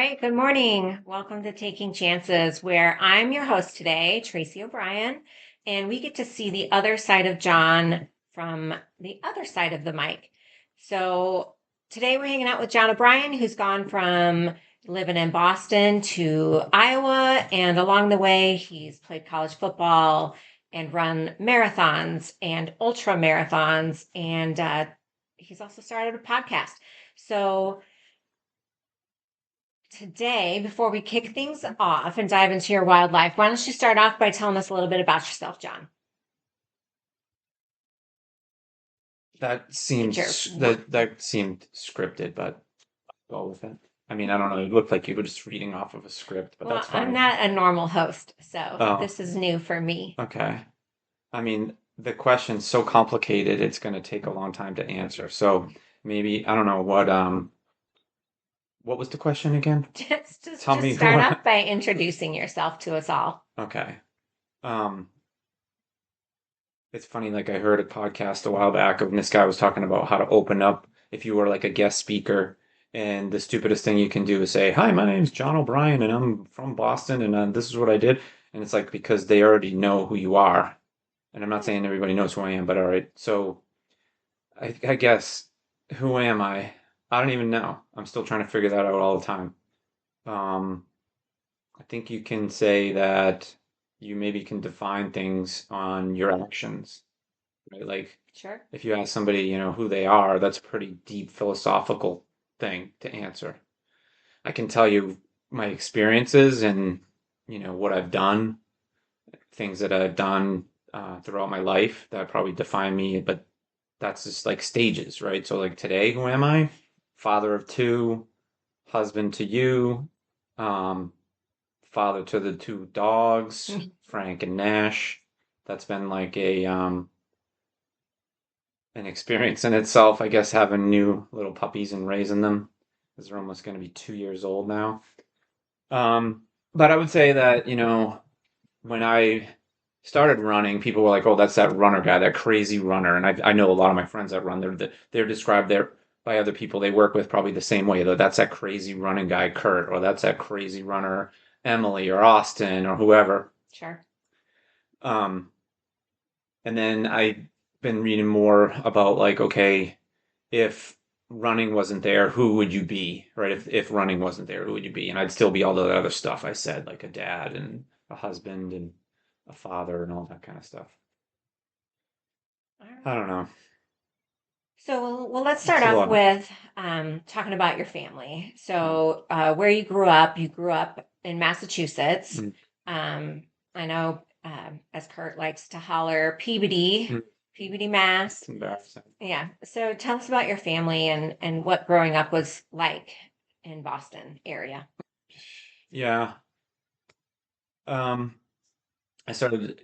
right, good morning. Welcome to Taking Chances, where I'm your host today, Traci O'Brien, and we get to see the other side of John from the other side of the mic. So today we're hanging out with John O'Brien, who's gone from living in Boston to Iowa, and along the way, he's played college football and run marathons and ultra marathons, and he's also started a podcast. So today, before we kick things off and dive into your wildlife, why don't you start off by telling us a little bit about yourself, John? That Get your seems that seemed scripted, but I'll go with it. I mean, I don't know. It looked like you were just reading off of a script, but Well, that's I'm fine. not a normal host, so Oh, this is new for me. okay. I mean, the question's so complicated, it's going to take a long time to answer. So maybe I don't know what was the question again? Just just Tell just me who start I, off by introducing yourself to us all. okay. Um, it's funny, like I heard a podcast a while back of this guy was talking about how to open up if you were like a guest speaker, and the stupidest thing you can do is say, "Hi, my name's John O'Brien, and I'm from Boston, and this is what I did." And it's like because they already know who you are, and I'm not saying everybody knows who I am, but all right. So I guess who am I? I don't even know. I'm still trying to figure that out all the time. Um, I think you can say that you maybe can define things on your actions, right? Like Sure. if you ask somebody, who they are, that's a pretty deep philosophical thing to answer. I can tell you my experiences and, what I've done, things that I've done throughout my life that probably define me, but that's just like stages, right? So, like today, who am I? Father of two, husband to you, um, father to the two dogs, Frank and Nash. That's been like an experience in itself, I guess, having new little puppies and raising them, because they're almost going to be 2 years old now. But I would say that, when I started running, people were like, "Oh, that's that runner guy, that crazy runner." And I know a lot of my friends that run. They're described there by other people they work with probably the same way. Though that's that crazy running guy, Kurt, or that's that crazy runner, Emily, or Austin, or whoever. Sure. Um, and then I've been reading more about like, okay, if running wasn't there, who would you be, right? If running wasn't there, who would you be? And I'd still be all the other stuff I said, like a dad and a husband and a father and all that kind of stuff. All I right. don't know. So, well, let's start It's a off lot. with talking about your family. So, where you grew up in Massachusetts. Mm, I know, as Kurt likes to holler, Peabody, mm, Peabody, Mass. it's embarrassing. Yeah. So, tell us about your family and what growing up was like in Boston area. Yeah. Um,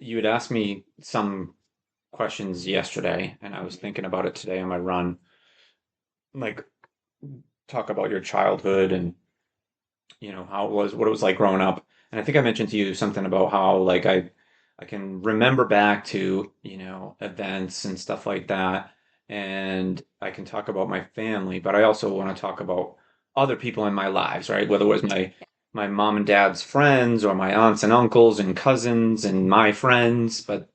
you had asked me some questions yesterday, and I was Mhm. thinking about it today on my run. Like, talk about your childhood and how it was, what it was like growing up. And I think I mentioned to you something about how like I can remember back to events and stuff like that, and I can talk about my family, but I also want to talk about other people in my lives, right? Whether it was my mom and dad's friends or my aunts and uncles and cousins and my friends, but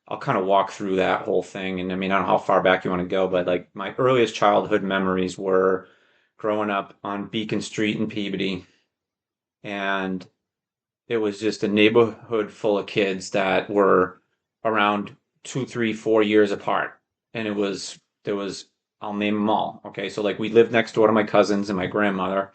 I'll kind of walk through that whole thing. And I mean, I don't know how far back you want to go, but like my earliest childhood memories were growing up on Beacon Street in Peabody, and it was just a neighborhood full of kids that were around 2, 3, 4 years apart. And there was, I'll name them all. Okay. So like we lived next door to my cousins and my grandmother.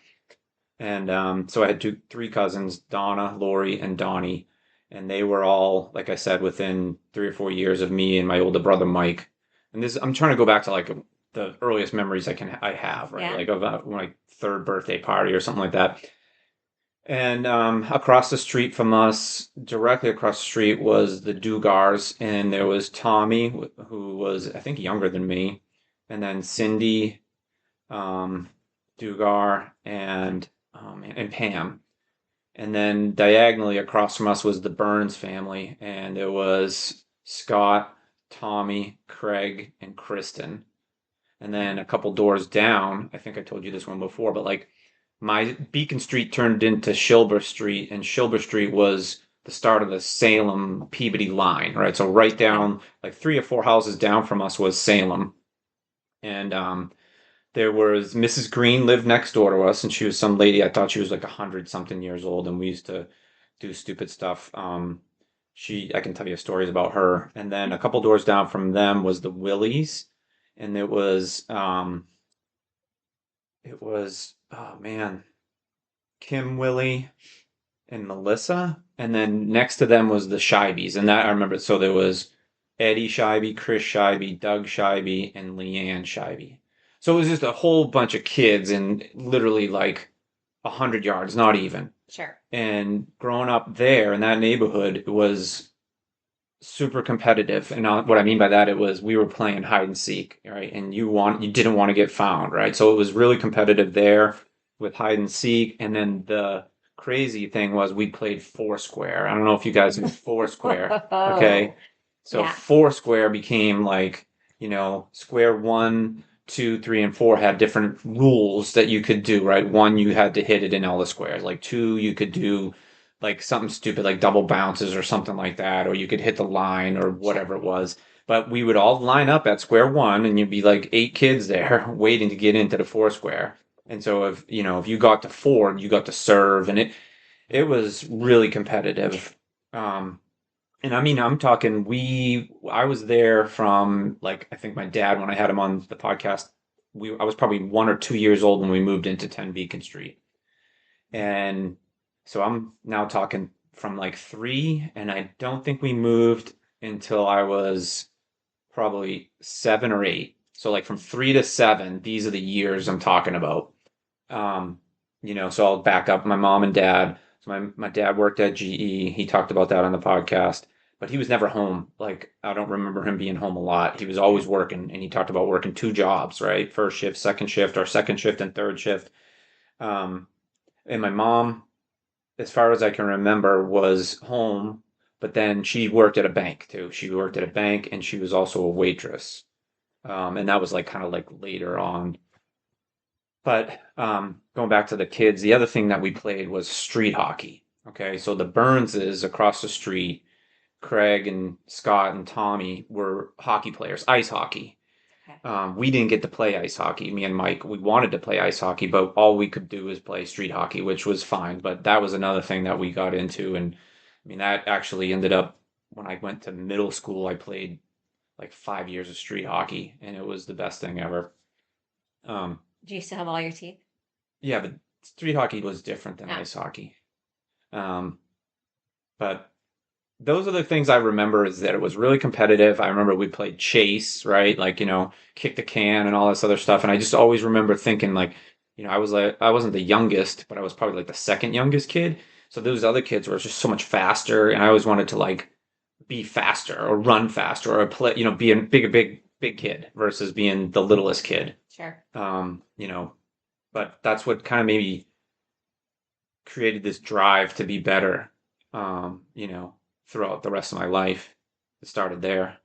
And so I had three cousins, Donna, Lori, and Donnie. And they were all, like I said, within 3 or 4 years of me and my older brother, Mike. And I'm trying to go back to like the earliest memories I have, right? Yeah. Like of my third birthday party or something like that. And across the street from us, directly across the street, was the Dugars, and there was Tommy, who was, I think, younger than me, and then Cindy, um, Dugar, and Pam. And then diagonally across from us was the Burns family, and there was Scott, Tommy, Craig, and Kristen. And then a couple doors down, I think I told you this one before, but like my Beacon Street turned into Shilber Street, and Shilber Street was the start of the Salem Peabody line, right? So right Okay. down, like 3 or 4 houses down from us was Salem, and there was Mrs. Green lived next door to us, and she was some lady. I thought she was like 100 something years old, and we used to do stupid stuff. I can tell you stories about her. And then a couple doors down from them was the Willies, and it was oh man, Kim Willie and Melissa, and then next to them was the Shibes, and that I remember. So there was Eddie Scheibe, Chris Scheibe, Doug Scheibe, and Leanne Scheibe. So it was just a whole bunch of kids, and literally like 100 yards, not even. Sure. And growing up there in that neighborhood, it was super competitive. And what I mean by that, it was we were playing hide and seek, right? And you didn't want to get found, right? So it was really competitive there with hide and seek. And then the crazy thing was we played Foursquare. I don't know if you guys knew Foursquare. Oh, Okay. So yeah. Foursquare became like, square one, two, three, and four had different rules that you could do, right? One, you had to hit it in all the squares. Like two, you could do like something stupid like double bounces or something like that, or you could hit the line or Sure. whatever it was. But we would all line up at square one, and you'd be like 8 kids there waiting to get into the four square. And so if you got to four, you got to serve, and it was really competitive. Um, and I mean, I'm talking I was there from like I think my dad when I had him on the podcast. I was probably 1 or 2 years old when we moved into 10 Beacon Street. And so I'm now talking from like three, and I don't think we moved until I was probably 7 or 8. So like from 3 to 7, these are the years I'm talking about. Um, so I'll back up my mom and dad. So my dad worked at GE. He talked about that on the podcast, but he was never home. Like I don't remember him being home a lot. He was always working, and he talked about working 2 jobs, right? First shift, second shift, or second shift and third shift. Um, and my mom, as far as I can remember, was home, but then she worked at a bank too. She worked at a bank, and she was also a waitress. And that was like kind of like later on. But going back to the kids, the other thing that we played was street hockey. Okay, so the Burnses across the street, Craig and Scott and Tommy were hockey players, ice hockey. Okay. We didn't get to play ice hockey. Me and Mike, we wanted to play ice hockey, but all we could do was play street hockey, which was fine. But that was another thing that we got into. And I mean, that actually ended up when I went to middle school, I played like 5 years of street hockey, and it was the best thing ever. Um, Do you still have all your teeth? yeah, but street hockey was different than Yeah. ice hockey. Um, but those are the things I remember is that it was really competitive. I remember we played chase, right? Like, kick the can and all this other stuff. And I just always remember thinking like, I wasn't the youngest, but I was probably like the second youngest kid. So those other kids were just so much faster. And I always wanted to like be faster or run faster or play, be a big kid versus being the littlest kid. Sure. But that's what kind of maybe created this drive to be better, throughout the rest of my life. It started there.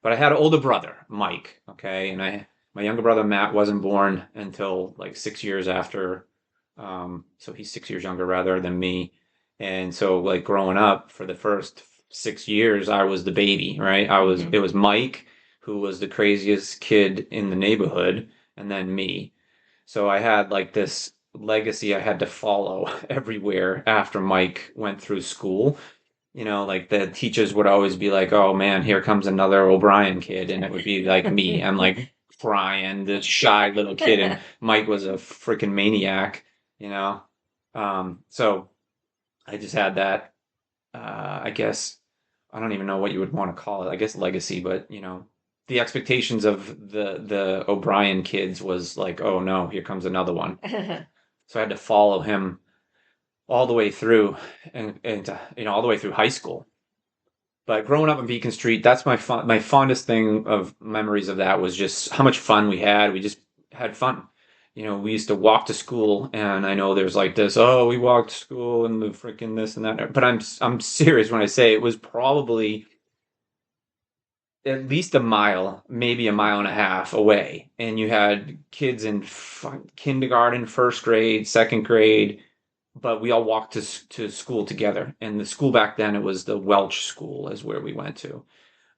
But I had an older brother, Mike, okay, and my younger brother Matt wasn't born until like 6 years after. So he's 6 years younger rather than me. And so like growing up for the first 6 years, I was the baby, right? Mhm. It was Mike who was the craziest kid in the neighborhood, and then me. So I had like this legacy I had to follow everywhere after Mike went through school. Like the teachers would always be like, "Oh man, here comes another O'Brien kid," and it would be like me. I'm like Brian, the shy little kid, and Mike was a freaking maniac, you know. So I just had that. I guess I don't even know what you would want to call it. I guess legacy, but the expectations of the O'Brien kids was like, "Oh no, here comes another one." So I had to follow him all the way through, and all the way through high school. But growing up in Beacon Street, that's my fondest thing of memories of that was just how much fun we had. We just had fun. We used to walk to school, and I know there's like this, oh, we walked to school and the freaking this and that. But I'm serious when I say it was probably at least a mile, maybe a mile and a half away, and you had kids in kindergarten, first grade, second grade, but we all walked to school together. And the school back then, it was the Welch School, is where we went to.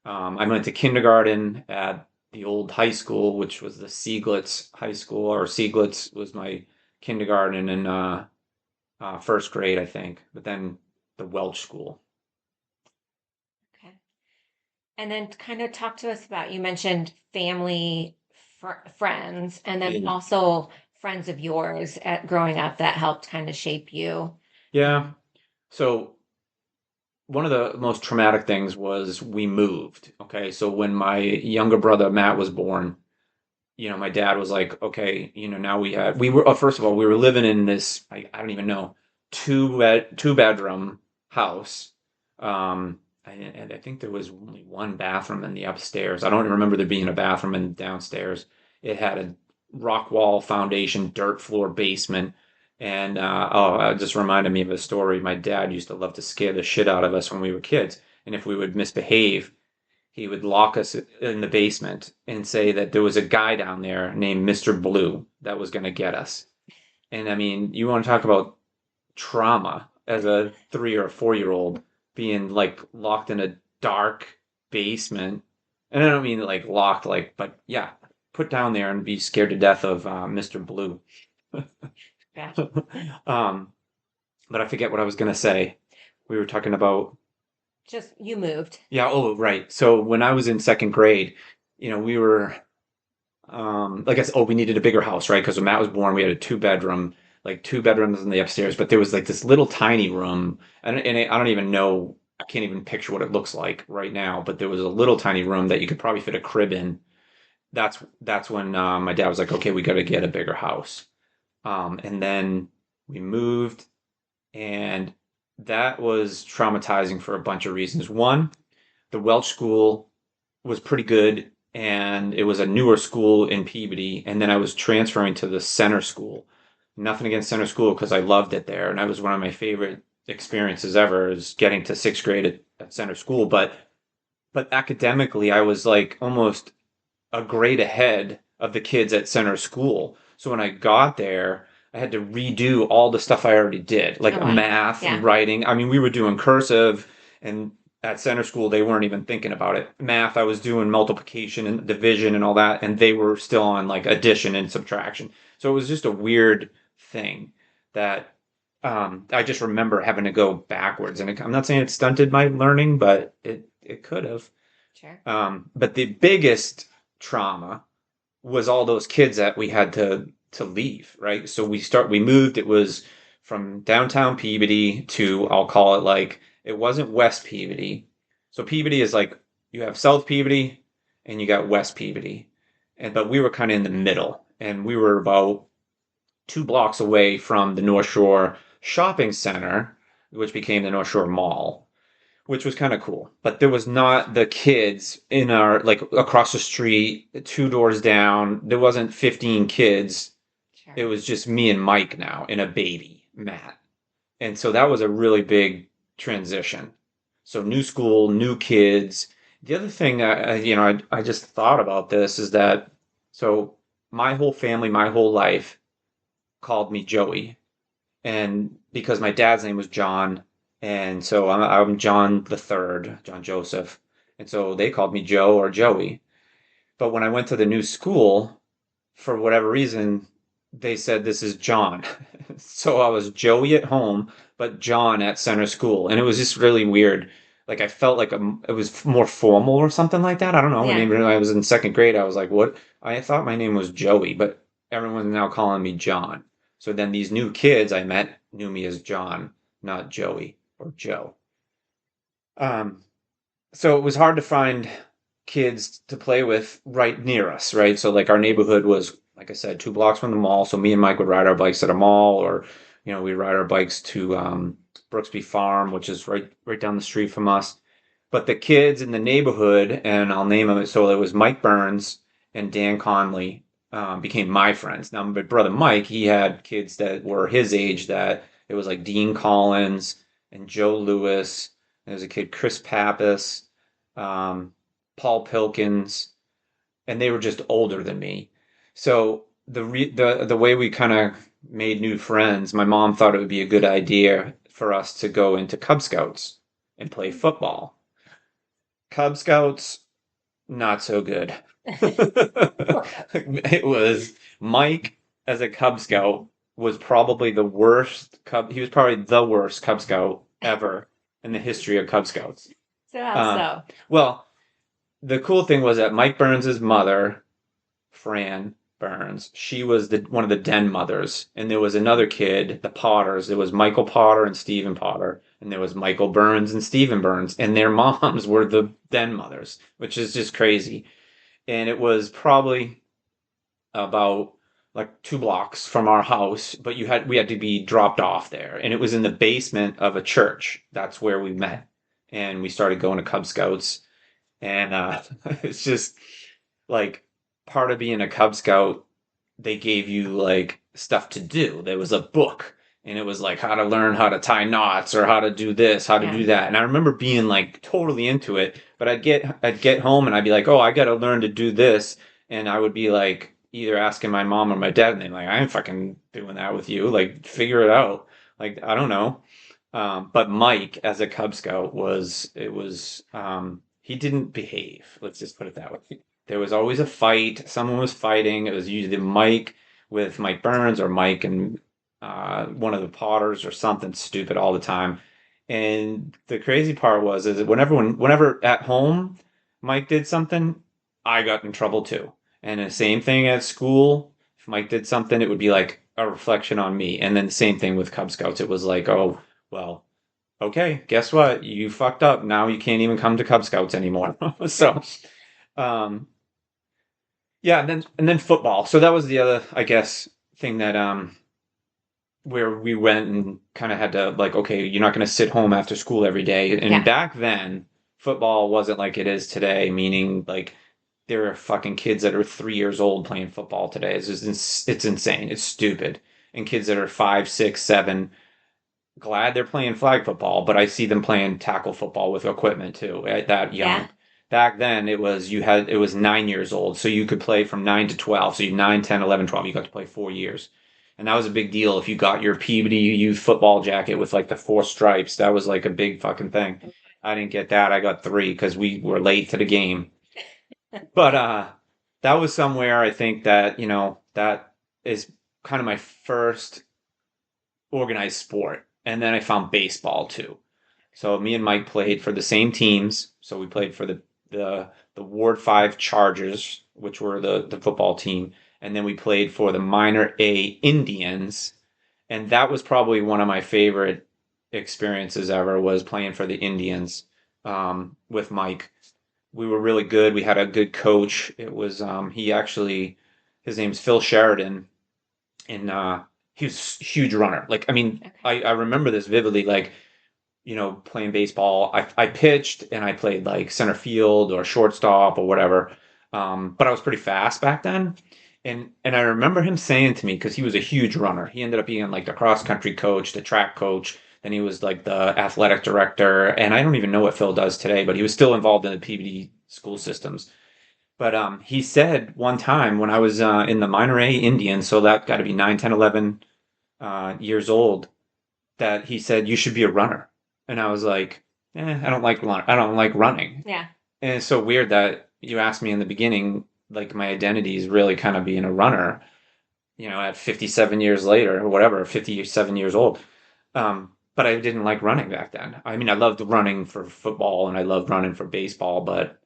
I went to kindergarten at the old high school, which was the Sieglitz High School, or Sieglitz was my kindergarten and first grade, I think. But then the Welch School. Okay. And then kind of talk to us about, you mentioned family, friends, and then Yeah. also friends of yours at growing up that helped kind of shape you. Yeah. So one of the most traumatic things was we moved. Okay. So when my younger brother Matt was born, my dad was like, okay, now we were, first of all, we were living in this, I don't even know, two bedroom house. And I think there was only one bathroom in the upstairs. I don't remember there being a bathroom in the downstairs. It had a rock wall foundation, dirt floor basement. And it just reminded me of a story. My dad used to love to scare the shit out of us when we were kids. And if we would misbehave, he would lock us in the basement and say that there was a guy down there named Mr. Blue that was going to get us. And I mean, you want to talk about trauma as a 3 or 4 year old being like locked in a dark basement. And I don't mean like locked, like, but yeah, put down there and be scared to death of Mr. Blue. Yeah. um, but I forget what I was going to say. We were talking about. Just you moved. Yeah, oh, right. So when I was in second grade, we were, like I said, we needed a bigger house, right? Because when Matt was born, we had a two-bedroom, like two bedrooms in the upstairs, but there was like this little tiny room, and I don't even know, I can't even picture what it looks like right now, but there was a little tiny room that you could probably fit a crib in. That's when my dad was like, okay, we got to get a bigger house. And then we moved, and that was traumatizing for a bunch of reasons. One, the Welsh school was pretty good, and it was a newer school in Peabody. And then I was transferring to the center school. Nothing against center school because I loved it there, and that was one of my favorite experiences ever, is getting to sixth grade at center school. But academically, I was like almost a grade ahead of the kids at center school. So when I got there, I had to redo all the stuff I already did, Oh, like wow. math and Yeah. writing. I mean, we were doing cursive, and at center school, they weren't even thinking about it. Math, I was doing multiplication and division and all that, and they were still on like addition and subtraction. So it was just a weird thing that I just remember having to go backwards. And I'm not saying it stunted my learning, but it could have. Sure. But the biggest trauma was all those kids that we had to leave, right? So we moved. It was from downtown Peabody to, I'll call it, like, it wasn't West Peabody. So Peabody is like, you have South Peabody and you got West Peabody. But we were kind of in the middle, and we were about 2 blocks away from the North Shore Shopping Center, which became the North Shore Mall, which was kind of cool. But there was not the kids in our, like, across the street, two doors down. There wasn't 15 kids. Sure. It was just me and Mike now and a baby, Matt. And so that was a really big transition. So new school, new kids. The other thing, I just thought about this is that, so my whole family, my whole life called me Joey, and because my dad's name was John, and so I'm John the Third, John Joseph, and so they called me Joe or Joey. But when I went to the new school, for whatever reason, they said this is John. So I was Joey at home, but John at center school, and it was just really weird. Like I felt like it was more formal or something like that. I don't know. And Yeah. even when I was in second grade, I was like, "What?" I thought my name was Joey, but everyone's now calling me John. So then these new kids I met knew me as John, not Joey or Joe. Um, so it was hard to find kids to play with right near us, right? So like our neighborhood was, like I said, 2 blocks from the mall. So me and Mike would ride our bikes at a mall, or we'd ride our bikes to Brooksby Farm, which is right down the street from us. But the kids in the neighborhood, and I'll name them, so it was Mike Burns and Dan Conley, became my friends. Now my brother Mike, he had kids that were his age, that it was like Dean Collins and Joe Lewis. There was a kid, Chris Pappas. Um, Paul Pilkins, and they were just older than me. So the way we kind of made new friends, my mom thought it would be a good idea for us to go into Cub Scouts and play football. Cub Scouts, not so good. It was Mike as a Cub Scout was probably the worst Cub. He was probably the worst Cub Scout ever in the history of Cub Scouts. So how Uh, so? well, the cool thing was that Mike Burns' mother, Fran Burns, she was one of the den mothers, and there was another kid, the Potters. There was Michael Potter and Stephen Potter, and there was Michael Burns and Stephen Burns, and their moms were the den mothers, which is just crazy. And it was probably about like 2 blocks from our house, but we had to be dropped off there, and it was in the basement of a church. That's where we met, and we started going to Cub Scouts, and it's just like part of being a Cub Scout. They gave you like stuff to do. There was a book, and it was like how to learn how to tie knots or how to do this, how to Yeah. do that. And I remember being like totally into it, but I'd get home and I'd be like, "Oh, I got to learn to do this." And I would be like either asking my mom or my dad, and they're like, "I ain't fucking doing that with you. Like figure it out." Like I don't know. But Mike as a Cub Scout he didn't behave. Let's just put it that way. There was always a fight. Someone was fighting. It was usually Mike with Mike Burns or Mike and one of the Potters or something stupid all the time. And the crazy part was is that whenever at home Mike did something, I got in trouble too. And the same thing at school. If Mike did something, it would be like a reflection on me. And then the same thing with Cub Scouts. It was like, oh, well, okay, guess what? You fucked up. Now you can't even come to Cub Scouts anymore. So, um, yeah, and then football. So that was the other, I guess, thing that where we went and kind of had to like, okay, you're not going to sit home after school every day. And Yeah. back then, football wasn't like it is today, meaning like there are fucking kids that are 3 years old playing football today. It's insane. It's stupid. And kids that are 5, 6, 7, glad they're playing flag football, but I see them playing tackle football with equipment too at that Yeah. young. Back then it was 9 years old, so you could play from 9 to 12. So you 9, 10, 11, 12. You got to play 4 years. And that was a big deal if you got your Peabody youth football jacket with like the 4 stripes. That was like a big fucking thing. I didn't get that. I got 3 because we were late to the game. But that was somewhere I think that, that is kind of my first organized sport. And then I found baseball too. So me and Mike played for the same teams. So we played for the Ward 5 Chargers, which were the football team, and then we played for the Minor A Indians, and that was probably one of my favorite experiences ever was playing for the Indians with Mike. We were really good. We had a good coach. It was his name's Phil Sheridan, and he was a huge runner. Like I mean, Okay. I remember this vividly. Like playing baseball. I pitched and I played like center field or shortstop or whatever. But I was pretty fast back then. And I remember him saying to me, because he was a huge runner, he ended up being like the cross country coach, the track coach, then he was like the athletic director. And I don't even know what Phil does today, but he was still involved in the Peabody school systems. But he said one time when I was in the minor A Indians, so that got to be 9, 10, 11 years old, that he said you should be a runner, and I was like, I don't like running, Yeah. and it's so weird that you asked me in the beginning, like my identity is really kind of being a runner, at 57 years later or whatever, 57 years old. But I didn't like running back then. I mean, I loved running for football and I loved running for baseball, but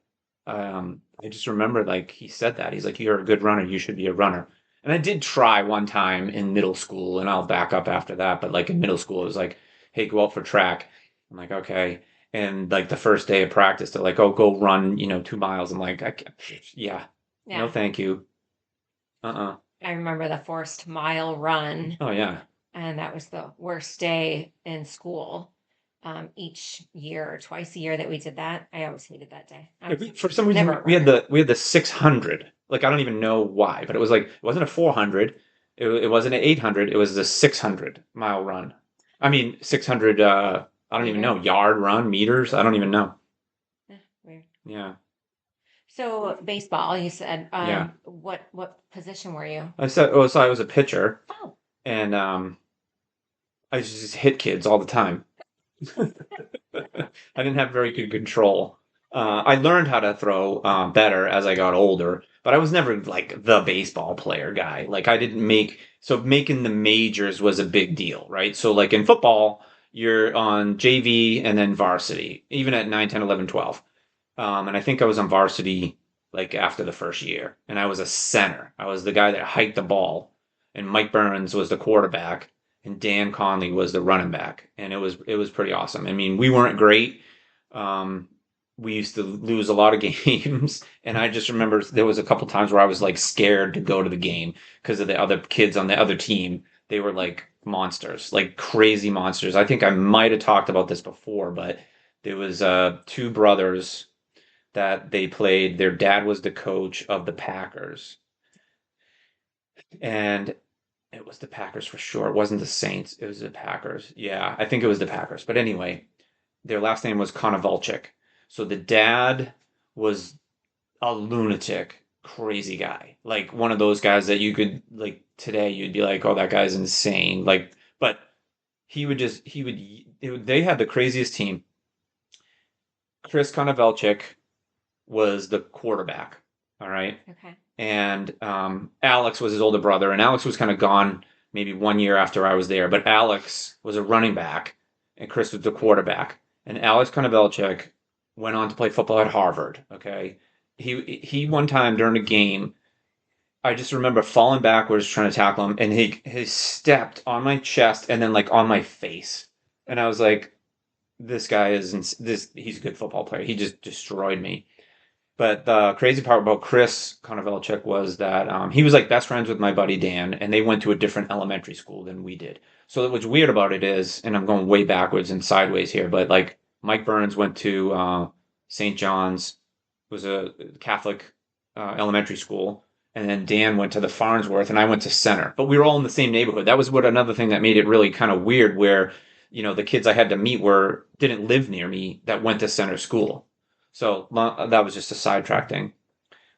I just remember like he said that he's like, you're a good runner, you should be a runner. And I did try one time in middle school, and I'll back up after that. But like in middle school, it was like, hey, go out for track. I'm like, okay. And like the first day of practice, they're like, oh, go run, 2 miles. I'm like, I can't, yeah, no, Yeah. thank you. Uh-uh. I remember the first mile run, Oh yeah. and that was the worst day in school. Each year, twice a year that we did that, I always hated that day. I Yeah, was for some never reason a we had runner. the 600. Like I don't even know why, but it was like it wasn't a 400. It wasn't an 800. It was the 600-mile run. I mean 600. I don't even Meter. know, yard run, meters. I don't even know. Weird. Yeah. So baseball, you said, Yeah. what position were you? So I was a pitcher, Oh, and I just hit kids all the time. I didn't have very good control. I learned how to throw better as I got older, but I was never like the baseball player guy. Like I didn't make so making the majors was a big deal, right? So like in football, you're on JV and then varsity, even at 9, 10, 11, 12. And I think I was on varsity like after the first year, and I was a center. I was the guy that hiked the ball, and Mike Burns was the quarterback, and Dan Conley was the running back, and it was pretty awesome. I mean, we weren't great. Um, we used to lose a lot of games, and I just remember there was a couple times where I was like scared to go to the game because of the other kids on the other team. They were like monsters, like crazy monsters. I think I might have talked about this before, but there was two brothers that they played. Their dad was the coach of the Packers, and it was the Packers for sure. It wasn't the Saints. It was the Packers. Yeah, I think it was the Packers. But anyway, their last name was Konovalchik. So the dad was a lunatic, crazy guy. Like one of those guys that you could like today you'd be like, "Oh, that guy's insane." Like, but they had the craziest team. Chris Konovalchik was the quarterback. All right. okay. And Alex was his older brother, and Alex was kind of gone maybe 1 year after I was there. But Alex was a running back, and Chris was the quarterback. And Alex Konovalchik went on to play football at Harvard. Okay, he one time during a game, I just remember falling backwards trying to tackle him, and he stepped on my chest and then like on my face, and I was like, this guy this he's a good football player. He just destroyed me. But the crazy part about Chris Konovalchuk was that he was like best friends with my buddy Dan, and they went to a different elementary school than we did. So what's weird about it is, and I'm going way backwards and sideways here, but like Mike Burns went to St. John's, was a Catholic elementary school, and then Dan went to the Farnsworth, and I went to Center. But we were all in the same neighborhood. That was what another thing that made it really kind of weird, where the kids I had to meet were didn't live near me that went to Center school. So that was just a sidetrack thing.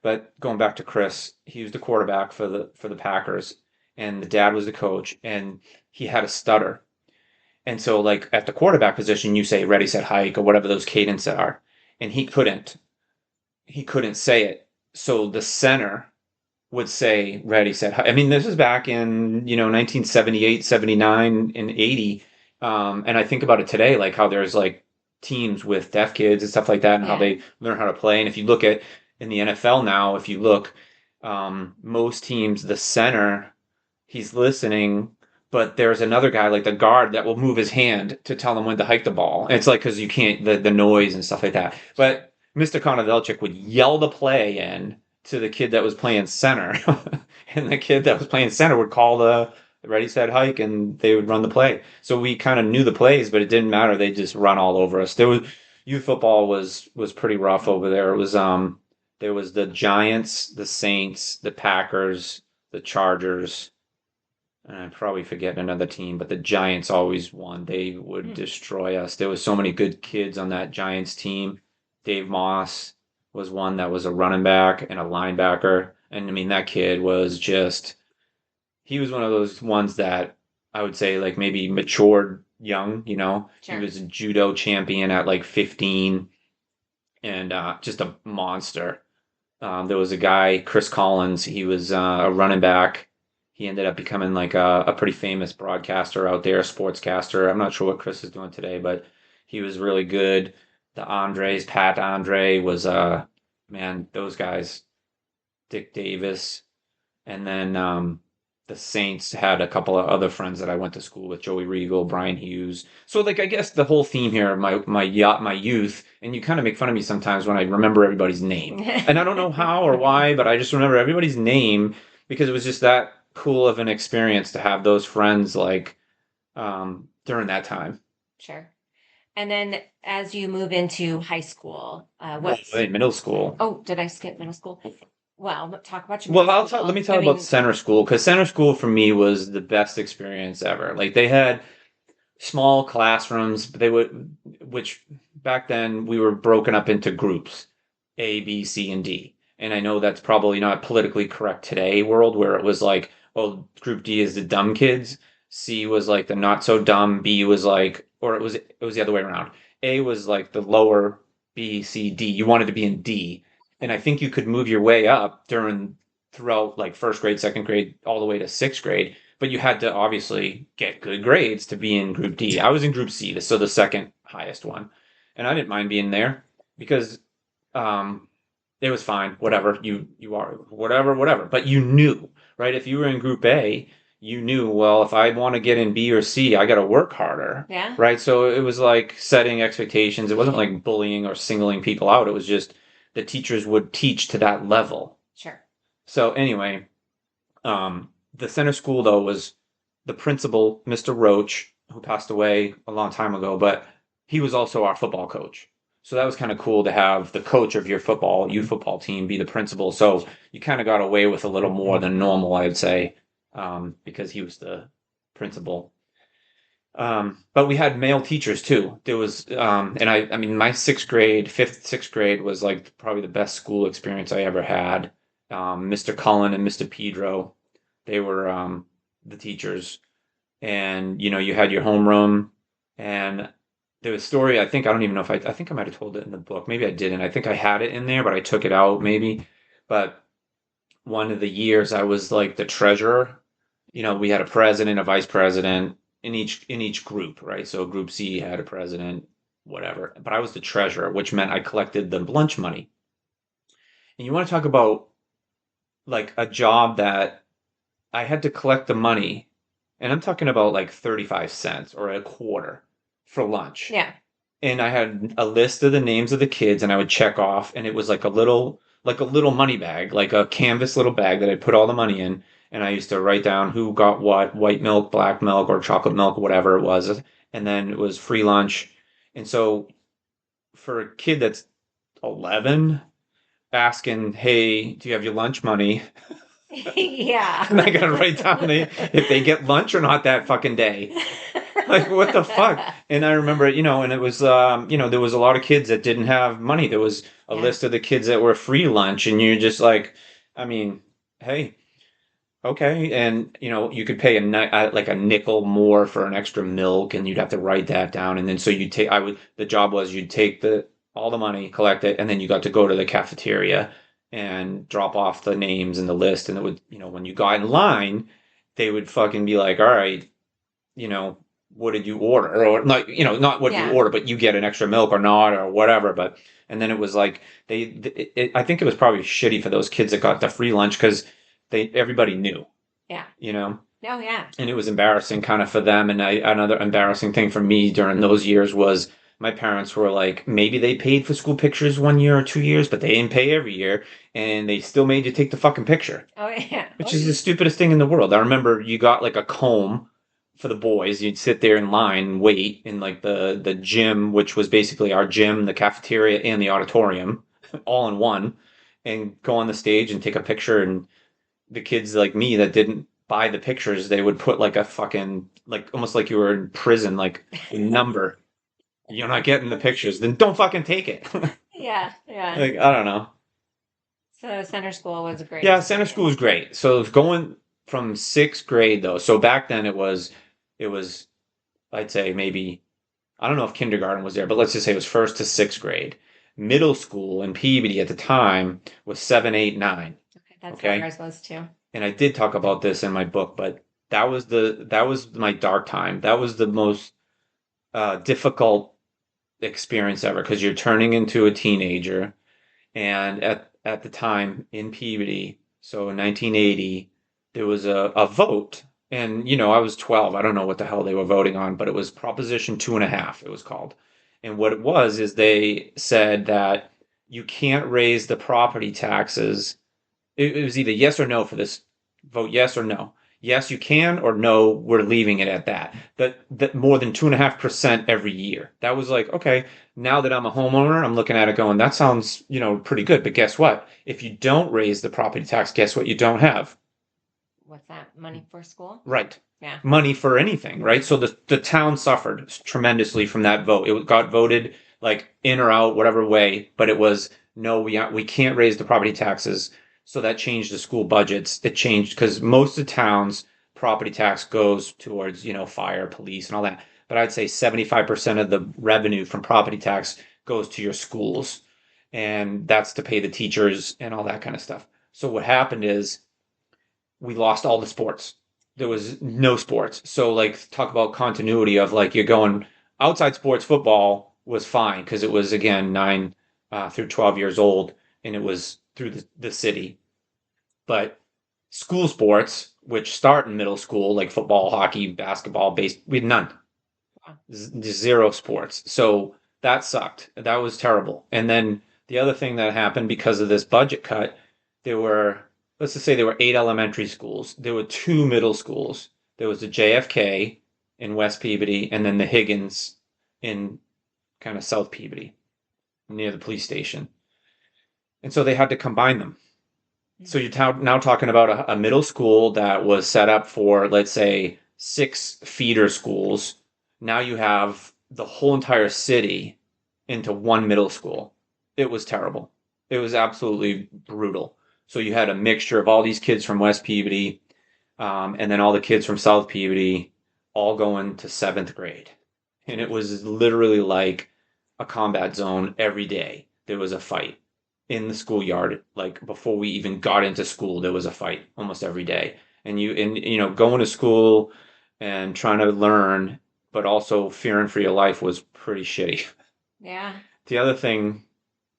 But going back to Chris, he was the quarterback for the Packers, and the dad was the coach, and he had a stutter. And so, like at the quarterback position, you say "ready, set, hike" or whatever those cadences are, and he couldn't. He couldn't say it. So the center would say "ready, set, hike." I mean, this is back in 1978, 79, and 80. And I think about it today, like how there's like teams with deaf kids and stuff like that, and how Yeah. they learn how to play. And if you look at in the NFL now, if you look, most teams, the center, he's listening, but there's another guy like the guard that will move his hand to tell him when to hike the ball. And it's like because you can't the noise and stuff like that. But Mr. Konovalchik would yell the play in to the kid that was playing center, and the kid that was playing center would call the ready set hike, and they would run the play. So we kind of knew the plays, but it didn't matter. They just run all over us. There was youth football was pretty rough over there. It was there was the Giants, the Saints, the Packers, the Chargers, and I'm probably forgetting another team, but the Giants always won. They would Hmm. destroy us. There was so many good kids on that Giants team. Dave Moss was one that was a running back and a linebacker. And I mean, that kid was just, he was one of those ones that I would say like maybe matured young, He Sure. was a judo champion at like 15 and just a monster. There was a guy, Chris Collins. He was a running back. He ended up becoming like a pretty famous broadcaster out there, sportscaster. I'm not sure what Chris is doing today, but he was really good. The Andres, Pat Andre was man, those guys, Dick Davis, and then the Saints had a couple of other friends that I went to school with, Joey Regal, Brian Hughes. So like I guess the whole theme here of my youth, and you kind of make fun of me sometimes when I remember everybody's name. And I don't know how or why, but I just remember everybody's name because it was just that cool of an experience to have those friends like during that time. Sure. And then as you move into high school, Well, what's, in middle school. oh, did I skip middle school? Well, talk about your Well, middle I'll talk. Let school. me I talk about mean, center school because center school for me was the best experience ever. Like they had small classrooms, but which back then we were broken up into groups. A, B, C, and D. And I know that's probably not politically correct today world where it was like, oh, group D is the dumb kids, C was like the not so dumb, B was like, or it was the other way around. A was like the lower, B, C, D. You wanted to be in D. And I think you could move your way up throughout like first grade, second grade, all the way to sixth grade. But you had to obviously get good grades to be in group D. I was in group C, so the second highest one. And I didn't mind being there because um, it was fine. Whatever you are, whatever. But you knew, right? If you were in Group A, you knew. Well, if I want to get in B or C, I got to work harder, Yeah. right? So it was like setting expectations. It wasn't like bullying or singling people out. It was just the teachers would teach to that level. Sure. So anyway, the center school though was the principal, Mr. Roach, who passed away a long time ago, but he was also our football coach. So that was kind of cool to have the coach of your youth football team be the principal. So you kind of got away with a little more than normal, I'd say, because he was the principal. But we had male teachers too. There was, and I mean, my sixth grade was like probably the best school experience I ever had. Mr. Cullen and Mr. Pedro, they were the teachers, and you had your homeroom, and there was a story. I don't even know if I think I might have told it in the book. Maybe I didn't. I think I had it in there, but I took it out maybe. But one of the years I was like the treasurer. We had a president, a vice president in each group, right? So group C had a president, whatever. But I was the treasurer, which meant I collected the lunch money. And you want to talk about like a job that I had to collect the money, and I'm talking about like 35 cents or a quarter for lunch. Yeah. And I had a list of the names of the kids, and I would check off, and it was like a little money bag, like a canvas little bag that I'd put all the money in, and I used to write down who got what, white milk, black milk, or chocolate milk, whatever it was, and then it was free lunch. And so for a kid that's 11, asking, "Hey, do you have your lunch money?" Yeah. And I gotta write down if they get lunch or not that fucking day. Like, what the fuck? And I remember, and it was, there was a lot of kids that didn't have money. There was a Yeah. list of the kids that were free lunch, and you're just like, I mean, hey, okay. And, you could pay like a nickel more for an extra milk, and you'd have to write that down. And then so the job was you'd take all the money, collect it, and then you got to go to the cafeteria and drop off the names and the list. And it would, when you got in line, they would fucking be like, all right, what did you order? Or not, not what Yeah. you order, but you get an extra milk or not, or whatever. And then it was like, I think it was probably shitty for those kids that got the free lunch because everybody knew, Yeah. Oh, yeah. and it was embarrassing kind of for them. And another embarrassing thing for me during those years was my parents were like, maybe they paid for school pictures 1 year or 2 years, but they didn't pay every year, and they still made you take the fucking picture, Oh, yeah. which is the stupidest thing in the world. I remember you got like a comb for the boys. You'd sit there in line and wait in like the gym, which was basically our gym, the cafeteria, and the auditorium, all in one, and go on the stage and take a picture. And the kids like me that didn't buy the pictures, they would put like a fucking, like almost like you were in prison, like a number. You're not getting the pictures, then don't fucking take it. Yeah. Yeah. Like, I don't know. So center school was great. Yeah, center school was great. So going from sixth grade though, so back then it was, I'd say maybe, I don't know if kindergarten was there, but let's just say it was first to sixth grade. Middle school in Peabody at the time was 7, 8, 9. Okay, that's Okay. what ours was too. And I did talk about this in my book, but that was my dark time. That was the most difficult experience ever because you're turning into a teenager, and at the time in Peabody, so in 1980, there was a vote, and I was 12. I don't know what the hell they were voting on, but it was Proposition 2.5. It was called, and what it was is they said that you can't raise the property taxes. It was either yes or no for this vote, yes or no. Yes, you can, or no, we're leaving it at that. That more than 2.5% every year. That was like, okay, now that I'm a homeowner, I'm looking at it going, that sounds, pretty good. But guess what? If you don't raise the property tax, guess what you don't have? What's that? Money for school? Right. Yeah. Money for anything, right? So the town suffered tremendously from that vote. It got voted like in or out, whatever way, but it was no, we can't raise the property taxes. So that changed the school budgets. It changed because most of the towns property tax goes towards, fire, police, and all that. But I'd say 75% of the revenue from property tax goes to your schools. And that's to pay the teachers and all that kind of stuff. So what happened is we lost all the sports. There was no sports. So like talk about continuity of like you're going outside sports. Football was fine because it was again 9 through 12 years old and it was through the city. But school sports, which start in middle school, like football, hockey, basketball, we had none. Zero sports. So that sucked. That was terrible. And then the other thing that happened because of this budget cut, there were, let's just say there were 8 elementary schools. There were 2 middle schools. There was the JFK in West Peabody and then the Higgins in kind of South Peabody near the police station. And so they had to combine them. So you're now talking about a middle school that was set up for, let's say, 6 feeder schools. Now you have the whole entire city into one middle school. It was terrible. It was absolutely brutal. So you had a mixture of all these kids from West Peabody, and then all the kids from South Peabody all going to 7th grade. And it was literally like a combat zone every day. There was a fight in the schoolyard. Like before we even got into school, there was a fight almost every day. And going to school and trying to learn, but also fearing for your life was pretty shitty. Yeah. The other thing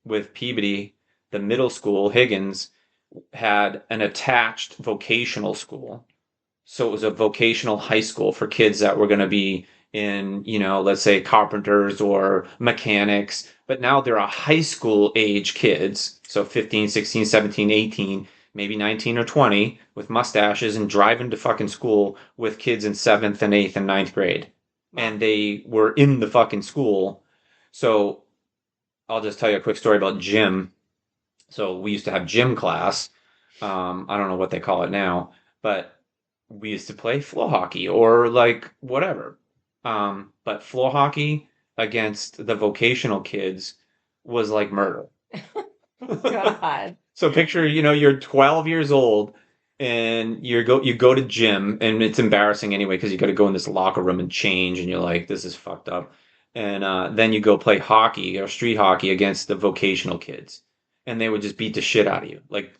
with Peabody, the middle school, Higgins, had an attached vocational school. So it was a vocational high school for kids that were going to be in, let's say carpenters or mechanics, but now they're a high school age kids. So 15, 16, 17, 18, maybe 19 or 20 with mustaches and driving to fucking school with kids in 7th and 8th and 9th grade. Wow. And they were in the fucking school. So I'll just tell you a quick story about gym. So we used to have gym class. I don't know what they call it now, but we used to play floor hockey or like whatever. But floor hockey against the vocational kids was like murder. God. So picture, you're 12 years old and you go to gym and it's embarrassing anyway because you got to go in this locker room and change and you're like, this is fucked up. And then you go play hockey or street hockey against the vocational kids, and they would just beat the shit out of you, like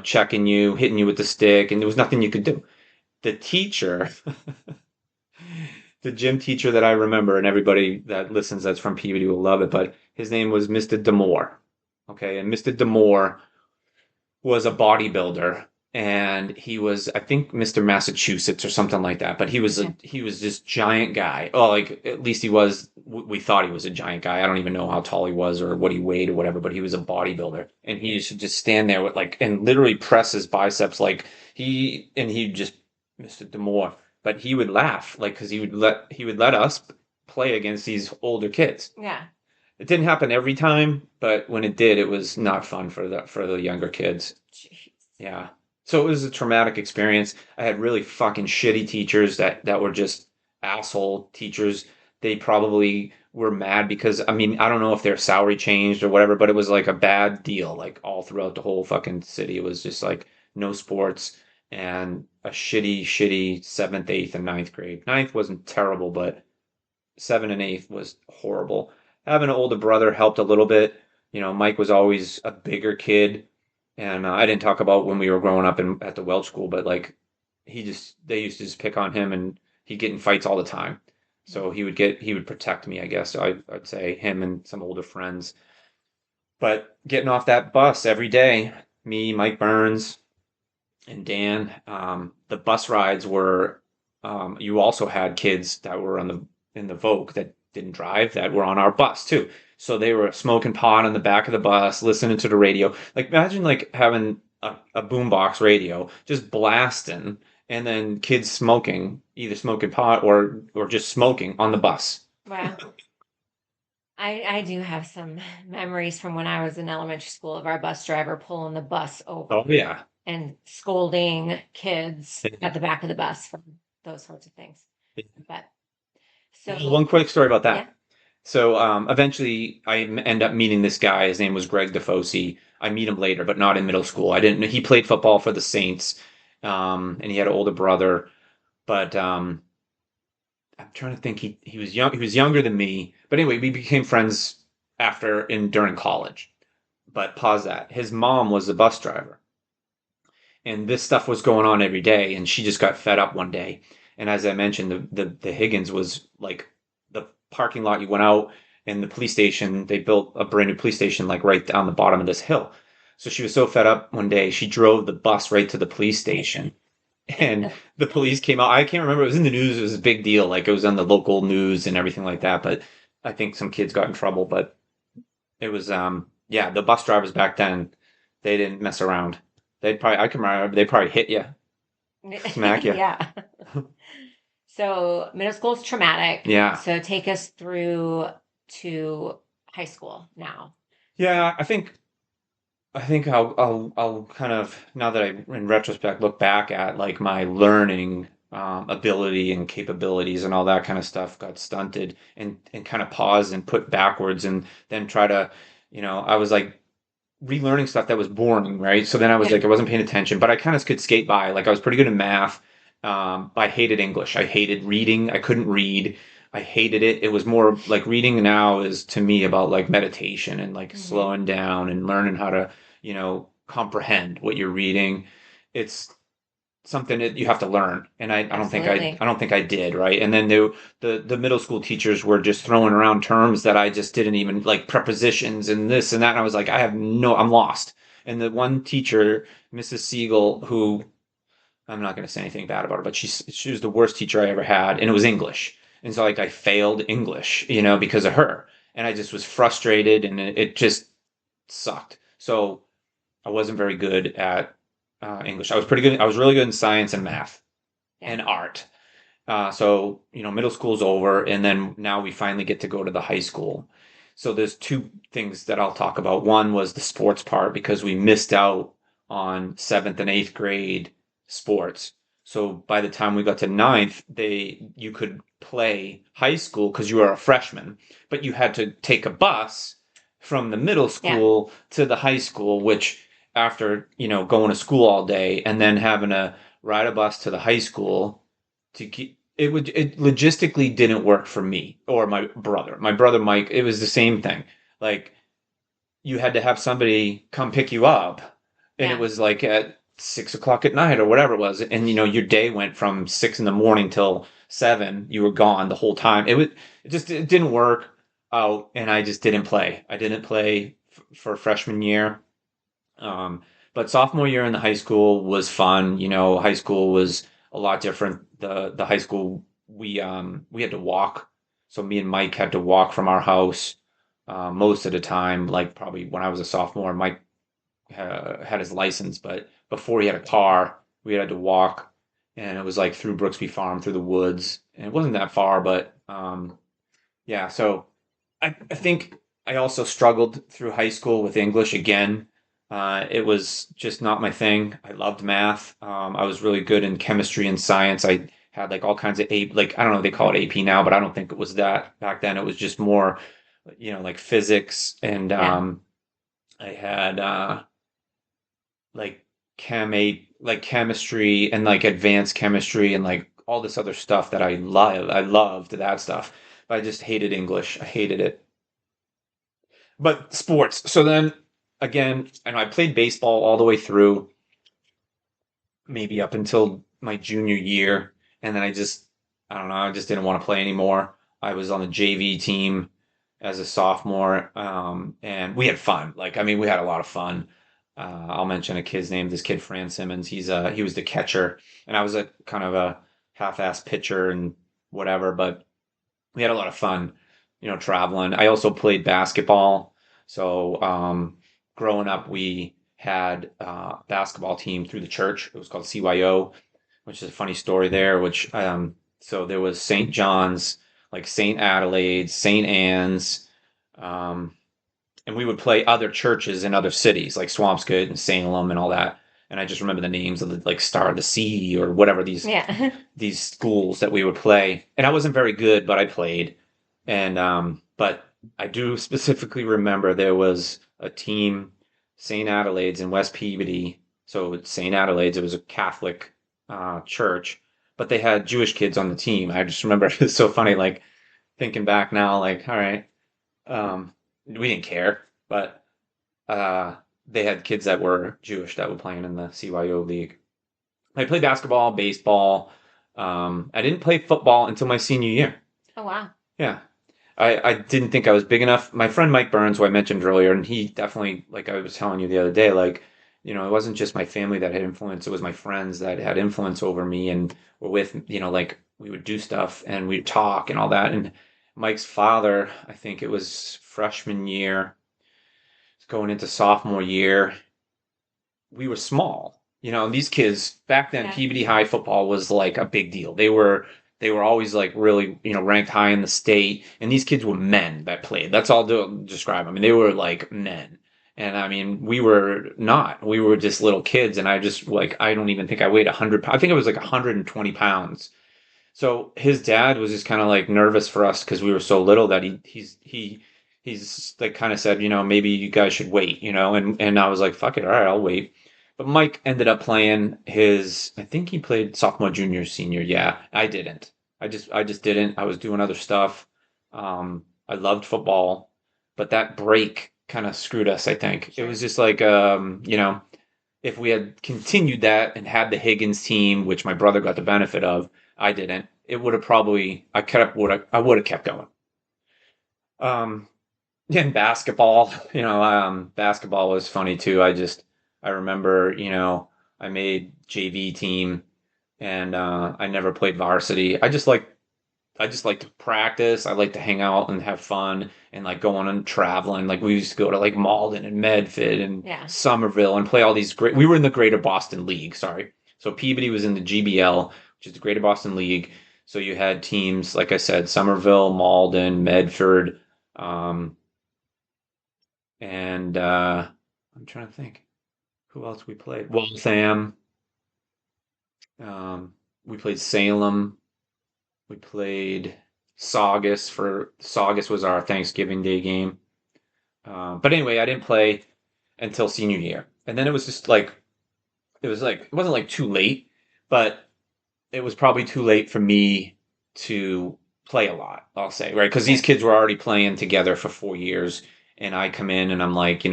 checking you, hitting you with the stick, and there was nothing you could do. The teacher, the gym teacher that I remember, and everybody that listens that's from Peabody will love it, but his name was Mr. Demore. Okay, and Mr. Demore was a bodybuilder, and he was, I think, Mr. Massachusetts or something like that. But he was this giant guy. Oh, like at least he was. We thought he was a giant guy. I don't even know how tall he was or what he weighed or whatever. But he was a bodybuilder, and he used to just stand there with and literally press his biceps he just Mr. Demore. But he would laugh because he would let us play against these older kids. Yeah. It didn't happen every time, but when it did, it was not fun for the younger kids. Jeez. Yeah. So it was a traumatic experience. I had really fucking shitty teachers that were just asshole teachers. They probably were mad because, I mean, I don't know if their salary changed or whatever, but it was like a bad deal, like all throughout the whole fucking city. It was just like no sports and a shitty 7th, 8th, and 9th grade. 9th wasn't terrible, but 7th and 8th was horrible. Having an older brother helped a little bit. Mike was always a bigger kid. And I didn't talk about when we were growing up at the Welch school, but they used to just pick on him and he'd get in fights all the time. So he would protect me, I guess. So I'd say him and some older friends. But getting off that bus every day, me, Mike Burns, and Dan, the bus rides were, you also had kids that were in the Vogue that didn't drive that were on our bus too. So they were smoking pot on the back of the bus, listening to the radio. Imagine having a boombox radio just blasting, and then kids smoking, either smoking pot or just smoking on the bus. Wow. I do have some memories from when I was in elementary school of our bus driver pulling the bus over. Oh yeah. And scolding kids at the back of the bus for those sorts of things. But so one quick story about that. Yeah. So eventually I end up meeting this guy. His name was Greg DeFosi. I meet him later, but not in middle school. I didn't. He played football for the Saints, and he had an older brother. But I'm trying to think. He was young. He was younger than me. But anyway, we became friends after and during college. But pause that. His mom was a bus driver, and this stuff was going on every day, and she just got fed up one day. And as I mentioned, the Higgins was like the parking lot. You went out, and the police station, they built a brand new police station like right down the bottom of this hill. So she was so fed up one day, she drove the bus right to the police station, and the police came out. I can't remember, it was in the news. It was a big deal, like it was on the local news and everything like that. But I think some kids got in trouble. But it was yeah, the bus drivers back then, they didn't mess around. They'd probably, I can remember, they probably hit you, smack you. Yeah. So middle school is traumatic. Yeah. So take us through to high school now. Yeah, I think I'll kind of, now that I in retrospect look back at like my learning ability and capabilities and all that kind of stuff got stunted, and kind of paused and put backwards, and then try to, I was like relearning stuff that was boring, right? So then I was like, I wasn't paying attention, but I kind of could skate by. Like I was pretty good in math. I hated English. I hated reading. I couldn't read. I hated it. It was more like reading now is to me about like meditation and like Hmm. slowing down and learning how to, comprehend what you're reading. It's something that you have to learn, and I don't think Absolutely. I don't think I did, right. And then the middle school teachers were just throwing around terms that I just didn't even like, prepositions and this and that, and I was like, I'm lost. And the one teacher, Mrs. Siegel, who, I'm not going to say anything bad about her, but she was the worst teacher I ever had, and it was English. And so like I failed English, because of her, and I just was frustrated, and it just sucked. So I wasn't very good at English. I was pretty good. I was really good in science and math Yeah. and art. So, middle school's over, and then now we finally get to go to the high school. So there's two things that I'll talk about. One was the sports part, because we missed out on seventh and eighth grade sports. So by the time we got to ninth, you could play high school because you were a freshman, but you had to take a bus from the middle Yeah. school to the high school, which after, going to school all day and then having to ride a bus to the high school to keep, it logistically didn't work for me or my brother Mike. It was the same thing. Like you had to have somebody come pick you up, and it Yeah. was like at 6 o'clock at night or whatever it was, and your day went from 6 in the morning till 7. You were gone the whole time. It didn't work out, and I just didn't play. I didn't play for freshman year. Um, but sophomore year in the high school was fun. High school was a lot different. The high school, we had to walk. So me and Mike had to walk from our house most of the time. Like probably when I was a sophomore, Mike had his license, but before he had a car, we had to walk, and it was like through Brooksby Farm, through the woods, and it wasn't that far, but yeah. So I think I also struggled through high school with English again. It was just not my thing. I loved math. I was really good in chemistry and science. I had like all kinds of like I don't know, they call it AP now, but I don't think it was that back then. It was just more, like physics, and Yeah. I had like like chemistry and like advanced chemistry and like all this other stuff that I love. I loved that stuff, but I just hated English. I hated it. But sports. So then again, and I played baseball all the way through, maybe up until my junior year, and then I don't know, I just didn't want to play anymore. I was on the JV team as a sophomore, and we had fun. Like, I mean, we had a lot of fun. I'll mention a kid's name. This kid, Fran Simmons. He was the catcher, and I was a kind of a half-ass pitcher and whatever. But we had a lot of fun, traveling. I also played basketball. So, growing up, we had a basketball team through the church. It was called CYO, which is a funny story there. So there was St. John's, like St. Adelaide's, St. Anne's, um, and we would play other churches in other cities like Swampscott and Salem and all that. And I just remember the names of the like Star of the Sea or whatever Yeah. these schools that we would play. And I wasn't very good, but I played. And but I do specifically remember there was a team, St. Adelaide's in West Peabody. So it's St. Adelaide's, it was a Catholic church, but they had Jewish kids on the team. I just remember it's so funny, like thinking back now, like, all right, we didn't care, but uh, they had kids that were Jewish that were playing in the CYO league. I played basketball, baseball. I didn't play football until my senior year. Oh, wow. Yeah. I didn't think I was big enough. My friend Mike Burns, who I mentioned earlier, and he definitely, like I was telling you the other day, like, it wasn't just my family that had influence, it was my friends that had influence over me and were with, like we would do stuff and we'd talk and all that. And Mike's father, I think it was freshman year, going into sophomore year, we were small. And these kids back then, Yeah. Peabody High football was like a big deal. They were always like really, ranked high in the state. And these kids were men that played. That's all to describe them. I mean, they were like men. And I mean, we were not. We were just little kids. And I just like, I don't even think I weighed 100 pounds. I think it was like 120 pounds. So his dad was just kind of like nervous for us because we were so little that he's like kind of said, maybe you guys should wait, and I was like, fuck it, all right, I'll wait. But Mike ended up playing I think he played sophomore, junior, senior. Yeah, I didn't. I just didn't. I was doing other stuff. I loved football, but that break kind of screwed us, I think. It was just like, if we had continued that and had the Higgins team, which my brother got the benefit of, I didn't. It would have probably I would have kept going. Um, in basketball, basketball was funny too. I remember, I made JV team and I never played varsity. I just like to practice. I like to hang out and have fun and like going and traveling. Like we used to go to like Malden and Medford and Yeah. Somerville and play all these we were in the Greater Boston League, sorry. So Peabody was in the GBL, which is the Greater Boston League. So you had teams, like I said, Somerville, Malden, Medford, um, and I'm trying to think who else we played. Waltham. We played Salem. We played Saugus was our Thanksgiving Day game. But anyway, I didn't play until senior year, and then it was just like it wasn't like too late, but it was probably too late for me to play a lot. I'll say, right, because these kids were already playing together for 4 years, and I come in and I'm like,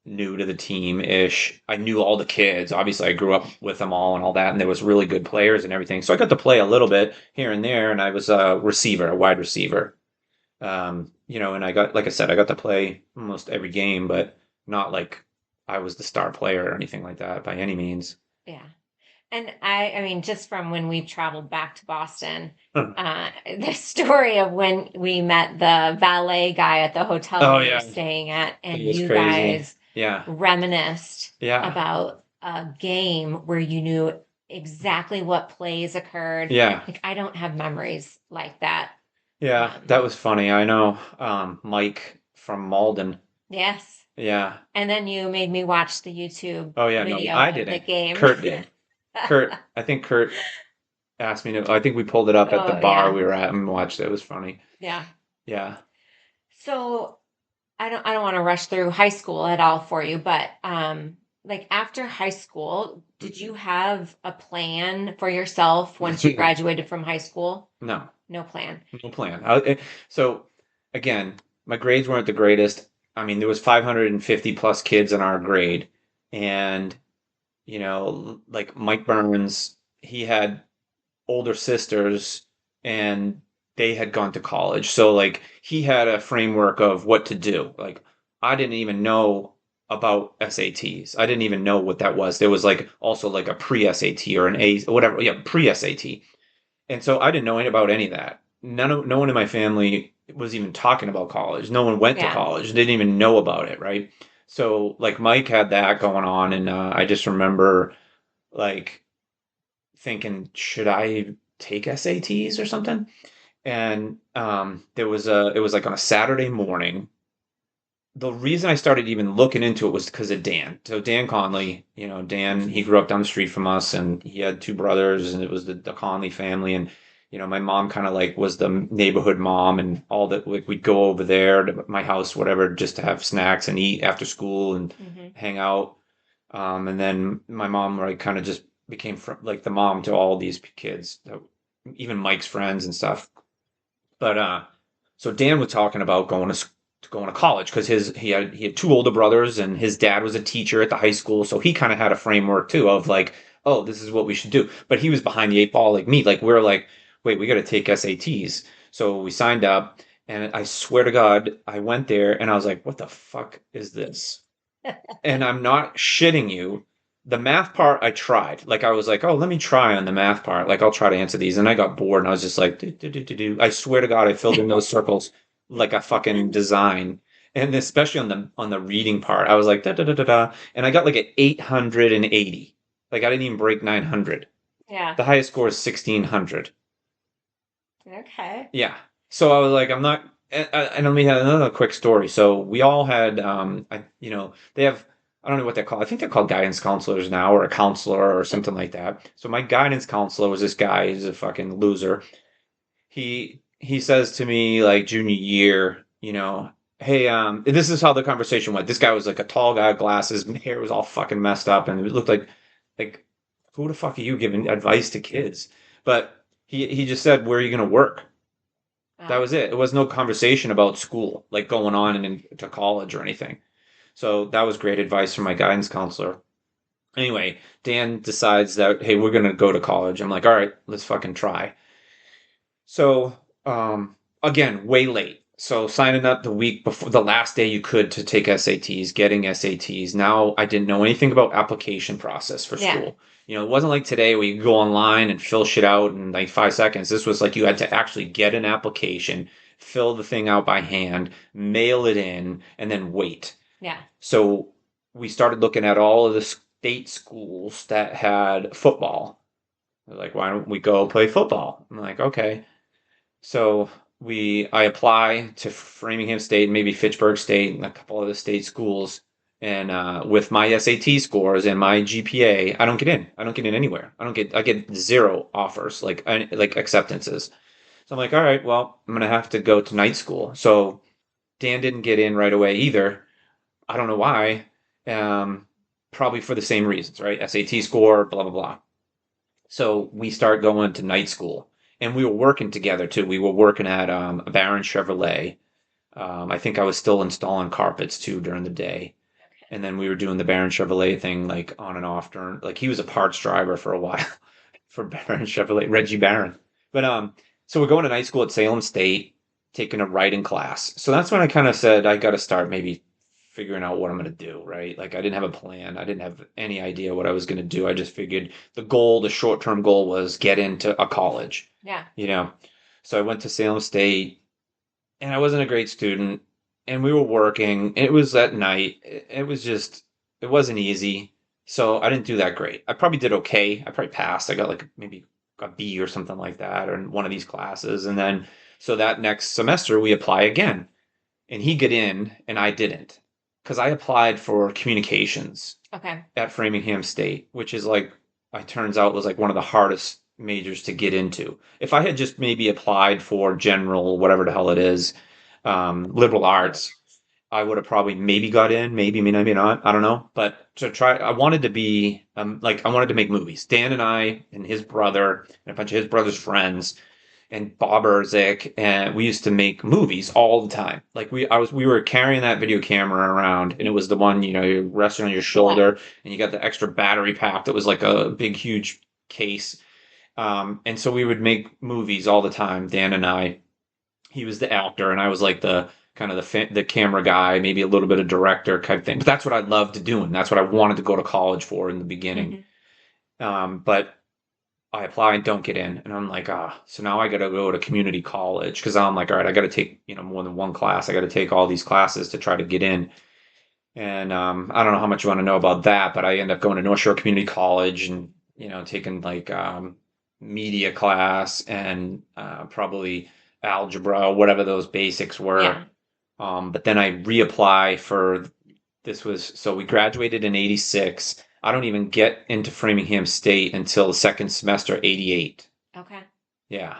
new to the team ish. I knew all the kids. Obviously, I grew up with them all and all that, and there was really good players and everything. So I got to play a little bit here and there, and I was a receiver, a wide receiver. And I got, like I said, I got to play almost every game, but not like I was the star player or anything like that by any means. Yeah. And I mean, just from when we traveled back to Boston, the story of when we met the valet guy at the hotel Oh we were yeah, staying at, and it was you crazy. guys Yeah, reminisced yeah, about a game where you knew exactly what plays occurred. yeah, Like, I don't have memories like that. yeah. Um, That was funny. I know, Mike from Malden. yes. Yeah. And then you made me watch the YouTube Oh yeah. No, video I of the didn't. game. Kurt did. I think Kurt asked me to. I think we pulled it up at the Oh, bar yeah. we were at and watched it. It was funny. Yeah. Yeah. So I don't want to rush through high school at all for you, but like after high school, did you have a plan for yourself once you graduated from high school? No, No plan. no plan. So again, my grades weren't the greatest. I mean, there was 550 plus kids in our grade, and like Mike Burns, he had older sisters and they had gone to college. So like he had a framework of what to do. Like I didn't even know about SATs. I didn't even know what that was. There was like also like a pre-SAT or an A whatever, yeah, pre-SAT. And so I didn't know anything about any of that. No one in my family was even talking about college. No one went to Yeah. college. Didn't even know about it, right? So like Mike had that going on and I just remember like thinking, should I take SATs or something? And it was like on a Saturday morning. The reason I started even looking into it was because of Dan. So Dan Conley, Dan, he grew up down the street from us, and he had two brothers, and it was the Conley family, and my mom kind of like was the neighborhood mom and all that. Like we'd go over there to my house, whatever, just to have snacks and eat after school and Hmm. hang out. And then my mom like kind of just became like the mom to all these kids, even Mike's friends and stuff. But so Dan was talking about going to college because he had two older brothers and his dad was a teacher at the high school, so he kind of had a framework too of like, oh, this is what we should do. But he was behind the eight ball like me. Like we're like, wait, we got to take SATs. So we signed up, and I swear to God, I went there and I was like, what the fuck is this? And I'm not shitting you. The math part I tried. Like I was like, oh, let me try on the math part. Like I'll try to answer these. And I got bored and I was just like, do, do, do, do, do. I swear to God, I filled in those circles like a fucking design. And especially on the reading part, I was like da da da da da. And I got like an 880. Like I didn't even break 900. Yeah. The highest score is 1600. Okay. Yeah. So I was like, I'm not. And let me have another quick story. So we all had, they have, I don't know what they're called. I think they're called guidance counselors now, or a counselor or something like that. So my guidance counselor was this guy. He's a fucking loser. He says to me like junior year, hey, this is how the conversation went. This guy was like a tall guy, glasses, hair was all fucking messed up, and it looked like who the fuck are you giving advice to kids? But he just said, where are you going to work? That Oh, was it. It was no conversation about school, like going on and into college or anything. So that was great advice from my guidance counselor. Anyway, Dan decides that, hey, we're going to go to college. I'm like, all right, let's fucking try. So, again, way late. So signing up the week before the last day you could to take SATs, getting SATs. Now I didn't know anything about application process for yeah. school. It wasn't like today where you go online and fill shit out in like 5 seconds. This was like you had to actually get an application, fill the thing out by hand, mail it in, and then wait. Yeah. So we started looking at all of the state schools that had football. They're like, why don't we go play football? I'm like, okay. So I apply to Framingham State, maybe Fitchburg State, and a couple other state schools. And with my SAT scores and my GPA, I don't get in. I don't get in anywhere. I get zero offers, like acceptances. So I'm like, all right, well, I'm gonna have to go to night school. So Dan didn't get in right away either. I don't know why. Probably for the same reasons, right? SAT score, blah blah blah. So we start going to night school, and we were working together too. We were working at a Baron Chevrolet. I think I was still installing carpets too during the day, and then we were doing the Baron Chevrolet thing like on and off during. Like he was a parts driver for a while for Baron Chevrolet, Reggie Baron. But so we're going to night school at Salem State, taking a writing class. So that's when I kind of said I got to start maybe figuring out what I'm going to do, right? Like I didn't have a plan. I didn't have any idea what I was going to do. I just figured the short-term goal was get into a college, Yeah. you know. So I went to Salem State and I wasn't a great student and we were working. It was at night. It wasn't easy. So I didn't do that great. I probably did okay. I probably passed. I got like maybe a B or something like that or in one of these classes. And then so that next semester we apply again and he get in and I didn't because I applied for communications Okay. at Framingham State, which is like, it turns out was like one of the hardest majors to get into. If I had just maybe applied for general, whatever the hell it is, liberal arts, I would have probably maybe got in, maybe not. I don't know. But to try, I wanted to be like I wanted to make movies. Dan and I and his brother and a bunch of his brother's friends and Bob Urzik, and we used to make movies all the time. Like we were carrying that video camera around, and it was the one you resting on your shoulder, and you got the extra battery pack that was like a big huge case. And so we would make movies all the time. Dan and I. He was the actor, and I was like the kind of the camera guy, maybe a little bit of director type thing. But that's what I loved doing. That's what I wanted to go to college for in the beginning. Hmm. But I apply and don't get in. And I'm like, so now I got to go to community college because I'm like, all right, I got to take, more than one class. I got to take all these classes to try to get in. And I don't know how much you want to know about that, but I end up going to North Shore Community College and, taking like media class and probably algebra, whatever those basics were. Yeah. But then I reapply for so we graduated in 86. I don't even get into Framingham State until the second semester, 88. Okay. Yeah.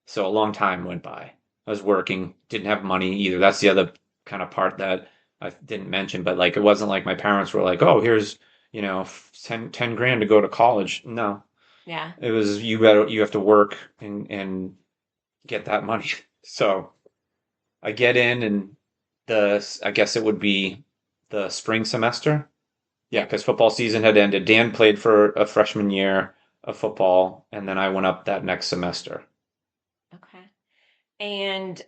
So a long time went by. I was working, didn't have money either. That's the other kind of part that I didn't mention, but like it wasn't like my parents were like, "Oh, here's, 10 grand to go to college." No. Yeah. It was you have to work and get that money. So I get in and I guess it would be the spring semester. Yeah, Yep. because football season had ended. Dan played for a freshman year of football, and then I went up that next semester. Okay. And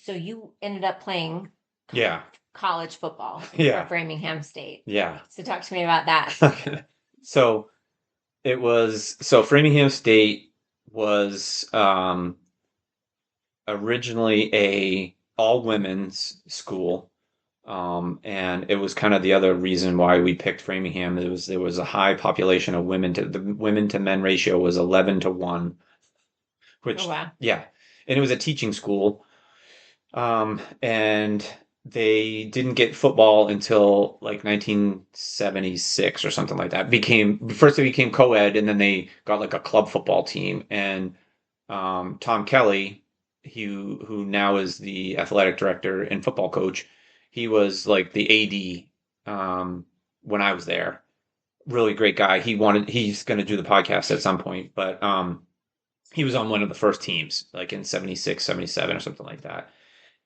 so you ended up playing Yeah, college football for yeah, Framingham State. yeah. So talk to me about that. So Framingham State was originally a all women's school. And it was kind of the other reason why we picked Framingham. There was a high population of women to the women to men ratio was 11-1, Oh, which wow. yeah, and it was a teaching school. And they didn't get football until like 1976 or something like that. Became first they became co-ed, and then they got like a club football team. And Tom Kelly, who now is the athletic director and football coach, he was like the AD when I was there. Really great guy. He's going to do the podcast at some point, but he was on one of the first teams, like in 76, 77, or something like that,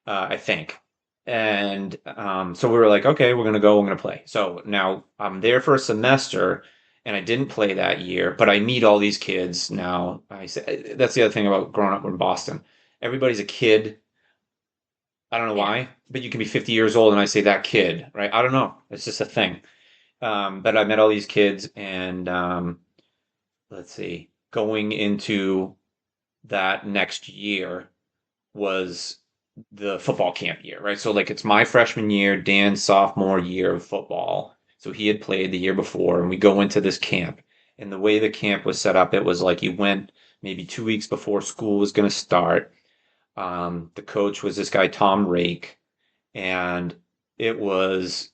I think. And so we were like, okay, we're going to play. So now I'm there for a semester, and I didn't play that year, but I meet all these kids now. I say that's the other thing about growing up in Boston. Everybody's a kid. I don't know Yeah. why, but you can be 50 years old and I say that kid, right? I don't know. It's just a thing. But I met all these kids, and let's see, going into that next year was the football camp year, right? So like it's my freshman year, Dan's sophomore year of football. So he had played the year before, and we go into this camp. And the way the camp was set up, it was like you went maybe 2 weeks before school was going to start. The coach was this guy, Tom Rake, and it was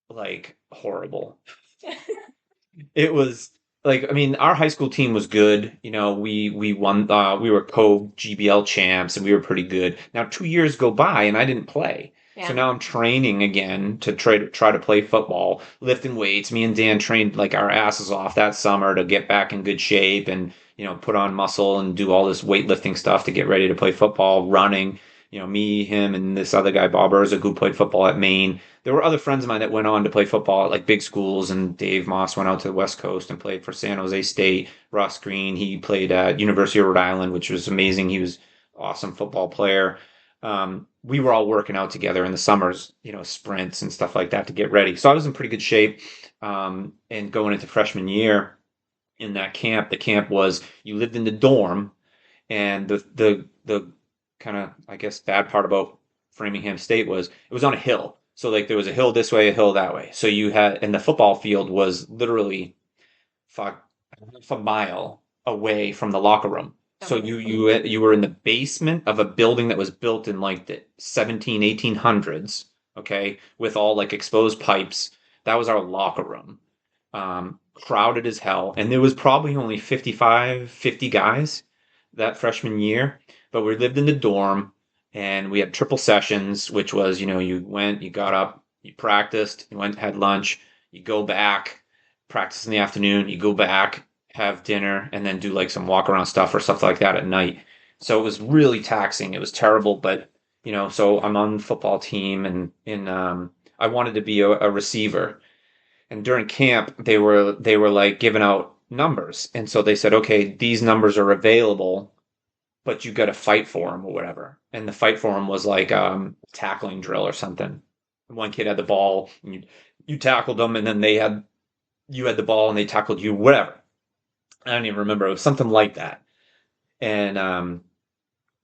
like horrible. It was like, I mean, our high school team was good. We won. We were co-GBL champs, and we were pretty good. Now 2 years go by, and I didn't play. So Yeah. now I'm training again to try to play football, lifting weights. Me and Dan trained like our asses off that summer to get back in good shape and put on muscle and do all this weightlifting stuff to get ready to play football, running. Me, him, and this other guy, Bob Urza, who played football at Maine. There were other friends of mine that went on to play football at like big schools, and Dave Moss went out to the West Coast and played for San Jose State. Ross Green, he played at University of Rhode Island, which was amazing. He was an awesome football player. We were all working out together in the summers, sprints and stuff like that to get ready. So I was in pretty good shape. And going into freshman year in that camp, the camp was you lived in the dorm, and the kind of, I guess, bad part about Framingham State was it was on a hill. So like there was a hill this way, a hill that way. So you had, and the football field was literally fuck half a mile away from the locker room. So Okay. you were in the basement of a building that was built in like the 1800s, okay, with all like exposed pipes. That was our locker room. Crowded as hell, and there was probably only 55, 50 guys that freshman year, but we lived in the dorm, and we had triple sessions, which was, you went, you got up, you practiced, you went, had lunch, you go back, practice in the afternoon, you go back, have dinner, and then do like some walk around stuff or stuff like that at night. So it was really taxing. It was terrible, but so I'm on the football team, and I wanted to be a receiver. And during camp, they were like giving out numbers, and so they said, okay, these numbers are available, but you got to fight for them or whatever. And the fight for them was like tackling drill or something. One kid had the ball, and you tackled them, and then you had the ball, and they tackled you, whatever. I don't even remember. It was something like that. And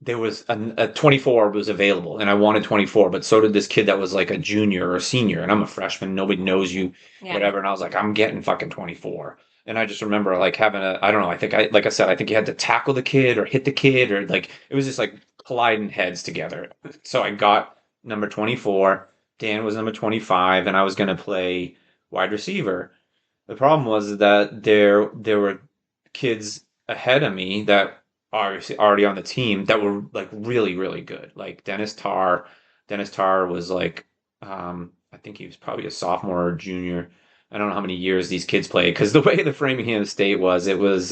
there was a 24 was available, and I wanted 24, but so did this kid that was like a junior or a senior, and I'm a freshman. Nobody knows you, Yeah. whatever. And I was like, I'm getting fucking 24. And I just remember like having I don't know, like I said, I think you had to tackle the kid or hit the kid, or like it was just like colliding heads together. So I got number 24. Dan was number 25, and I was going to play wide receiver. The problem was that there were kids ahead of me that are already on the team that were like really, really good. Like Dennis Tarr. Dennis Tarr was like, I think he was probably a sophomore or junior. I don't know how many years these kids played because the way the Framingham State was, it was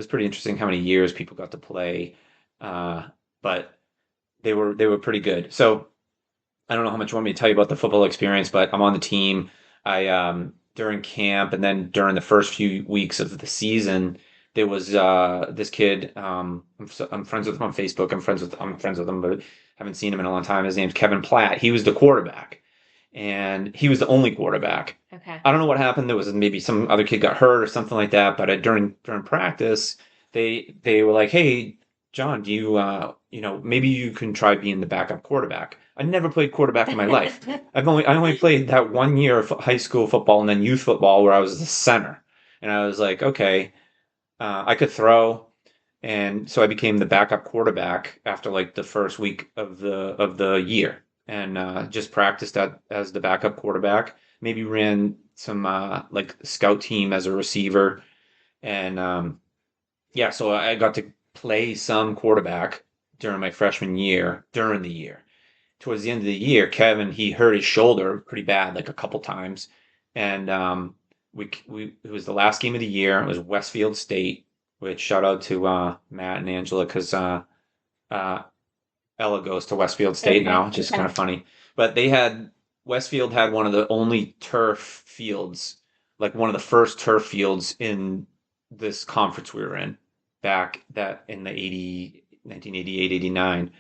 pretty interesting how many years people got to play. But they were pretty good. So I don't know how much you want me to tell you about the football experience, but I'm on the team. I during camp and then during the first few weeks of the season, there was this kid. I'm friends with him on Facebook. I'm friends with him, but haven't seen him in a long time. His name's Kevin Platt. He was the quarterback, and he was the only quarterback. Okay. I don't know what happened. There was maybe some other kid got hurt or something like that. But during practice, they were like, "Hey, John, do maybe you can try being the backup quarterback." I never played quarterback in my life. I only played that 1 year of high school football and then youth football where I was the center, and I was like, okay, I could throw, and so I became the backup quarterback after like the first week of the year, and just practiced as the backup quarterback. Maybe ran some like scout team as a receiver, and yeah, so I got to play some quarterback during my freshman year during the year. Towards the end of the year, Kevin he hurt his shoulder pretty bad, like a couple times, and we it was the last game of the year. It was Westfield State, which shout out to Matt and Angela because uh, Ella goes to Westfield State now, Okay. which is kind of funny. But Westfield had one of the only turf fields, like one of the first turf fields in this conference we were in back that in the 1988, 89.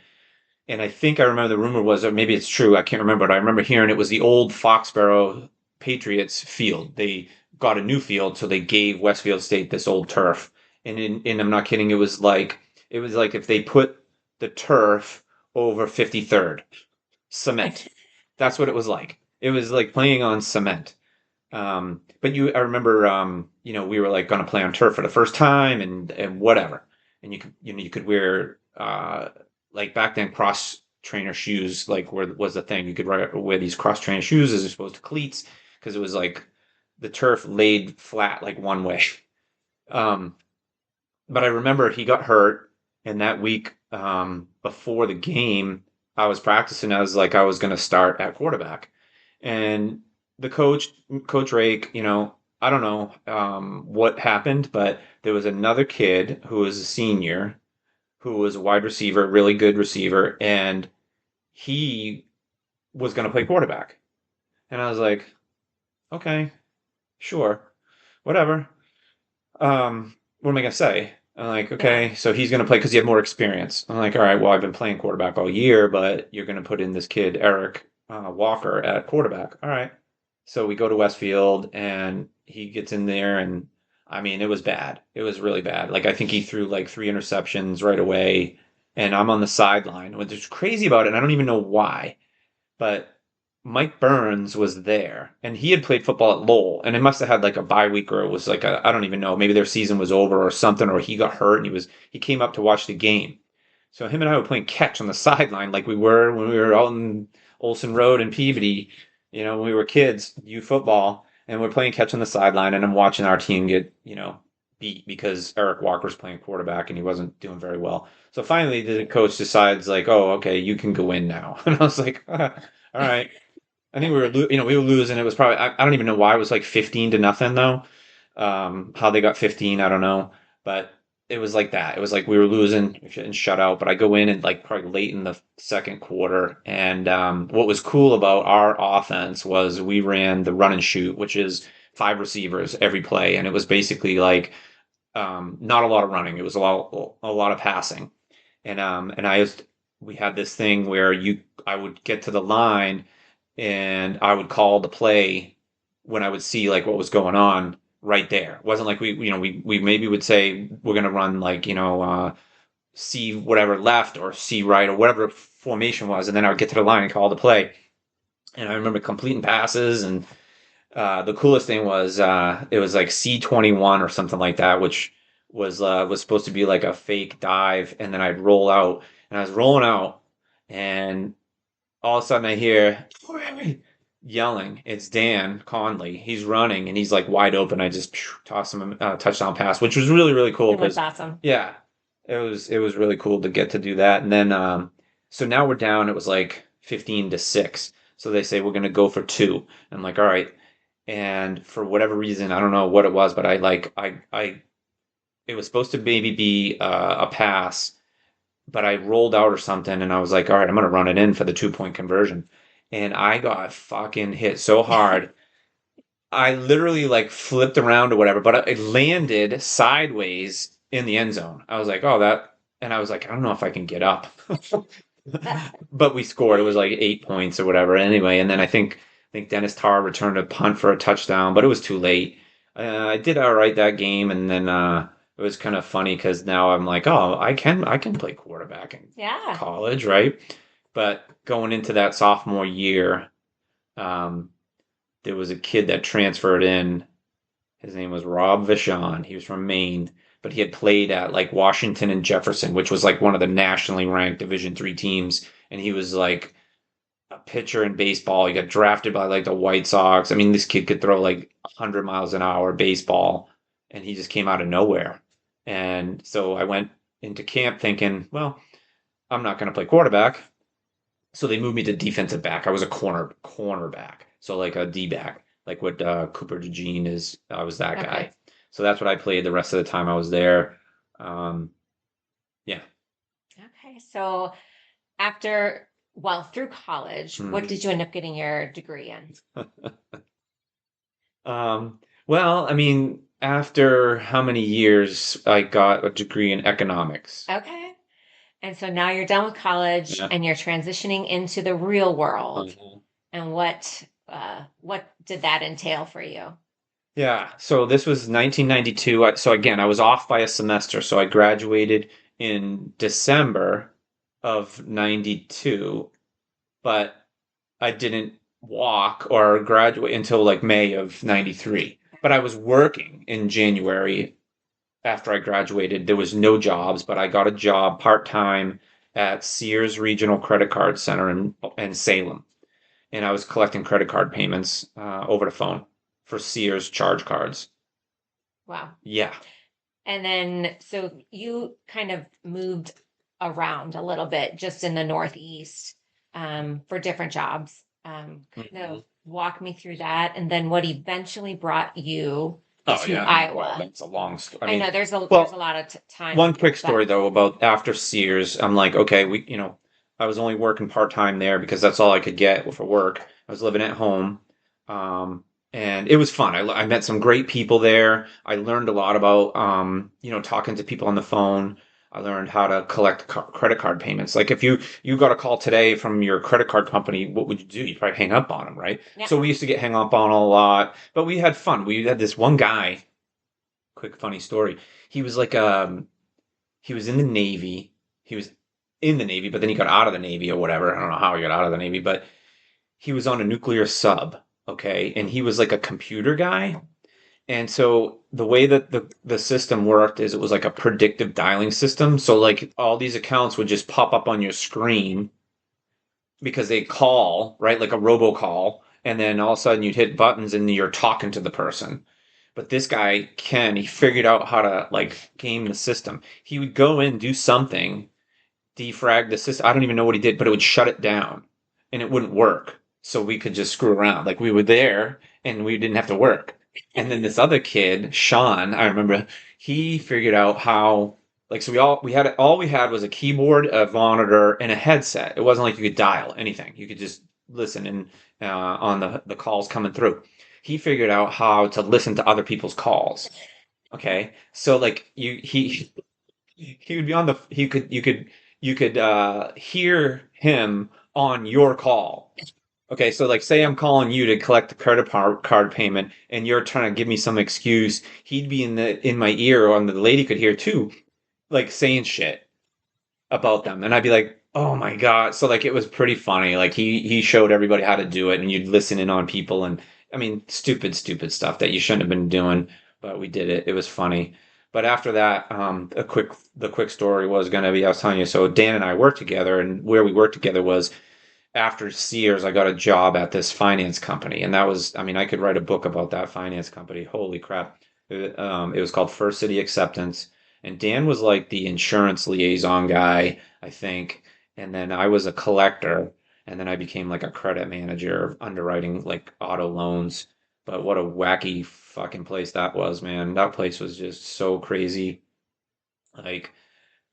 And I think I remember the rumor was, or maybe it's true, I can't remember, but I remember hearing it was the old Foxborough Patriots field. They got a new field, so they gave Westfield State this old turf. And I'm not kidding, it was like if they put the turf over 53rd cement. That's what it was like. It was like playing on cement. But I remember, we were like going to play on turf for the first time and whatever. And you could wear, like back then cross trainer shoes, like was the thing. You could wear these cross trainer shoes as opposed to cleats because it was like the turf laid flat like one way. Um, but I remember he got hurt, and that week before the game, I was practicing as like I was going to start at quarterback, and the Coach Rake, I don't know what happened, but there was another kid who was a senior who was a wide receiver, really good receiver, and he was going to play quarterback, and I was like, okay, sure, whatever. What am I gonna say? I'm like, Yeah. okay, so he's gonna play because he had more experience. I'm like, all right, well, I've been playing quarterback all year, but you're gonna put in this kid Eric Walker at quarterback. All right. So we go to Westfield, and he gets in there, and I mean, it was bad. It was really bad. Like I think he threw like three interceptions right away, and I'm on the sideline. What's crazy about it, and I don't even know why, but Mike Burns was there, and he had played football at Lowell, and it must have had like a bye week, or it was like I don't even know, maybe their season was over or something, or he got hurt and he came up to watch the game. So him and I were playing catch on the sideline like we were when we were out in Olson Road and Peabody, when we were kids, youth football, and we're playing catch on the sideline, and I'm watching our team get, beat because Eric Walker's playing quarterback and he wasn't doing very well. So finally the coach decides like, oh, okay, you can go in now. And I was like, all right. I think we were losing. It was probably I don't even know why it was like 15-0 though. How they got 15, I don't know, but it was like that. It was like we were losing and shut out. But I go in and like probably late in the second quarter, and what was cool about our offense was we ran the run and shoot, which is five receivers every play, and it was basically like not a lot of running. It was a lot of passing, and we had this thing where I would get to the line and I would call the play when I would see like what was going on right there. It wasn't like we maybe would say we're gonna run like C whatever left or C right or whatever formation was, and then I would get to the line and call the play. And I remember completing passes, and the coolest thing was it was like C-21 or something like that, which was supposed to be like a fake dive, and then I'd roll out, and I was rolling out, and all of a sudden I hear yelling. It's Dan Conley. He's running and he's like wide open. I just toss him a touchdown pass, which was really, really cool It was because awesome. yeah, it was really cool to get to do that. And then so now we're down. It was like 15-6. So they say we're gonna go for two. I'm like, all right. And for whatever reason, I don't know what it was, but I it was supposed to maybe be a pass, but I rolled out or something, and I was like, all right, I'm gonna run it in for the 2 point conversion, and I got fucking hit so hard. I literally like flipped around or whatever, but it landed sideways in the end zone. I was like, oh, that, and I was like, I don't know if I can get up. But we scored. It was like 8 points or whatever. Anyway, and then I think Dennis Tarr returned a punt for a touchdown, but it was too late. I did all right that game, and then it was kind of funny because now I'm like, oh, I can play quarterback in Yeah. college, right? But going into that sophomore year, um, there was a kid that transferred in. His name was Rob Vachon. He was from Maine, but he had played at like Washington and Jefferson, which was like one of the nationally ranked Division III teams. And he was like a pitcher in baseball. He got drafted by like the White Sox. I mean, this kid could throw like 100 miles an hour baseball, and he just came out of nowhere. And so I went into camp thinking, well, I'm not going to play quarterback. So they moved me to defensive back. I was a cornerback, so like a D back, like what Cooper DeJean is. I was that guy. Okay. So that's what I played the rest of the time I was there. Um, yeah. Okay. So after, well, through college, what Hmm. did you end up getting your degree in? Well, I mean, after how many years, I got a degree in economics. Okay. And so now you're done with college Yeah. and you're transitioning into the real world. Mhm. And what did that entail for you? Yeah. So this was 1992. So again, I was off by a semester. So I graduated in December of 92, but I didn't walk or graduate until like May of 93. But I was working in January after I graduated. There was no jobs, but I got a job part-time at Sears Regional Credit Card Center in Salem. And I was collecting credit card payments over the phone for Sears charge cards. Wow. Yeah. And then, so you kind of moved around a little bit just in the Northeast for different jobs. Kind of Mhm. walk me through that. And then what eventually brought you Oh to yeah, I mean, well, Iowa? that's a long story. I I know mean, there's a well, lot of time one here, quick but story though about after Sears. I'm like, okay, I was only working part time there because that's all I could get for work. I was living at home, um, and it was fun. I met some great people there. I learned a lot about, talking to people on the phone. I learned how to collect credit card payments. Like if you got a call today from your credit card company, what would you do? You'd probably hang up on them, right? yeah. So we used to get hung up on a lot, but we had fun. We had this one guy. Quick funny story. He was like he was in the Navy. He was in the Navy, but then he got out of the Navy or whatever. I don't know how he got out of the Navy, but he was on a nuclear sub, okay? And he was like a computer guy. And so the way that the system worked is it was like a predictive dialing system. So like all these accounts would just pop up on your screen because they call, right? Like a robocall, and then all of a sudden you'd hit buttons and you're talking to the person. But this guy, Ken, he figured out how to like game the system. He would go in, do something, defrag the system. I don't even know what he did, but it would shut it down and it wouldn't work. So we could just screw around. Like we were there and we didn't have to work. And then this other kid, Sean, I remember he figured out how, like, so all we had was a keyboard, a monitor, and a headset. It wasn't like you could dial anything. You could just listen and on the calls coming through. He figured out how to listen to other people's calls. Okay. So like he would be on the you could hear him on your call. Okay, so like say I'm calling you to collect the card payment and you're trying to give me some excuse, he'd be in my ear, or and the lady could hear too, like saying shit about them. And I'd be like, "Oh my God." So like it was pretty funny. Like he showed everybody how to do it and you'd listen in on people, and I mean stupid stuff that you shouldn't have been doing, but we did it. It was funny. But after that, the quick story was gonna be, I was telling you, so Dan and I worked together, and where we worked together was after Sears, I got a job at this finance company, and that was, I mean, I could write a book about that finance company. Holy crap! It was called First City Acceptance, and Dan was like the insurance liaison guy, I think, and then I was a collector, and then I became like a credit manager, underwriting like auto loans. But what a wacky fucking place that was, man! That place was just so crazy. Like,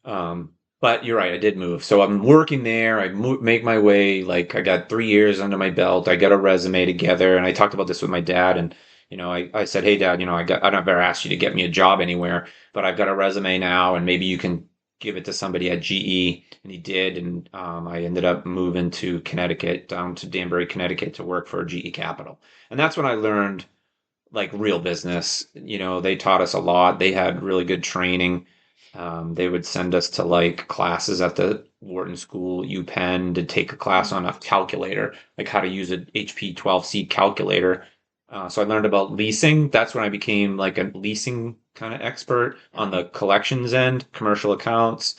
um, but you're right, I did move. So I'm working there. Make my way. Like I got 3 years under my belt. I got a resume together, and I talked about this with my dad. And I said, "Hey, Dad, I never asked you to get me a job anywhere, but I've got a resume now, and maybe you can give it to somebody at GE." And he did, and I ended up moving to Connecticut, down to Danbury, Connecticut, to work for GE Capital. And that's when I learned like real business. They taught us a lot. They had really good training. They would send us to like classes at the Wharton School, UPenn, to take a class on a calculator, like how to use an HP 12C calculator. So I learned about leasing. That's when I became like a leasing kind of expert on the collections end, commercial accounts.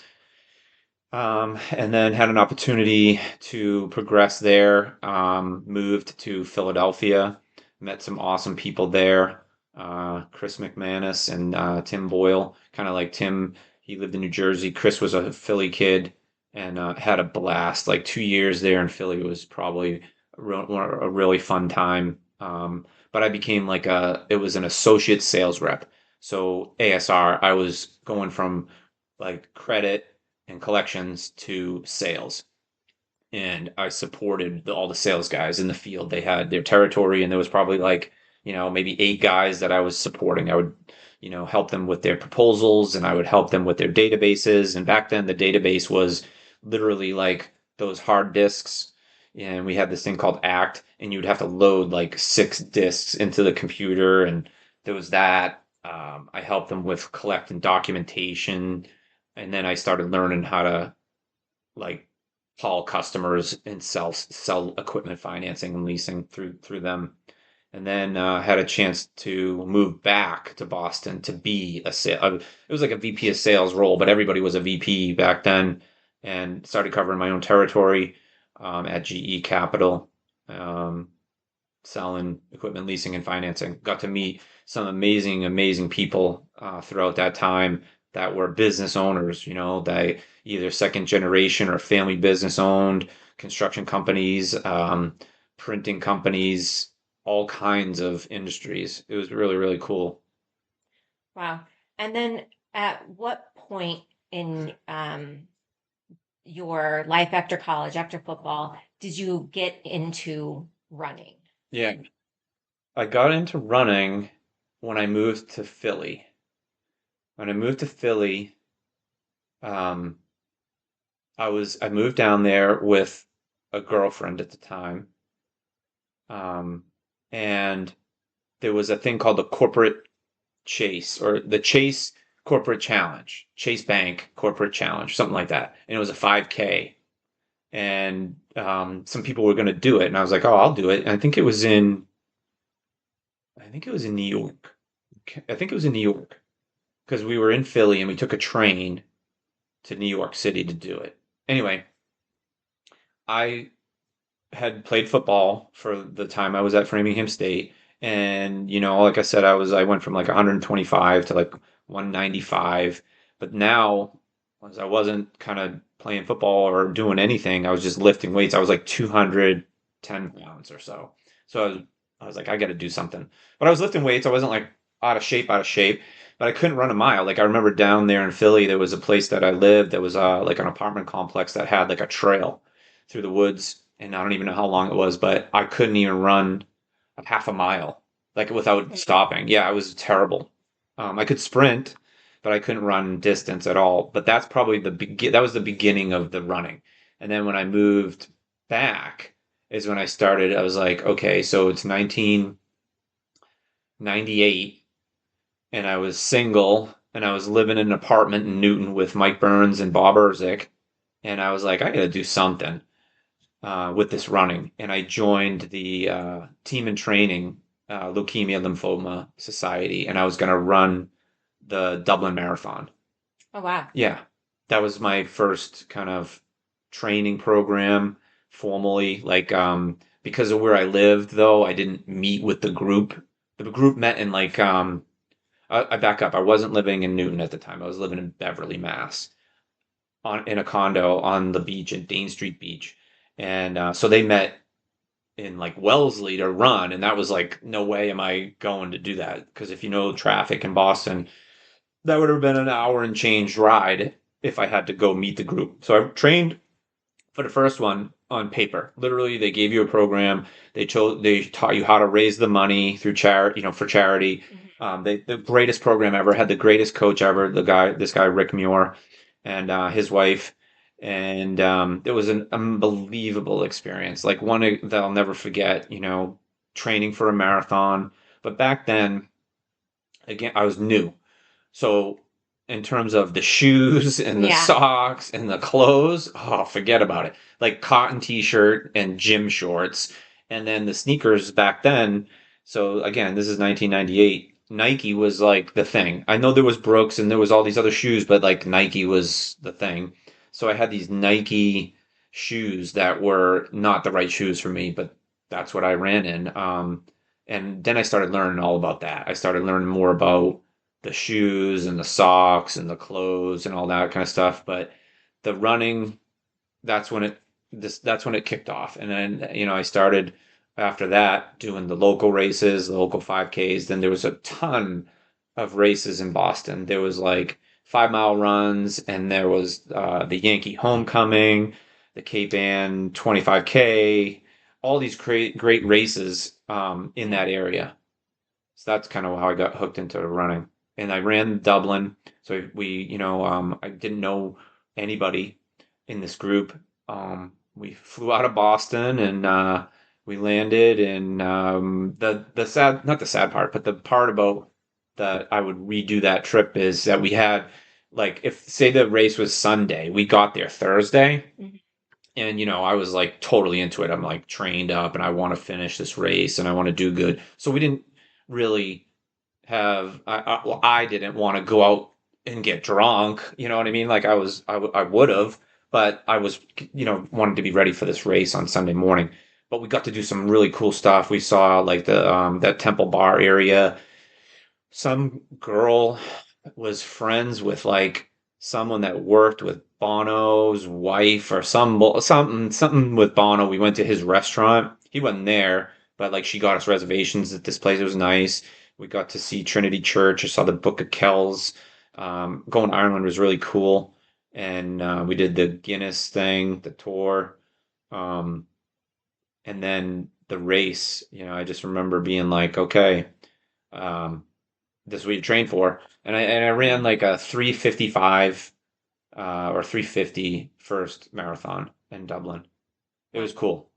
And then had an opportunity to progress there. Moved to Philadelphia, met some awesome people there. Chris McManus and Tim Boyle. Kind of like Tim, he lived in New Jersey. Chris was a Philly kid and had a blast. Like 2 years there in Philly was probably a really fun time. But I became it was an associate sales rep. So ASR, I was going from like credit and collections to sales. And I supported all the sales guys in the field. They had their territory, and there was probably like, maybe 8 guys that I was supporting. I would, help them with their proposals, and I would help them with their databases. And back then, the database was literally like those hard disks. And we had this thing called ACT, and you'd have to load like 6 disks into the computer. And there was that. I helped them with collecting documentation, and then I started learning how to like call customers and sell equipment financing and leasing through them. And then had a chance to move back to Boston to be a sale. It was like a VP of sales role, but everybody was a VP back then. And started covering my own territory at GE Capital, um, selling equipment leasing and financing. Got to meet some amazing, amazing people throughout that time that were business owners. They either second generation or family business owned, construction companies, printing companies, all kinds of industries. It was really, really cool. Wow. And then at what point in your life after college, after football, did you get into running? Yeah. I got into running when I moved to Philly. When I moved to Philly, um, I moved down there with a girlfriend at the time. Um, and there was a thing called the corporate chase, or the Chase corporate challenge, Chase Bank corporate challenge, something like that. And it was a 5K. And some people were going to do it. And I was like, oh, I'll do it. And I think it was in New York. I think it was in New York because we were in Philly and we took a train to New York City to do it. Anyway, I had played football for the time I was at Framingham State. And, like I said, I went from like 125 to like 195. But now, as I wasn't kind of playing football or doing anything, I was just lifting weights. I was like 210 pounds or so. So I was like, I got to do something. But I was lifting weights. I wasn't like out of shape, but I couldn't run a mile. Like I remember down there in Philly, there was a place that I lived that was like an apartment complex that had like a trail through the woods, and I don't even know how long it was, but I couldn't even run a half a mile like without stopping. Yeah, I was terrible. I could sprint, but I couldn't run distance at all. But that's probably that was the beginning of the running. And then when I moved back is when I started. I was like, okay, so it's 1998, and I was single, and I was living in an apartment in Newton with Mike Burns and Bob Urzick, and I was like, I got to do something with this running. And I joined the team in training, Leukemia Lymphoma Society, and I was going to run the Dublin Marathon. Oh, wow. Yeah, that was my first kind of training program. formally, like because of where I lived, though, I didn't meet with the group. The group met in like I back up. I wasn't living in Newton at the time. I was living in Beverly, Mass, on in a condo on the beach at Dane Street Beach, and so they met in like Wellesley to run, and that was like, no way am I going to do that, because if you know traffic in Boston, that would have been an hour and change ride if I had to go meet the group. So I trained for the first one on paper. Literally, they gave you a program. They taught you how to raise the money through charity, for charity. The greatest program ever, had the greatest coach ever. This guy Rick Muir, and his wife, and it was an unbelievable experience. Like one that I'll never forget. Training for a marathon. But back then, again, I was new. So in terms of the shoes and the Yeah. socks and the clothes, oh, forget about it. Like cotton t-shirt and gym shorts. And then the sneakers back then. So again, this is 1998. Nike was like the thing. I know there was Brooks and there was all these other shoes, but like Nike was the thing. So I had these Nike shoes that were not the right shoes for me, but that's what I ran in. And then I started learning all about that. I started learning more about the shoes and the socks and the clothes and all that kind of stuff. But the running, that's when it kicked off. And then, I started after that doing the local races, the local 5Ks. Then there was a ton of races in Boston. There was like 5 mile runs, and there was the Yankee Homecoming, the Cape Ann 25K, all these great races in that area. So that's kind of how I got hooked into running. And I ran Dublin. So I didn't know anybody in this group. We flew out of Boston, and we landed. And the sad, not the sad part, but the part about that I would redo that trip is that we had, like, if say the race was Sunday, we got there Thursday. Mhm. And I was like totally into it. I'm like trained up, and I want to finish this race, and I want to do good. So we didn't really well, I didn't want to go out and get drunk. You know what I mean? Like I would have, but I was, wanted to be ready for this race on Sunday morning. But we got to do some really cool stuff. We saw like that Temple Bar area. Some girl was friends with like someone that worked with Bono's wife, or something with Bono. We went to his restaurant. He wasn't there, but like she got us reservations at this place. It was nice. We got to see Trinity Church. I saw the Book of Kells. Going to Ireland was really cool, and we did the Guinness thing, the tour, um, and then the race. I just remember being like, okay. Um, this is what you train for. And I ran like a 3:55 or 3:50 first marathon in Dublin. It was cool.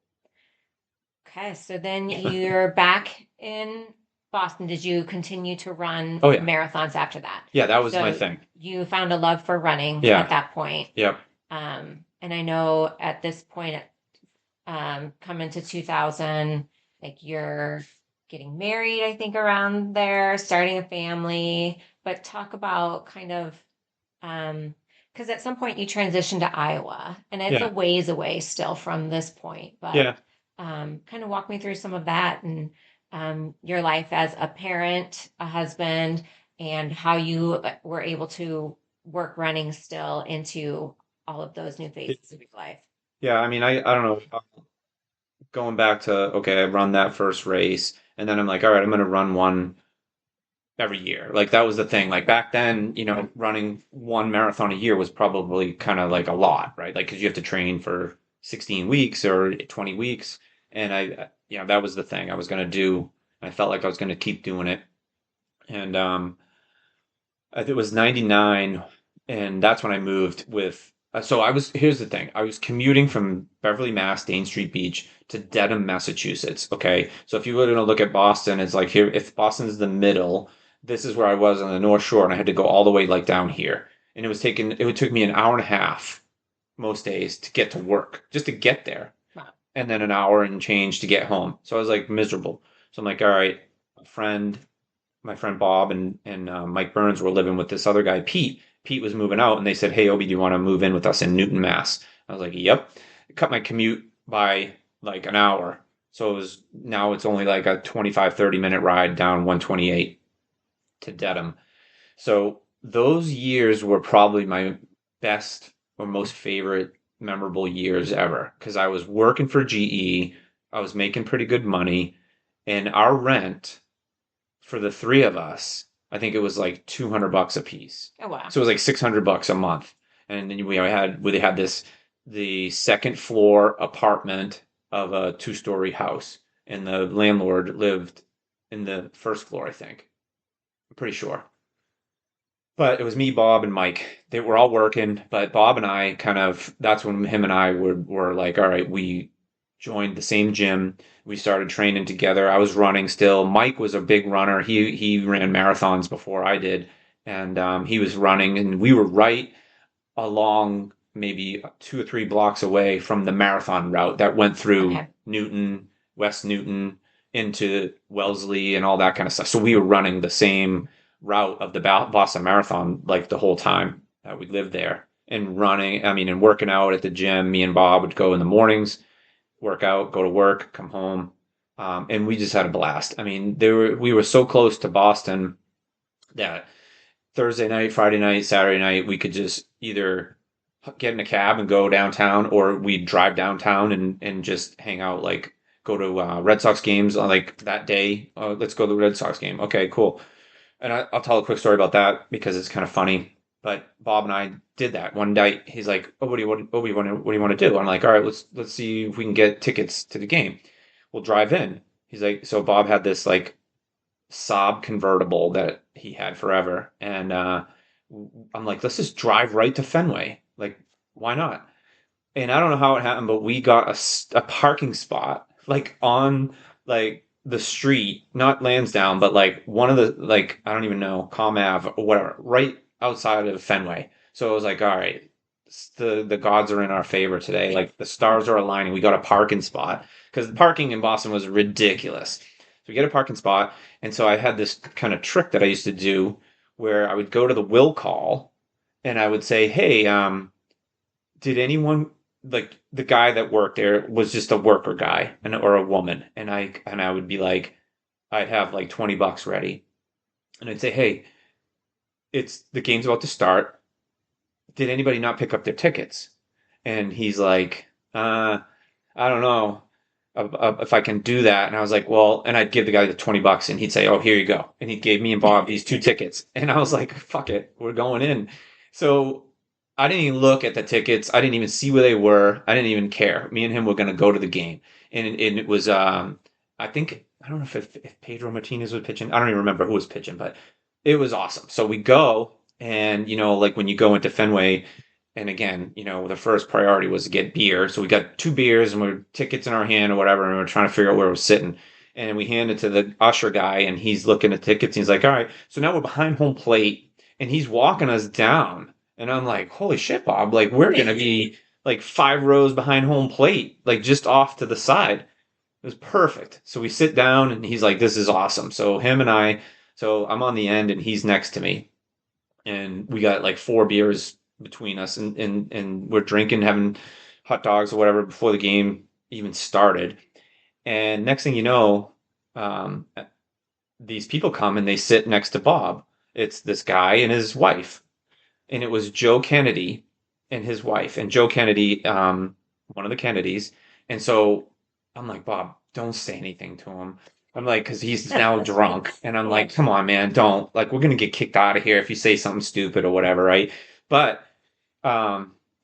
Okay, so then you're back in Boston. Did you continue to run Oh yeah. marathons after that? Yeah, that was my So thing. you found a love for running Yeah. at that point. Yep. And I know at this point, coming to 2000, like you're getting married, I think around there, starting a family, but talk about kind of, because at some point you transitioned to Iowa, and it's a Yeah. ways away still from this point, but Yeah. kind of walk me through some of that and your life as a parent, a husband, and how you were able to work running still into all of those new phases of your life. Yeah, I mean, I don't know. Going back to, okay, I run that first race, and then I'm like, all right, I'm going to run one every year. Like that was the thing. Like back then, running one marathon a year was probably kind of like a lot, right? Like because you have to train for 16 weeks or 20 weeks, and that was the thing I was gonna do. I felt like I was gonna keep doing it, and I think it was 99, and that's when I moved with. So I was. Here's the thing. I was commuting from Beverly, Mass, Dane Street Beach to Dedham, Massachusetts. Okay, so if you were going to look at Boston, it's like here. If Boston's the middle, this is where I was on the North Shore, and I had to go all the way like down here, and it took me an hour and a half most days to get to work, just to get there, Wow. and then an hour and change to get home. So I was like miserable. So I'm like, all right, a friend my friend Bob and Mike Burns were living with this other guy, Pete. Pete was moving out, and they said, "Hey, Obi, do you want to move in with us in Newton, Mass?" I was like, "Yep." Cut my commute by like an hour. So now it's only like a 25-30 minute ride down 128 to Dedham. So those years were probably my best or most favorite memorable years ever because I was working for GE. I was making pretty good money, and our rent for the three of us, I think it was like $200 a piece. Oh wow. So it was like $600 a month. And then we had the second floor apartment of a two-story house, and the landlord lived in the first floor, I think. I'm pretty sure. But it was me, Bob, and Mike. They were all working, but Bob and I that's when him and I were like, all right, we joined the same gym. We started training together. I was running still. Mike was a big runner. He ran marathons before I did, and he was running, and we were right along maybe 2 or 3 blocks away from the marathon route that went through Okay. Newton, West Newton, into Wellesley and all that kind of stuff. So we were running the same route of the Boston Marathon like the whole time that we lived there. And and working out at the gym. Me and Bob would go in the mornings, work out, go to work, come home. And we just had a blast. I mean, we were so close to Boston that Thursday night, Friday night, Saturday night, we could just either get in a cab and go downtown, or we'd drive downtown and just hang out, like go to Red Sox games on like that day. Let's go to the Red Sox game. Okay, cool. And I'll tell a quick story about that because it's kind of funny. But Bob and I did that one night. He's like, "Oh, what do you want to do?" I'm like, "All right, let's see if we can get tickets to the game. We'll drive in." He's like, so Bob had this like Saab convertible that he had forever, and I'm like, let's just drive right to Fenway. Like, why not? And I don't know how it happened, but we got a parking spot like on like the street, not Lansdowne, but like one of the like I don't even know, Com Ave or whatever, right outside of Fenway. So I was like, all right, the gods are in our favor today. Like the stars are aligning. We got a parking spot because the parking in Boston was ridiculous. So we get a parking spot, and so I had this kind of trick that I used to do where I would go to the will call and I would say, hey, did anyone, like the guy that worked there was just a worker guy or a woman, and I would be like, I'd have like $20 ready, and I'd say, hey, it's the game's about to start. Did anybody not pick up their tickets? And he's like, I don't know if I can do that. And I was like, well, and I'd give the guy the $20, and he'd say, oh, here you go. And he gave me and Bob these two tickets. And I was like, fuck it, we're going in. So I didn't even look at the tickets. I didn't even see where they were. I didn't even care. Me and him were going to go to the game. And it was, I think, I don't know if Pedro Martinez was pitching. I don't even remember who was pitching, but it was awesome. So we go, and, like when you go into Fenway, and again, the first priority was to get beer. So we got 2 beers and we're tickets in our hand or whatever, and we're trying to figure out where we're sitting. And we hand it to the usher guy, and he's looking at tickets. And he's like, all right, so now we're behind home plate, and he's walking us down. And I'm like, holy shit, Bob, like we're going to be like 5 rows behind home plate, like just off to the side. It was perfect. So we sit down, and he's like, this is awesome. So I'm on the end, and he's next to me. And we got like 4 beers between us, and we're drinking, having hot dogs or whatever before the game even started. And next thing you know, um, these people come and they sit next to Bob. It's this guy and his wife, and it was Joe Kennedy and his wife, and Joe Kennedy, one of the Kennedys. And so I'm like, Bob, don't say anything to him. I'm like, because he's now drunk, and I'm like, come on, man, don't, like, we're gonna get kicked out of here if you say something stupid or whatever, right? But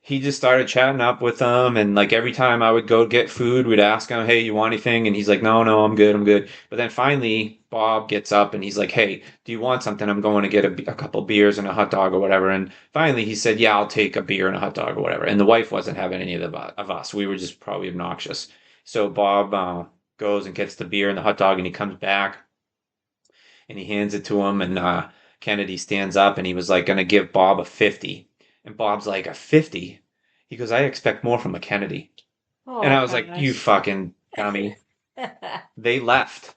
he just started chatting up with them, and like every time I would go get food, we'd ask him, hey, you want anything? And he's like, no, no, I'm good. But then finally Bob gets up and he's like, hey, do you want something? I'm going to get a couple beers and a hot dog or whatever. And finally he said, yeah, I'll take a beer and a hot dog or whatever. And the wife wasn't having any of us. We were just probably obnoxious. So Bob goes and gets the beer and the hot dog, and he comes back and he hands it to him, and Kennedy stands up, and he was like going to give Bob a 50. And Bob's like, a 50? He goes, I expect more from a Kennedy. Oh, and I was like, gosh. you fucking dummy. They left.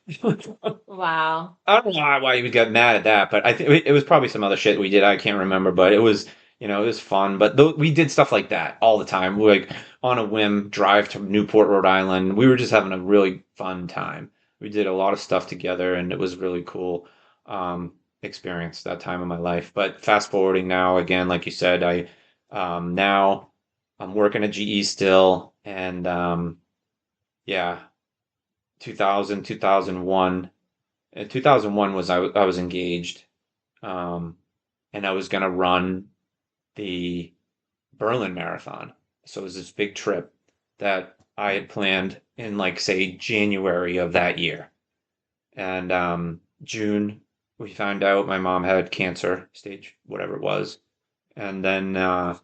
Wow. I don't know why he got mad at that, but I think it was probably some other shit we did. I can't remember, but it was It was fun. But we did stuff like that all the time. We like on a whim drive to Newport, Rhode Island. We were just having a really fun time. We did a lot of stuff together, and it was really cool experience that time of my life. But fast forwarding now, again, like you said, I now I'm working at GE still, and yeah, 2000, 2001. 2001 was I was engaged, um, and I was gonna run the Berlin Marathon. So it was this big trip that I had planned in like say January of that year. And June we found out my mom had cancer stage whatever it was. And then I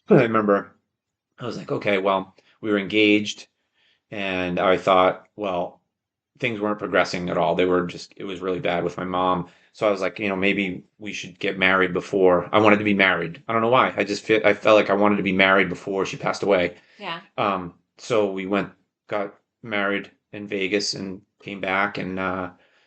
remember I was like, okay, well, we were engaged and I thought, well, things weren't progressing at all. They were just, it was really bad with my mom. So I was like, maybe we should get married before. I wanted to be married. I don't know why. I felt like I wanted to be married before she passed away. Yeah. So we got married in Vegas and came back. And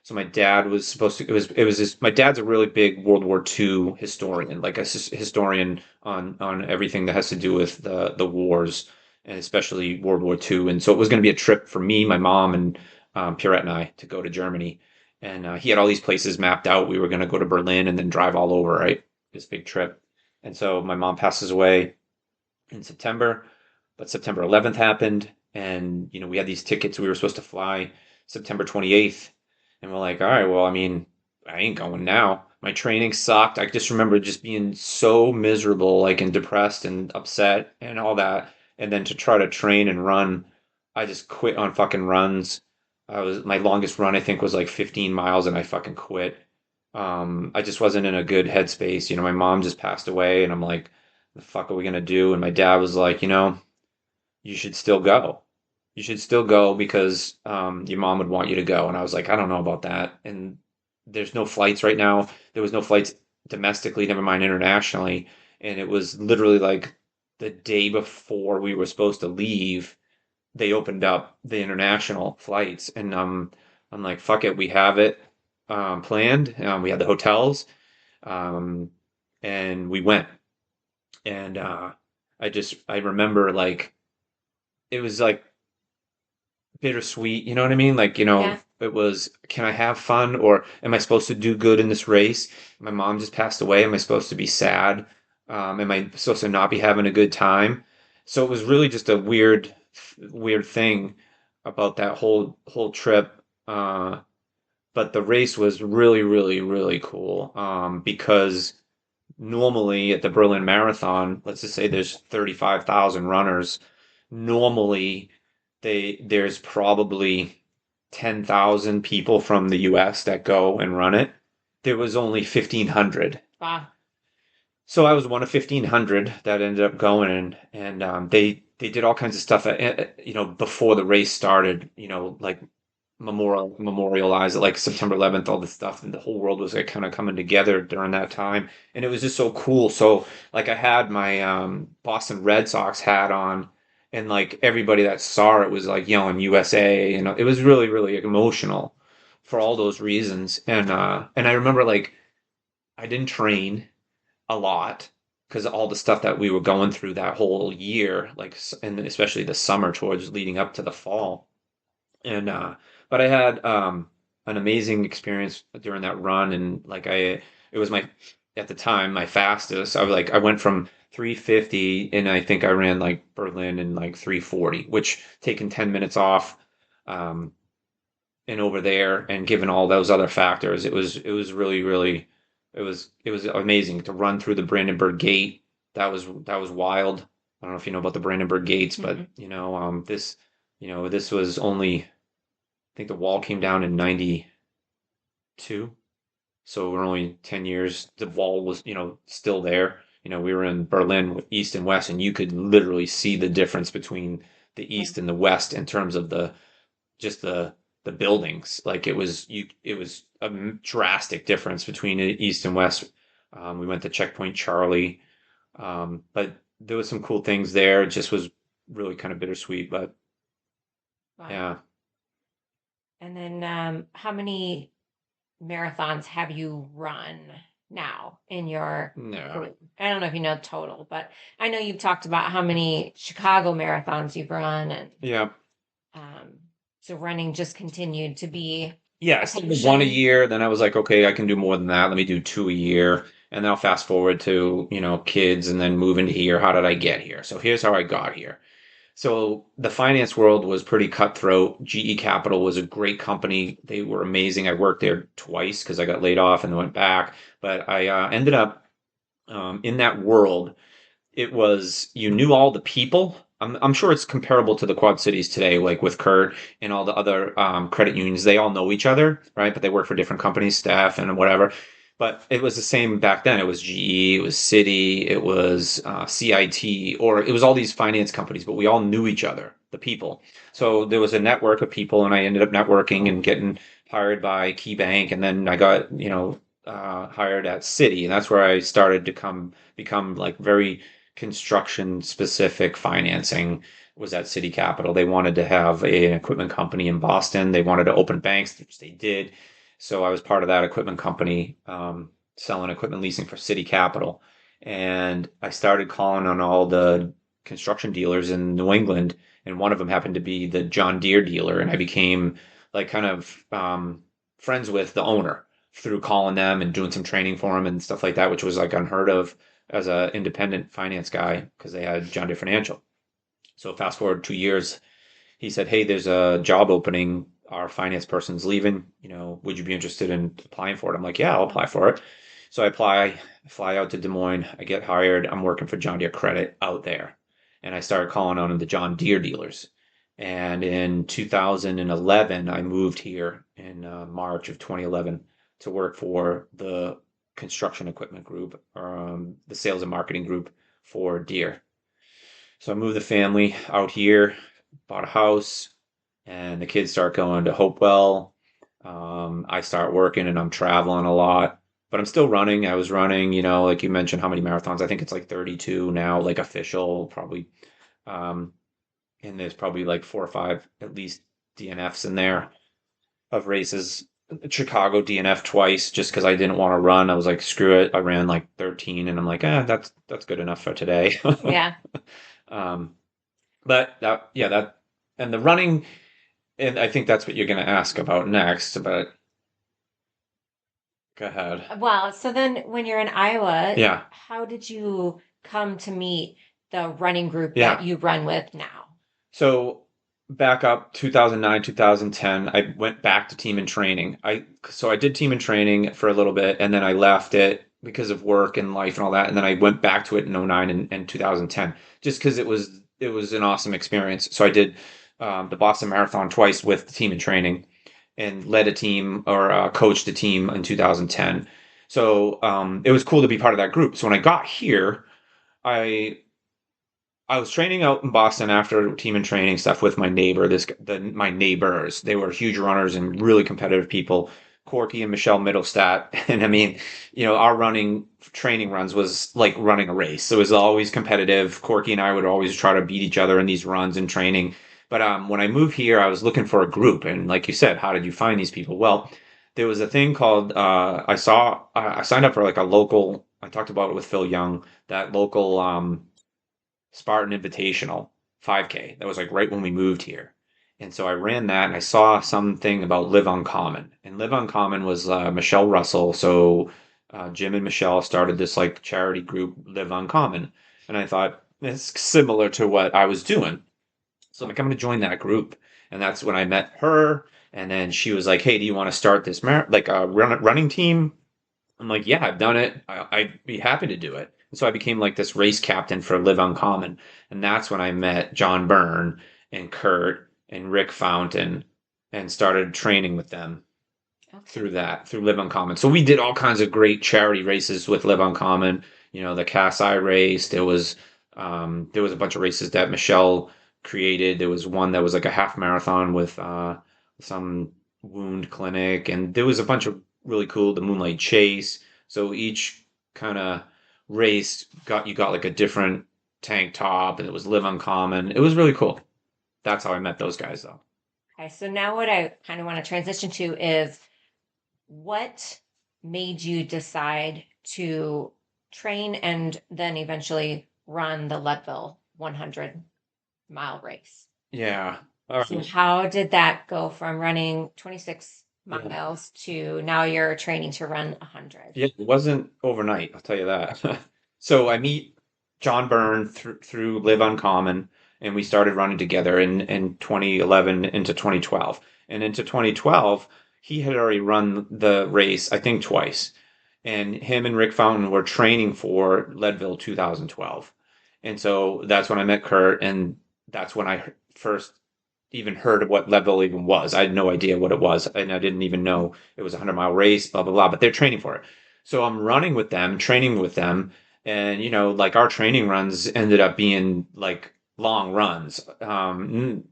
so my dad was supposed to, my dad's a really big World War II historian, like a historian on everything that has to do with the wars and especially World War II. And so it was going to be a trip for me, my mom, and Pierrette and I to go to Germany. And he had all these places mapped out. We were going to go to Berlin and then drive all over, right? This big trip. And so my mom passes away in September, but September 11th happened. And, we had these tickets. We were supposed to fly September 28th. And we're like, all right, well, I mean, I ain't going now. My training sucked. I just remember just being so miserable, like, and depressed and upset and all that. And then to try to train and run, I just quit on fucking runs. My longest run, I think, was like 15 miles and I fucking quit. I just wasn't in a good headspace. My mom just passed away and I'm like, the fuck are we gonna do? And my dad was like, you should still go. You should still go because your mom would want you to go. And I was like, I don't know about that. And there's no flights right now. There was no flights domestically, never mind internationally. And it was literally like the day before we were supposed to leave, they opened up the international flights. And I'm like, fuck it, we have it planned. We had the hotels, um, and we went. And I remember like it was like bittersweet, you know what I mean? Like, Yeah. it was, can I have fun or am I supposed to do good in this race? My mom just passed away. Am I supposed to be sad? Am I supposed to not be having a good time? So it was really just a weird thing about that whole trip. But the race was really, really, really cool. Because normally at the Berlin Marathon, let's just say there's 35,000 runners. Normally, there's probably 10,000 people from the US that go and run it. There was only 1,500. Wow. So I was one of 1,500 that ended up going and they did all kinds of stuff before the race started, like memorialize it like September 11th, all this stuff, and the whole world was like kind of coming together during that time, and it was just so cool. So like I had my Boston Red Sox hat on, and like everybody that saw it was like yelling USA, and it was really really emotional for all those reasons. And I remember like I didn't train a lot because all the stuff that we were going through that whole year, like and especially the summer towards leading up to the fall and but I had an amazing experience during that run and like it was my at the time my fastest. I went from 350 and I think I ran like Berlin in like 340, which taking 10 minutes off um and over there and given all those other factors, it was really really it was amazing to run through the Brandenburg Gate. That was wild. I don't know if you know about the Brandenburg Gates, but Mhm. this was only think the wall came down in 92. So we're only 10 years. The wall was, still there. We were in Berlin with East and West, and you could literally see the difference between the Yeah. East and the West in terms of just the buildings. Like it was a drastic difference between East and West. We went to Checkpoint Charlie, but there was some cool things there. It just was really kind of bittersweet, but Wow. yeah. And then how many marathons have you run? now in your No. career? I don't know if you know total, but I know you've talked about how many Chicago marathons you've run, and Yeah. um, so running just continued to be Yeah, I a started one a passion. year, then I was like, okay, I can do more than that. Let me do two a year. And then I'll fast forward to, kids and then move into here. How did I get here? So here's how I got here. So the finance world was pretty cutthroat. GE Capital was a great company. They were amazing. I worked there twice because I got laid off and then went back. But I ended up in that world. It was, you knew all the people. I'm sure it's comparable to the Quad Cities today, like with Kurt and all the other credit unions. They all know each other, right? But they work for different companies, staff, and whatever. But it was the same back then. It was GE, it was Citi, it was CIT, or it was all these finance companies, but we all knew each other, the people. So there was a network of people, and I ended up networking and getting hired by KeyBank, and then I got, hired at Citi, and that's where I started to become like very construction specific financing. Was at City Capital. They wanted to have an equipment company in Boston. They wanted to open banks, which they did. So I was part of that equipment company, selling equipment leasing for City Capital. And I started calling on all the construction dealers in New England. And one of them happened to be the John Deere dealer. And I became like kind of friends with the owner through calling them and doing some training for them and stuff like that, which was like unheard of as an independent finance guy because they had John Deere Financial. So fast forward 2 years, he said, "Hey, there's a job opening. Our finance person's leaving. Would you be interested in applying for it?" I'm like, "Yeah, I'll apply for it." So I apply, I fly out to Des Moines. I get hired. I'm working for John Deere Credit out there, and I started calling on the John Deere dealers. And in 2011, I moved here in March of 2011 to work for the construction equipment group, the sales and marketing group for Deere. So I moved the family out here, bought a house, and the kids start going to Hopewell. I start working and I'm traveling a lot, but I'm still running. I was running, like you mentioned, how many marathons? I think it's like 32 now, like official, probably. Um, and there's probably like four or five at least DNFs in there of races. Chicago DNF twice just because I didn't want to run. I was like, screw it. I ran like 13 and I'm like, that's good enough for today. Yeah. um, but yeah, and the running, and I think that's what you're going to ask about next. But go ahead. Well, so then when you're in Iowa, Yeah, how did you come to meet the running group that yeah. you run with now? So back up 2009, 2010, I went back to team and training. So I did team and training for a little bit, and then I left it because of work and life and all that. And then I went back to it in '09 and 2010, just because it was an awesome experience. So I did the Boston Marathon twice with the team and training, and led a team or coached a team in 2010. So it was cool to be part of that group. So when I got here, I I was training out in Boston after team and training stuff with my neighbor. My neighbors. They were huge runners and really competitive people. Corky and Michelle Middlestat, and I mean, our running training runs was like running a race. So it was always competitive. Corky and I would always try to beat each other in these runs and training. But when I moved here, I was looking for a group, and like you said, how did you find these people? Well, there was a thing called I signed up for like a local. I talked about it with Phil Young, that local Spartan Invitational 5K. That was like right when we moved here. And so I ran that and I saw something about Live Uncommon. And Live Uncommon was Michelle Russell. So Jim and Michelle started this like charity group, Live Uncommon. And I thought it's similar to what I was doing. So I'm like, I'm going to join that group. And that's when I met her. And then she was like, "Hey, do you want to start this like a running team?" I'm like, "Yeah, I've done it. I'd be happy to do it." And so I became like this race captain for Live Uncommon. And that's when I met John Byrne and Kurt and Rick Fountain and started training with them Okay. through Live Uncommon. So we did all kinds of great charity races with Live Uncommon. The Cass Eye race. There was a bunch of races that Michelle created. There was one that was like a half marathon with some wound clinic, and there was a bunch of really cool. The Moonlight Chase. So each kind of race got like a different tank top, and it was Live Uncommon. It was really cool. That's how I met those guys, though. Okay. So now what I kind of want to transition to is what made you decide to train and then eventually run the Leadville 100-mile race. Yeah. All So right. how did that go from running 26 Yeah. miles to now you're training to run 100? Yeah, it wasn't overnight, I'll tell you that. So I meet John Byrne through Live Uncommon, and we started running together in 2011 into 2012. And into 2012, he had already run the race, I think, twice. And him and Rick Fountain were training for Leadville 2012. And so that's when I met Kurt, and that's when I first even heard of what Leadville even was. I had no idea what it was, and I didn't even know it was a 100-mile race, blah, blah, blah, but they're training for it. So I'm running with them, training with them, and like our training runs ended up being like long runs. 20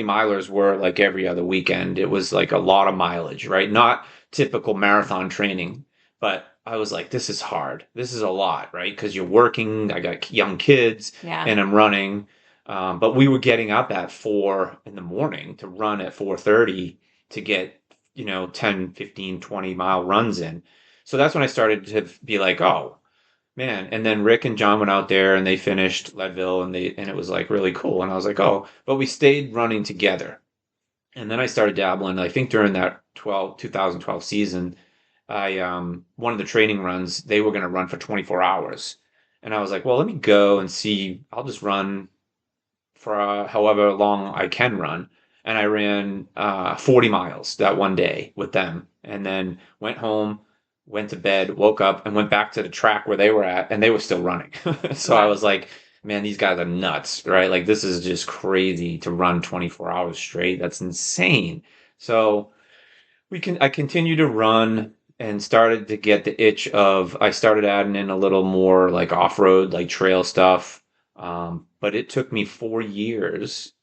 milers were like every other weekend. It was like a lot of mileage, right? Not typical marathon training, but I was like, this is hard. This is a lot, right? Because you're working, I got young kids, Yeah. and I'm running. But we were getting up at 4 in the morning to run at 4:30 to get, 10, 15, 20-mile runs in. So that's when I started to be like, oh, man. And then Rick and John went out there and they finished Leadville, and it was like really cool. And I was like, oh, but we stayed running together. And then I started dabbling. I think during that 2012 season, I one of the training runs, they were going to run for 24 hours. And I was like, well, let me go and see. I'll just run for however long I can run. And I ran 40 miles that one day with them, and then went home, went to bed, woke up, and went back to the track where they were at, and they were still running. So I Wow. was like, man, these guys are nuts, right? Like, this is just crazy to run 24 hours straight. That's insane. So I continued to run and started to get the itch of, I started adding in a little more like off-road, like trail stuff. But it took me 4 years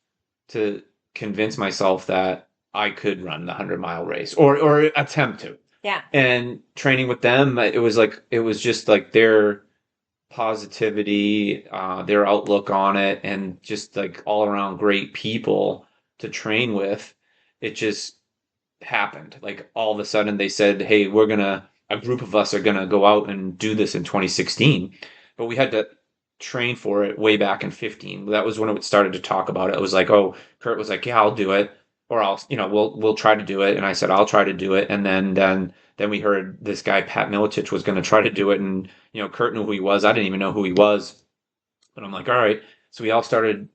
to convince myself that I could run the 100-mile race, or attempt to. Yeah. And training with them, it was just like their positivity, their outlook on it, and just like all around great people to train with. It just happened. Like all of a sudden they said, hey, a group of us are gonna go out and do this in 2016. But we had to train for it way back in 15. That was when it started to talk about it. It was like, oh, Kurt was like, yeah, I'll do it. Or we'll try to do it. And I said, I'll try to do it. And then we heard this guy, Pat Militich, was going to try to do it. And, Kurt knew who he was. I didn't even know who he was. But I'm like, all right. So we all started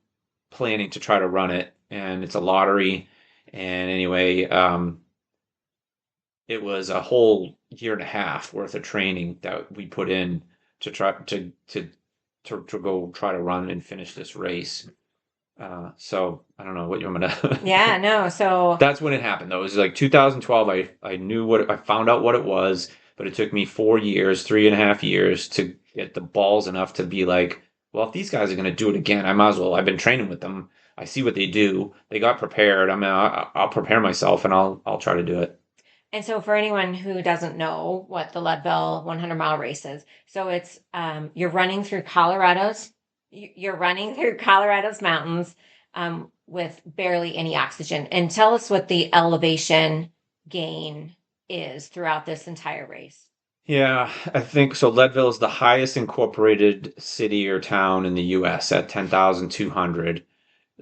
planning to try to run it. And it's a lottery. And anyway, it was a whole year and a half worth of training that we put in to try to go try to run and finish this race. So I don't know what you want me to. Yeah, no. So That's when it happened though. It was like 2012. I found out what it was, but it took me 4 years, 3.5 years to get the balls enough to be like, well, if these guys are going to do it again, I might as well. I've been training with them. I see what they do. They got prepared. I mean, I'll prepare myself and I'll try to do it. And so for anyone who doesn't know what the Leadville 100-mile race is, so it's you're running through Colorado's mountains with barely any oxygen. And tell us what the elevation gain is throughout this entire race. Yeah, I think so. Leadville is the highest incorporated city or town in the U.S. at 10,200.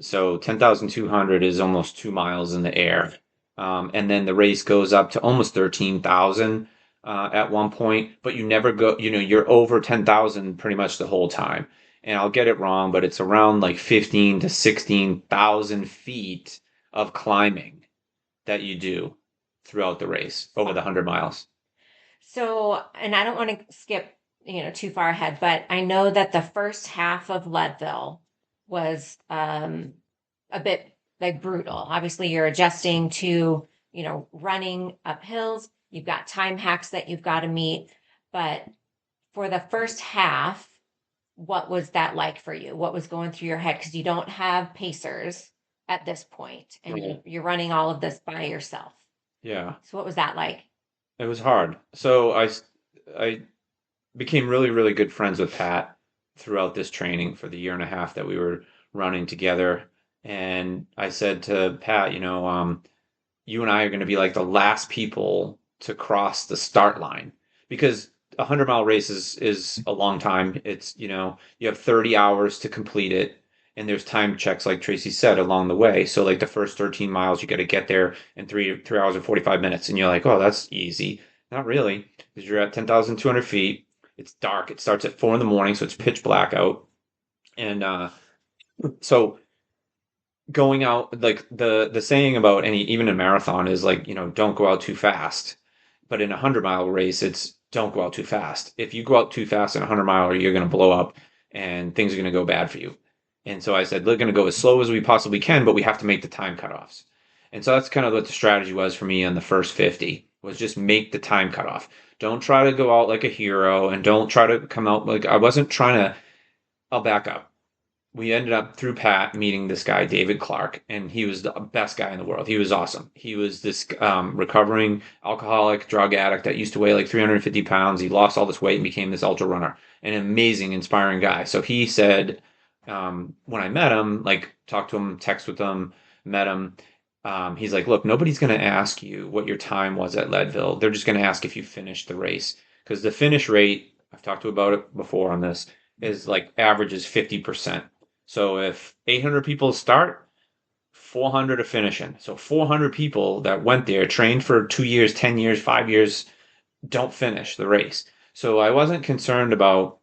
So 10,200 is almost 2 miles in the air. And then the race goes up to almost 13,000 at one point, but you never go, you're over 10,000 pretty much the whole time. And I'll get it wrong, but it's around like 15 to 16,000 feet of climbing that you do throughout the race over the 100 miles. So, and I don't want to skip, too far ahead, but I know that the first half of Leadville was a bit like brutal. Obviously, you're adjusting to, running up hills. You've got time hacks that you've got to meet. But for the first half, what was that like for you? What was going through your head? Because you don't have pacers at this point, and Right. you're running all of this by yourself. Yeah, So, what was that like? it was hard. So I became really, really good friends with Pat throughout this training for the year and a half that we were running together. And I said to Pat, you and I are going to be like the last people to cross the start line because a 100-mile race is a long time. It's, you have 30 hours to complete it. And there's time checks, like Traci said, along the way. So like the first 13 miles, you got to get there in 3 hours and 45 minutes. And you're like, oh, that's easy. Not really, because you're at 10,200 feet. It's dark. It starts at 4 in the morning, so it's pitch black out. And so going out, like the saying about any, even a marathon, is like, don't go out too fast. But in a 100-mile race, it's don't go out too fast. If you go out too fast in a 100-miler, you're going to blow up and things are going to go bad for you. And so I said, we're going to go as slow as we possibly can, but we have to make the time cutoffs. And so that's kind of what the strategy was for me on the first 50, was just make the time cutoff. Don't try to go out like a hero, and don't try to come out like, I wasn't trying to. I'll back up. We ended up through Pat meeting this guy, David Clark, and he was the best guy in the world. He was awesome. He was this recovering alcoholic, drug addict that used to weigh like 350 pounds. He lost all this weight and became this ultra runner. An amazing, inspiring guy. So he said, when I met him, like talked to him, text with him, met him, he's like, look, nobody's going to ask you what your time was at Leadville. They're just going to ask if you finished the race. Because the finish rate, I've talked to you about it before on this, is like averages 50%. So if 800 people start, 400 are finishing. So 400 people that went there, trained for 2 years, 10 years, 5 years, don't finish the race. So I wasn't concerned about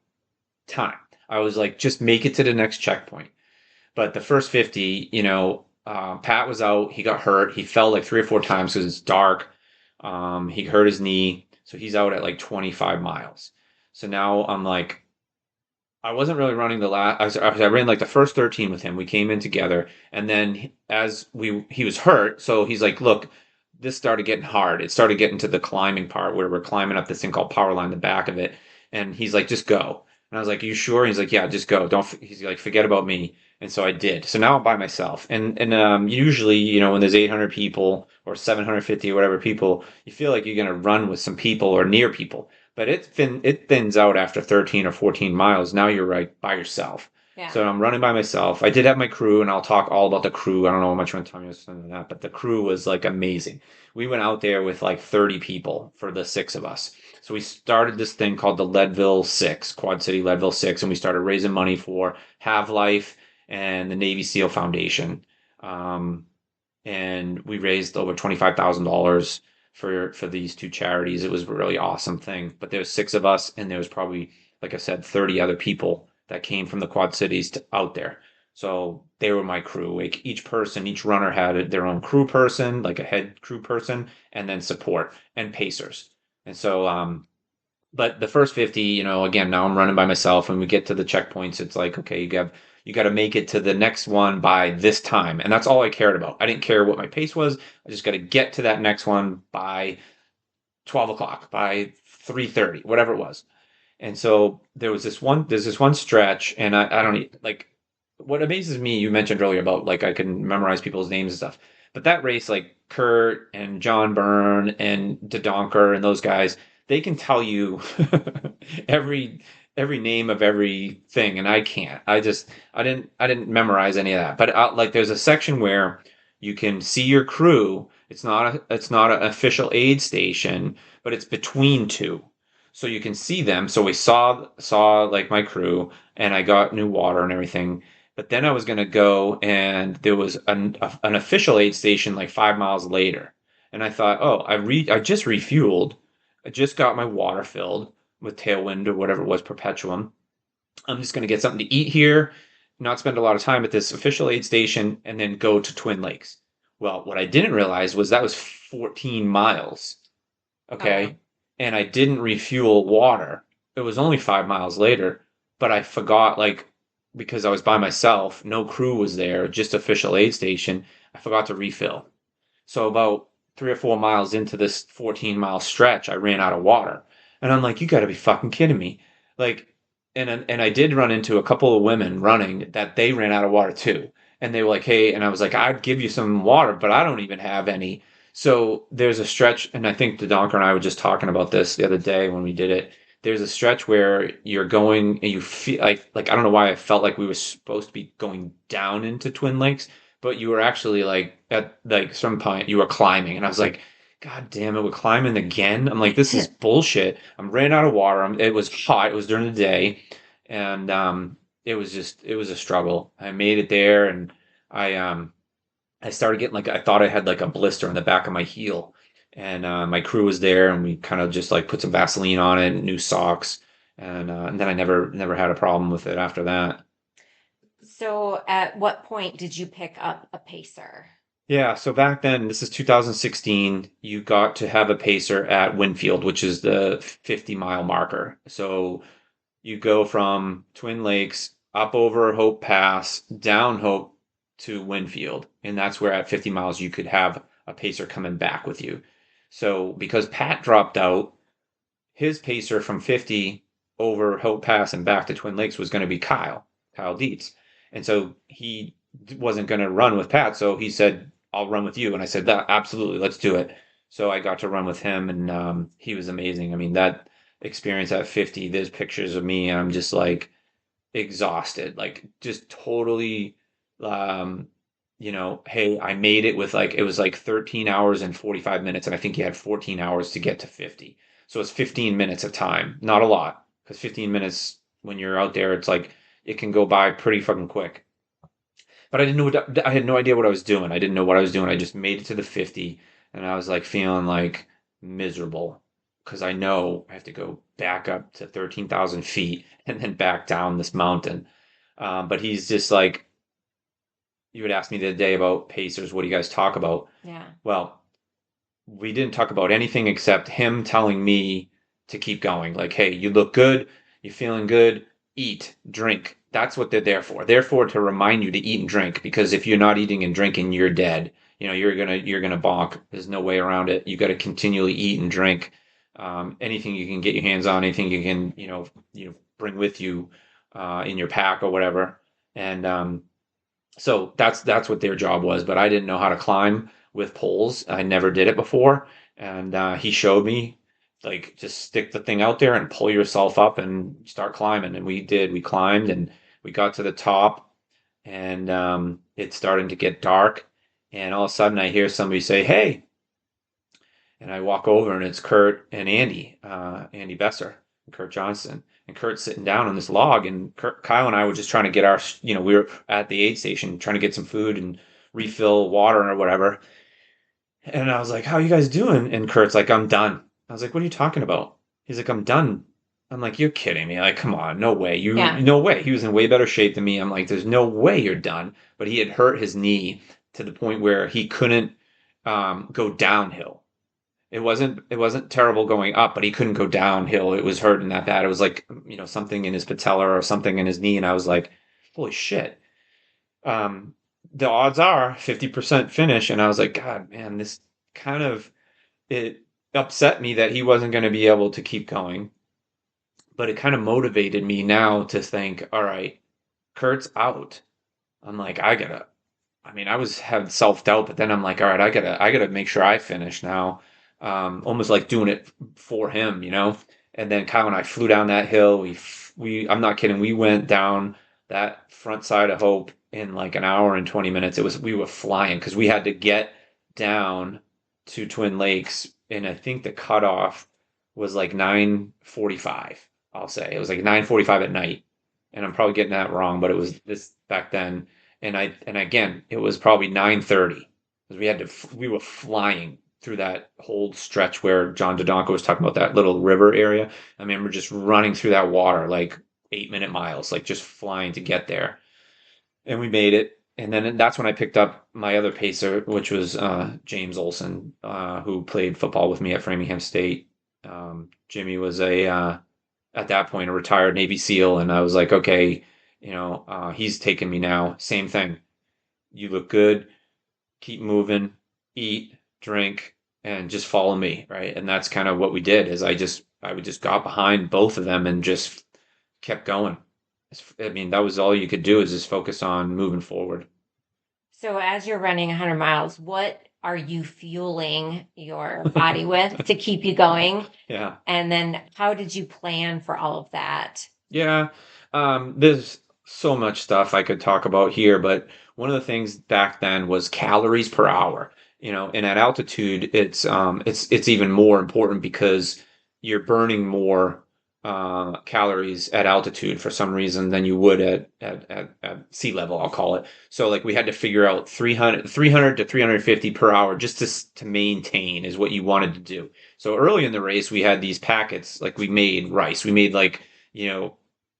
time. I was like, just make it to the next checkpoint. But the first 50, Pat was out. He got hurt. He fell like 3 or 4 times because it's dark. He hurt his knee. So he's out at like 25 miles. So now I'm like, I wasn't really running the last. I ran like the first 13 with him. We came in together, and then he was hurt, so he's like, "Look, this started getting hard. It started getting to the climbing part where we're climbing up this thing called power line, the back of it." And he's like, "Just go." And I was like, "Are you sure?" He's like, "Yeah, just go. Don't." He's like, "Forget about me." And so I did. So now I'm by myself. And usually, when there's 800 people or 750 or whatever people, you feel like you're gonna run with some people or near people. But it thins out after 13 or 14 miles. Now you're right by yourself. Yeah. So I'm running by myself. I did have my crew, and I'll talk all about the crew. I don't know how much you want to tell me on that, but the crew was like amazing. We went out there with like 30 people for the six of us. So we started this thing called the Leadville Six, Quad City Leadville Six, and we started raising money for Have Life and the Navy SEAL Foundation. And we raised over $25,000 for these two charities. It was a really awesome thing. But there was six of us, and there was probably, like I said, 30 other people that came from the Quad Cities out there. So they were my crew. Like each runner had their own crew person, like a head crew person, and then support and pacers. And so, but the first 50, again, now I'm running by myself. When we get to the checkpoints, it's like, okay, you got to make it to the next one by this time. And that's all I cared about. I didn't care what my pace was. I just got to get to that next one by 12 o'clock, by 3:30, whatever it was. And so there's this one stretch, and I don't like, what amazes me, you mentioned earlier about like I can memorize people's names and stuff. But that race, like Kurt and John Byrne and DeDonker and those guys, they can tell you every name of everything, and I can't. I didn't memorize any of that. But like there's a section where you can see your crew. It's not an official aid station, but it's between two. So you can see them. So we saw like my crew, and I got new water and everything. But then I was going to go, and there was an official aid station like 5 miles later. And I thought, oh, I just refueled. I just got my water filled with Tailwind or whatever it was, Perpetuum. I'm just going to get something to eat here, not spend a lot of time at this official aid station, and then go to Twin Lakes. Well, what I didn't realize was that was 14 miles. Okay. Uh-huh. And I didn't refuel water. It was only 5 miles later, but I forgot, like, because I was by myself, no crew was there, just official aid station. I forgot to refill. So about 3 or 4 miles into this 14-mile stretch, I ran out of water. And I'm like, you got to be fucking kidding me. Like, and I did run into a couple of women running that they ran out of water too. And they were like, hey, and I was like, I'd give you some water, but I don't even have any. So there's a stretch, and I think the Donker and I were just talking about this the other day when we did it. There's a stretch where you're going and you feel like I don't know why I felt like we were supposed to be going down into Twin Lakes, but you were actually like at like some point you were climbing, and I was like, God damn it, we're climbing again. I'm like, this is bullshit. I'm ran out of water. It was hot. It was during the day, and it was a struggle. I made it there, and I started getting like I thought I had like a blister on the back of my heel, and my crew was there, and we kind of just like put some Vaseline on it, and new socks, and then I never had a problem with it after that. So, at what point did you pick up a pacer? Yeah, so back then, this is 2016, you got to have a pacer at Winfield, which is the 50-mile marker. So you go from Twin Lakes up over Hope Pass, down Hope to Winfield. And that's where at 50 miles you could have a pacer coming back with you. So because Pat dropped out, his pacer from 50 over Hope Pass and back to Twin Lakes was going to be Kyle Dietz. And so he wasn't going to run with Pat. So he said, I'll run with you. And I said, that absolutely, let's do it. So I got to run with him, and he was amazing. I mean, that experience at 50, there's pictures of me, and I'm just like exhausted, like just totally, um, hey, I made it with like, it was like 13 hours and 45 minutes. And I think you had 14 hours to get to 50. So it's 15 minutes of time, not a lot, because 15 minutes when you're out there, it's like it can go by pretty fucking quick. But I had no idea what I was doing. I didn't know what I was doing. I just made it to the 50, and I was like feeling like miserable because I know I have to go back up to 13,000 feet and then back down this mountain. But he's just like, you would ask me the other day about Pacers. What do you guys talk about? Yeah. Well, we didn't talk about anything except him telling me to keep going. Like, hey, you look good, you're feeling good, eat, drink. That's what they're there for. They're for to remind you to eat and drink, because if you're not eating and drinking, you're dead. You're gonna bonk. There's no way around it. You got to continually eat and drink. Anything you can get your hands on, anything you can bring with you in your pack or whatever. And so that's what their job was. But I didn't know how to climb with poles. I never did it before, and he showed me, like, just stick the thing out there and pull yourself up and start climbing. And we did. We climbed, and we got to the top, and it's starting to get dark. And all of a sudden, I hear somebody say, "Hey!" And I walk over, and it's Kurt and Andy Besser, and Kurt Johnson. And Kurt's sitting down on this log, and Kyle and I were just trying to get we were at the aid station trying to get some food and refill water or whatever. And I was like, "How are you guys doing?" And Kurt's like, "I'm done." I was like, "What are you talking about?" He's like, "I'm done." I'm like, "You're kidding me. Like, come on, no way. Yeah. No way." He was in way better shape than me. I'm like, "There's no way you're done." But he had hurt his knee to the point where he couldn't go downhill. It wasn't terrible going up, but he couldn't go downhill. It was hurting that bad. It was like, something in his patella or something in his knee. And I was like, holy shit. Um, the odds are 50% finish. And I was like, God, man, this kind of, it upset me that he wasn't going to be able to keep going. But it kind of motivated me now to think, all right, Kurt's out. I'm like, I was having self-doubt, but then I'm like, all right, I gotta make sure I finish now. Almost like doing it for him. And then Kyle and I flew down that hill. I'm not kidding. We went down that front side of Hope in like an hour and 20 minutes. We were flying because we had to get down to Twin Lakes, and I think the cutoff was like 9:45. I'll say it was like 9:45 at night, and I'm probably getting that wrong, but it was this back then. And again, it was probably 9:30 because we were flying through that whole stretch where John Dodonko was talking about, that little river area. I mean, we're just running through that water like 8-minute miles, like just flying to get there. And we made it. And then that's when I picked up my other pacer, which was James Olson, who played football with me at Framingham State. Jimmy was at that point, a retired Navy SEAL. And I was like, okay, he's taking me now. Same thing. You look good, keep moving, eat, drink, and just follow me, right? And that's kind of what we did. I would just got behind both of them and just kept going. I mean, that was all you could do, is just focus on moving forward. So, as you're running 100 miles, what are you fueling your body with to keep you going? Yeah. And then, how did you plan for all of that? Yeah. There's so much stuff I could talk about here, but one of the things back then was calories per hour. and at altitude, it's even more important because you're burning more calories at altitude for some reason than you would at sea level, I'll call it. So like we had to figure out 300 to 350 per hour just to maintain is what you wanted to do. So early in the race, we had these packets, like we made rice. We made like,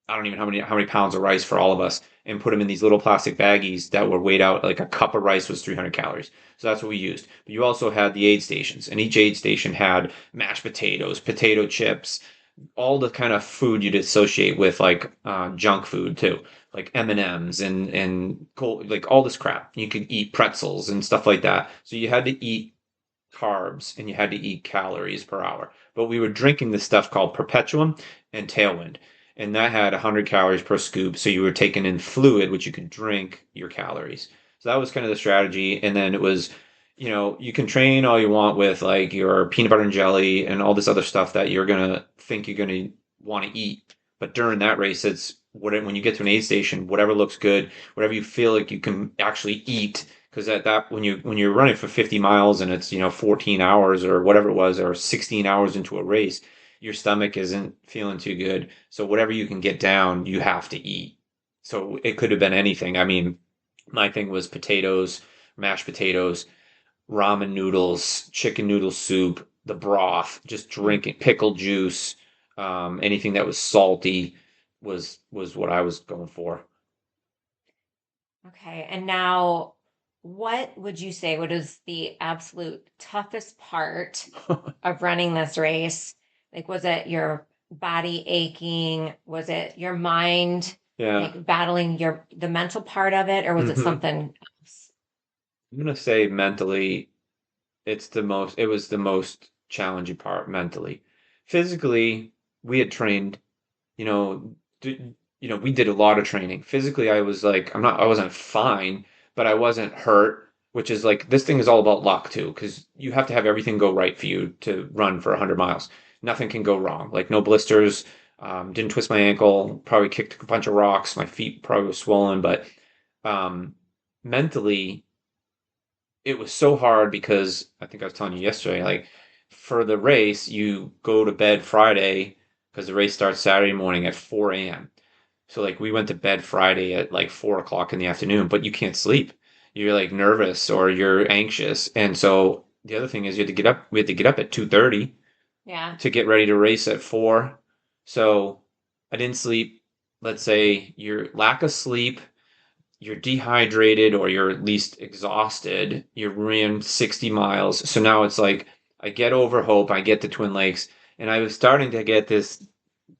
I don't even know how many pounds of rice for all of us, and put them in these little plastic baggies that were weighed out. Like a cup of rice was 300 calories. So that's what we used. But you also had the aid stations, and each aid station had mashed potatoes, potato chips, all the kind of food you'd associate with like junk food too, like M&Ms and like all this crap. You could eat pretzels and stuff like that. So you had to eat carbs and you had to eat calories per hour. But we were drinking this stuff called Perpetuum and Tailwind, and that had 100 calories per scoop. So you were taking in fluid, which you could drink your calories. So that was kind of the strategy. And then it was, you can train all you want with like your peanut butter and jelly and all this other stuff that you're gonna think you're gonna want to eat. But during that race, it's when you get to an aid station, whatever looks good, whatever you feel like you can actually eat, because at that when you're running for 50 miles and it's 14 hours or whatever it was, or 16 hours into a race, your stomach isn't feeling too good, so whatever you can get down you have to eat. So it could have been anything. I mean, my thing was potatoes, mashed potatoes, ramen noodles, chicken noodle soup, the broth, just drinking pickle juice, anything that was salty was what I was going for. Okay. And now, what would you say what is the absolute toughest part of running this race? Like, was it your body aching? Was it your mind, Yeah. like battling the mental part of it, or was it hmm something else? I'm gonna say mentally, it was the most challenging part mentally. Physically, we had trained, you know, we did a lot of training. Physically, I wasn't fine, but I wasn't hurt, which is like, this thing is all about luck too, because you have to have everything go right for you to run for 100 miles. Nothing can go wrong. Like no blisters, didn't twist my ankle, probably kicked a bunch of rocks. My feet probably were swollen, but um, mentally, it was so hard because I think I was telling you yesterday, like for the race, you go to bed Friday because the race starts Saturday morning at 4 a.m. So like we went to bed Friday at like 4 o'clock in the afternoon, but you can't sleep. You're like nervous or you're anxious. And so the other thing is we had to get up at 2:30 Yeah. to get ready to race at 4. So I didn't sleep. Let's say your lack of sleep, you're dehydrated or you're at least exhausted. You ran 60 miles. So now it's like I get over Hope, I get to Twin Lakes, and I was starting to get this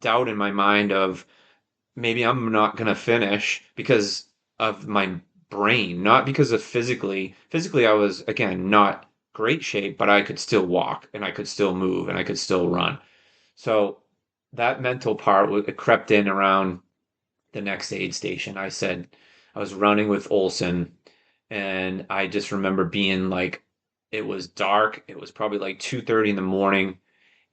doubt in my mind of maybe I'm not going to finish because of my brain, not because of physically. Physically, I was, again, not great shape, but I could still walk and I could still move and I could still run. So that mental part it crept in around the next aid station. I was running with Olson, and I just remember being like, it was dark. It was probably like 2:30 in the morning,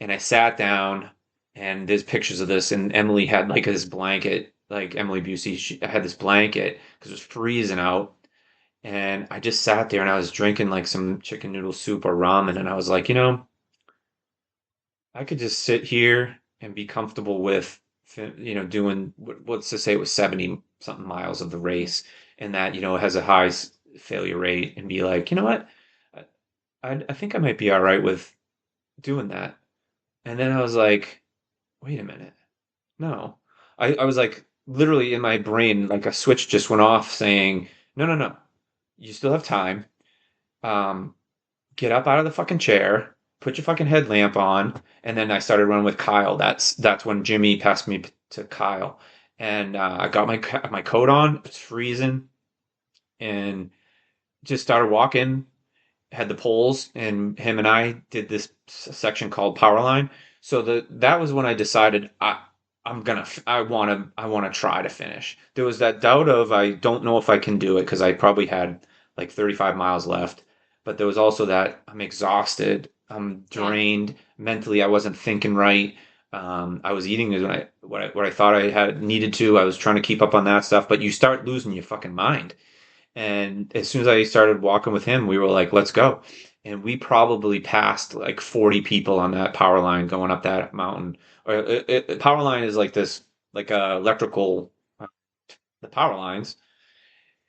and I sat down, and there's pictures of this, and Emily had like this blanket, like Emily Busey, she had this blanket because it was freezing out. And I just sat there and I was drinking like some chicken noodle soup or ramen, and I was like, I could just sit here and be comfortable with, doing what's to say it was 70 something miles of the race, and that, has a high failure rate, and be like, you know what? I, I think I might be all right with doing that. And then I was like, wait a minute. No. I was like, literally in my brain, like a switch just went off saying, no, no, no. You still have time. Um, get up out of the fucking chair, put your fucking headlamp on, and then I started running with Kyle. That's when Jimmy passed me to Kyle, and I got my coat on. It's freezing, and just started walking. Had the poles, and him and I did this section called Power Line. So that was when I decided I want to try to finish. There was that doubt of I don't know if I can do it because I probably had like 35 miles left, but there was also that I'm exhausted, I'm Yeah. drained mentally. I wasn't thinking right. I was eating what I thought I had needed to. I was trying to keep up on that stuff, but you start losing your fucking mind, And as soon as I started walking with him, we were like, let's go. And we probably passed like 40 people on that power line going up that mountain. Or power line is like this, like electrical, uh, the power lines,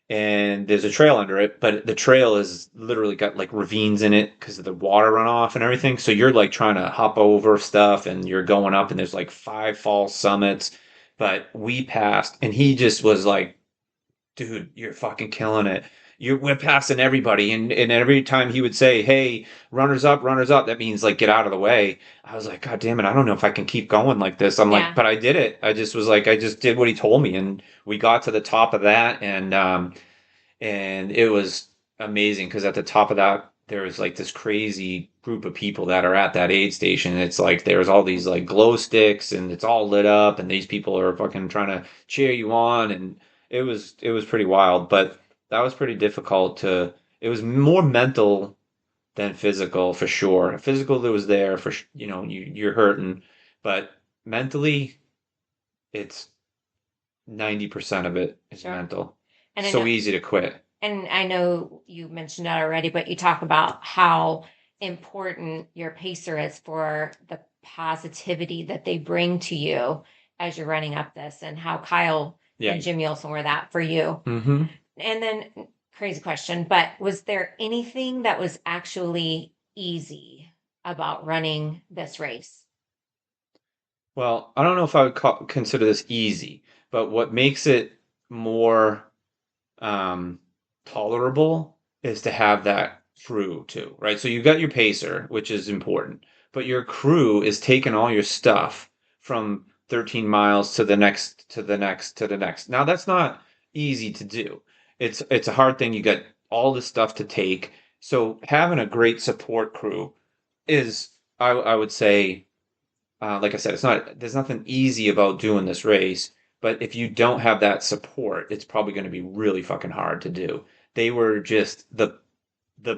and there's a trail under it, but the trail is literally got like ravines in it because of the water runoff and everything. So you're like trying to hop over stuff and you're going up, and there's like 5 false summits. But we passed, and he just was like, dude, you're fucking killing it. We're passing everybody. And every time he would say, hey, runners up, that means like get out of the way. I was like, God damn it, I don't know if I can keep going like this. I'm like, Yeah. but I did it. I just was like, I just did what he told me. And we got to the top of that, and it was amazing because at the top of that there was like this crazy group of people that are at that aid station. It's like there's all these like glow sticks and it's all lit up, and these people are fucking trying to cheer you on, and it was pretty wild. But that was pretty difficult to. It was more mental than physical for sure. Physical that was there for you're hurting, but mentally it's 90% of it is Sure. mental. And I So know, easy to quit. and I know you mentioned that already, but you talk about how important your pacer is for the positivity that they bring to you as you're running up this, and how Kyle Yeah. and Jimmy Olsen were that for you. Mm-hmm. And then, crazy question, but was there anything that was actually easy about running this race? Well, I don't know if I would consider this easy, but what makes it more um, tolerable is to have that crew too, right? So you've got your pacer, which is important, but your crew is taking all your stuff from 13 miles to the next, to the next, to the next. Now that's not easy to do. It's a hard thing. You got all this stuff to take. So having a great support crew is, I would say, like I said, there's nothing easy about doing this race, but if you don't have that support, it's probably going to be really fucking hard to do. They were just the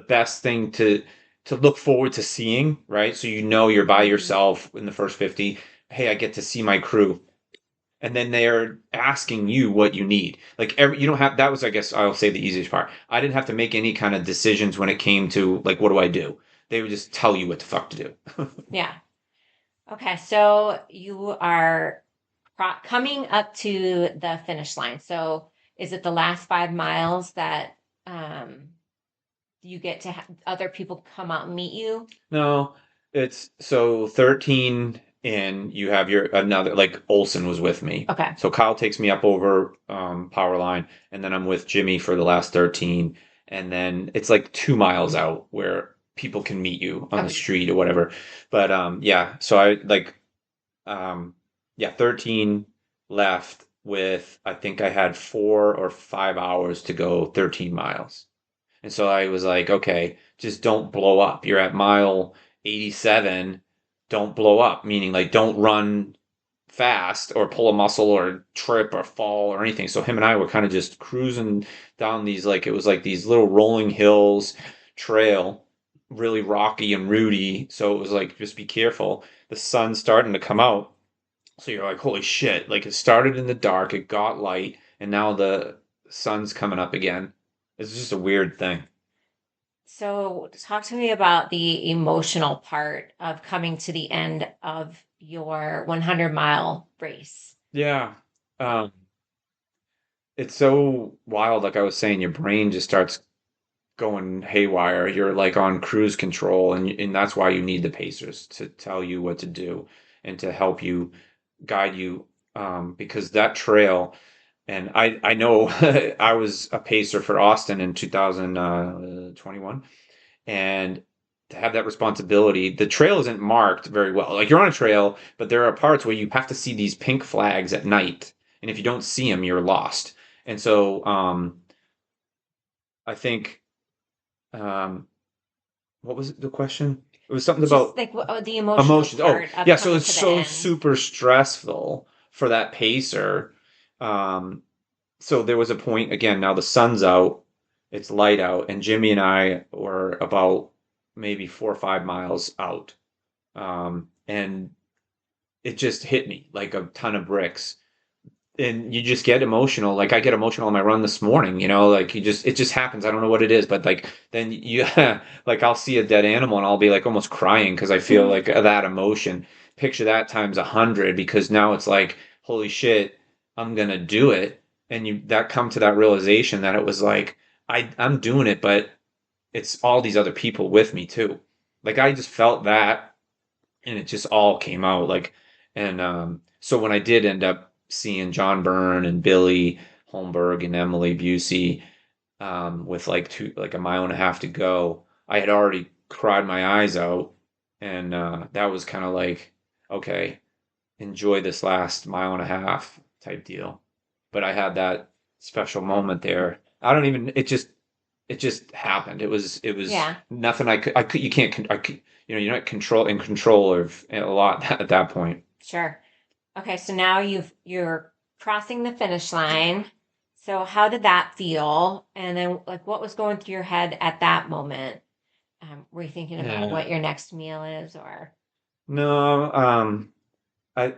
best thing to look forward to seeing, right? So you're by Mhm. yourself in the first 50. Hey, I get to see my crew. And then they're asking you what you need. Like you don't have that was, I guess I'll say, the easiest part. I didn't have to make any kind of decisions when it came to like what do I do? They would just tell you what the fuck to do. Yeah. Okay. So you are coming up to the finish line. So is it the last 5 miles that um, you get to other people come out and meet you? No, it's so 13, and you have your another, like Olson was with me. Okay. So Kyle takes me up over power line, and then I'm with Jimmy for the last 13, and then it's like 2 miles out where people can meet you on the Okay. street or whatever. But yeah, so I like um yeah, 13 left with, I think I had 4 or 5 hours to go 13 miles. And so I was like, okay, just don't blow up. You're at mile 87. Don't blow up, meaning like don't run fast or pull a muscle or trip or fall or anything. So him and I were kind of just cruising down these, like, it was like these little rolling hills trail, really rocky and rooty. So it was like, just be careful. The sun's starting to come out. So you're like, holy shit. Like it started in the dark, it got light, and now the sun's coming up again. It's just a weird thing. So talk to me about the emotional part of coming to the end of your 100-mile race. Yeah. Um, it's so wild. Like I was saying, your brain just starts going haywire. You're like on cruise control, and that's why you need the pacers to tell you what to do and to help you, guide you. Because that trail, and I know I was a pacer for Austin in 2021, and to have that responsibility, the trail isn't marked very well. Like you're on a trail, but there are parts where you have to see these pink flags at night, and if you don't see them, you're lost. And so I think, um, what was the question? It was something Just about like the emotional emotions. Oh, part of yeah. So coming it's to the so end. super stressful for that pacer. Um, so there was a point, again, now the sun's out, it's light out, and Jimmy and I were about maybe 4 or 5 miles out. And it just hit me like a ton of bricks. and you just get emotional. Like I get emotional on my run this morning, like it just happens. I don't know what it is, but like then you like I'll see a dead animal and I'll be like almost crying because I feel like that emotion. Picture that times 100 because now it's like, holy shit, I'm gonna do it. And you that come to that realization that it was like I'm doing it, but it's all these other people with me too. Like I just felt that and it just all came out like and so when I did end up seeing John Byrne and Billy Holmberg and Emily Busey with like a mile and a half to go, I had already cried my eyes out and that was kind of like okay, enjoy this last mile and a half type deal. But I had that special moment there. I don't even it just happened. It was Yeah, nothing I could you can't I could, you're not in control of a lot at that point. sure. Okay, so now you're crossing the finish line. So how did that feel? And then like what was going through your head at that moment? Were you thinking about Yeah. what your next meal is or No, I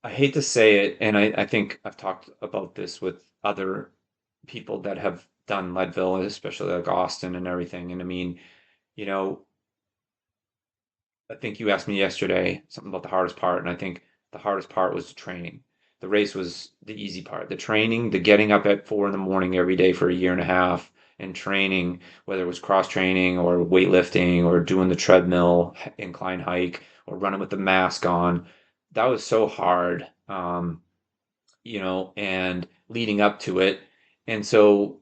I hate to say it, and I think I've talked about this with other people that have done Leadville, especially like Austin and everything. And I mean, you know, I think you asked me yesterday something about the hardest part, and I think the hardest part was the training. The race was the easy part. The training, the getting up at 4 in the morning every day for a year and a half and training, whether it was cross training or weightlifting or doing the treadmill incline hike or running with the mask on, that was so hard. And leading up to it. And so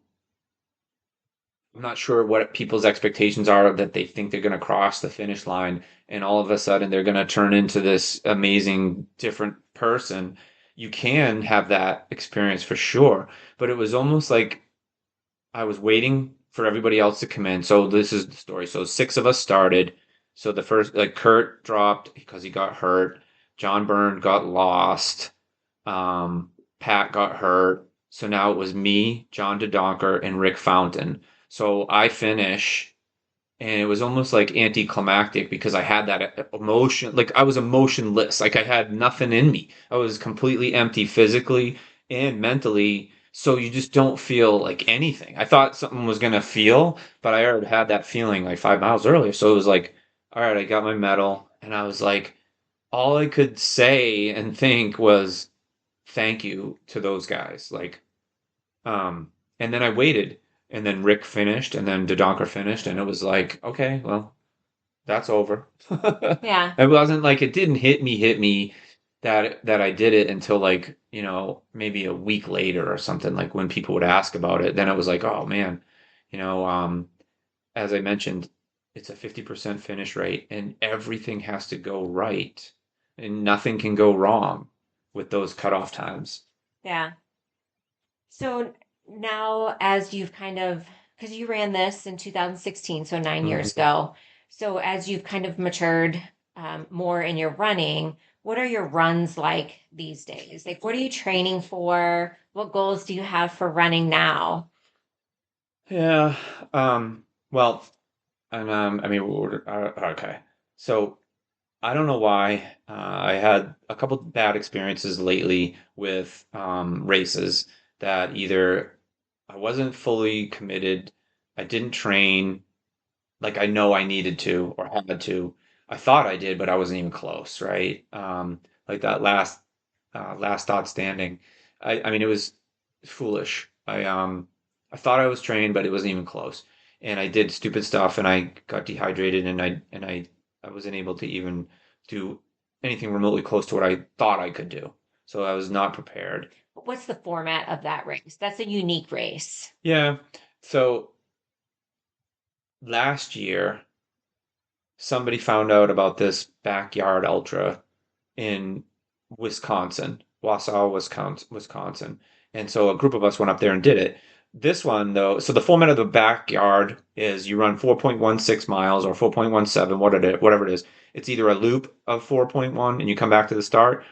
I'm not sure what people's expectations are that they think they're going to cross the finish line and all of a sudden they're going to turn into this amazing different person. You can have that experience for sure, but it was almost like I was waiting for everybody else to come in. So this is the story. So six of us started. So the first, like Kurt dropped because he got hurt. John Byrne got lost. Pat got hurt. So now it was me, John DeDonker, and Rick Fountain. So I finish, and it was almost like anticlimactic because I had that emotion, like I was emotionless, like I had nothing in me. I was completely empty physically and mentally. So you just don't feel like anything. I thought something was gonna feel, but I already had that feeling like 5 miles earlier. So it was like, all right, I got my medal, and I was like, all I could say and think was thank you to those guys. Um, and then I waited, and then Rick finished, and then Dodonker finished, and it was like, okay, well, that's over. yeah. It wasn't like it didn't hit me that I did it until like, maybe a week later or something, like when people would ask about it. Then it was like, oh man, you know, um, as I mentioned, it's a 50% finish rate, and everything has to go right, and nothing can go wrong with those cutoff times. Yeah. So now, as you've kind of, because you ran this in 2016, so 9 years Mhm. ago. So as you've kind of matured more in your running, what are your runs like these days? Like, what are you training for? What goals do you have for running now? Yeah. Well, and I mean, okay. So I don't know why. I had a couple bad experiences lately with races that either I wasn't fully committed, I didn't train like I know I needed to or had to. I thought I did, but I wasn't even close, right? Like that last dot standing. I mean, it was foolish. I thought I was trained, but it wasn't even close. And I did stupid stuff, and I got dehydrated, and I wasn't able to even do anything remotely close to what I thought I could do. So I was not prepared. What's the format of that race? That's a unique race. Yeah. So last year, somebody found out about this backyard ultra in Wisconsin, Wausau, Wisconsin. And so a group of us went up there and did it. This one, though, so the format of the backyard is you run 4.16 miles or 4.17, whatever it is. It's either a loop of 4.1 and you come back to the start.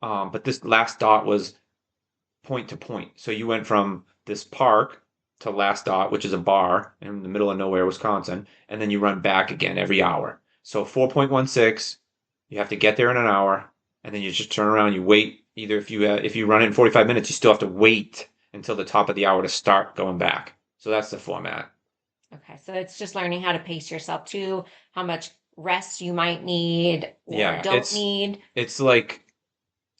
But this last dot was point to point. So you went from this park to last dot, which is a bar in the middle of nowhere, Wisconsin, and then you run back again every hour. So 4.16, you have to get there in an hour, and then you just turn around, you wait either if you run it in 45 minutes, you still have to wait until the top of the hour to start going back. So that's the format. Okay, so it's just learning how to pace yourself too, how much rest you might need or Yeah, don't need. it's like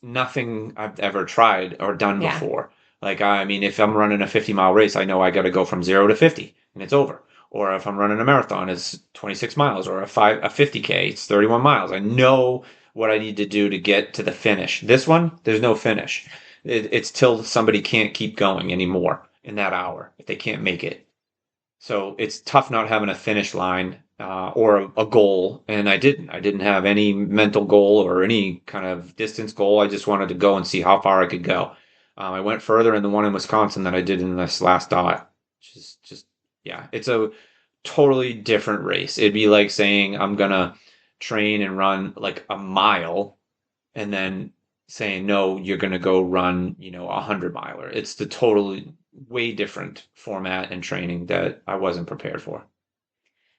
nothing I've ever tried or done Yeah. before. Like, I mean, if I'm running a 50-mile race, I know I got to go from 0 to 50 and it's over. Or if I'm running a marathon, it's 26 miles, or a 50K, it's 31 miles. I know what I need to do to get to the finish. This one, there's no finish. It's till somebody can't keep going anymore in that hour if they can't make it. So it's tough not having a finish line or a goal. And I didn't. I didn't have any mental goal or any kind of distance goal. I just wanted to go and see how far I could go. I went further in the one in Wisconsin than I did in this last dot. Just yeah, it's a totally different race. It'd be like saying I'm gonna train and run like a mile, and then saying no, you're gonna go run, 100 miler. It's the totally way different format and training that I wasn't prepared for.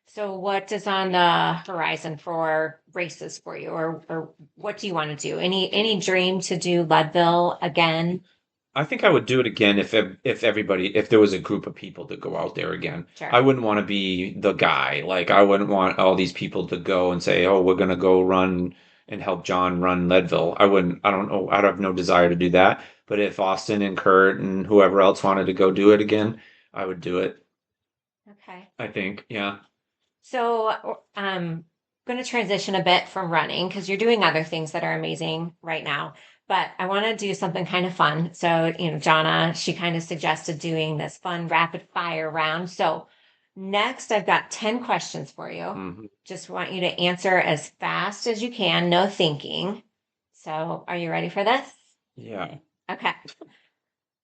So what is on the horizon for races for you, or what do you want to do? Any dream to do Leadville again? I think I would do it again if there was a group of people to go out there again. I Sure. wouldn't want to be the guy. Like I wouldn't want all these people to go and say, "Oh, we're gonna go run and help John run Leadville." I wouldn't. I don't know. I'd have no desire to do that. But if Austin and Kurt and whoever else wanted to go do it again, I would do it. Okay. I think. Yeah. So going to transition a bit from running because you're doing other things that are amazing right now. But I want to do something kind of fun. So, Jonna, she kind of suggested doing this fun rapid fire round. So, next, I've got 10 questions for you. Hmm. Just want you to answer as fast as you can, no thinking. So, are you ready for this? Yeah. Okay.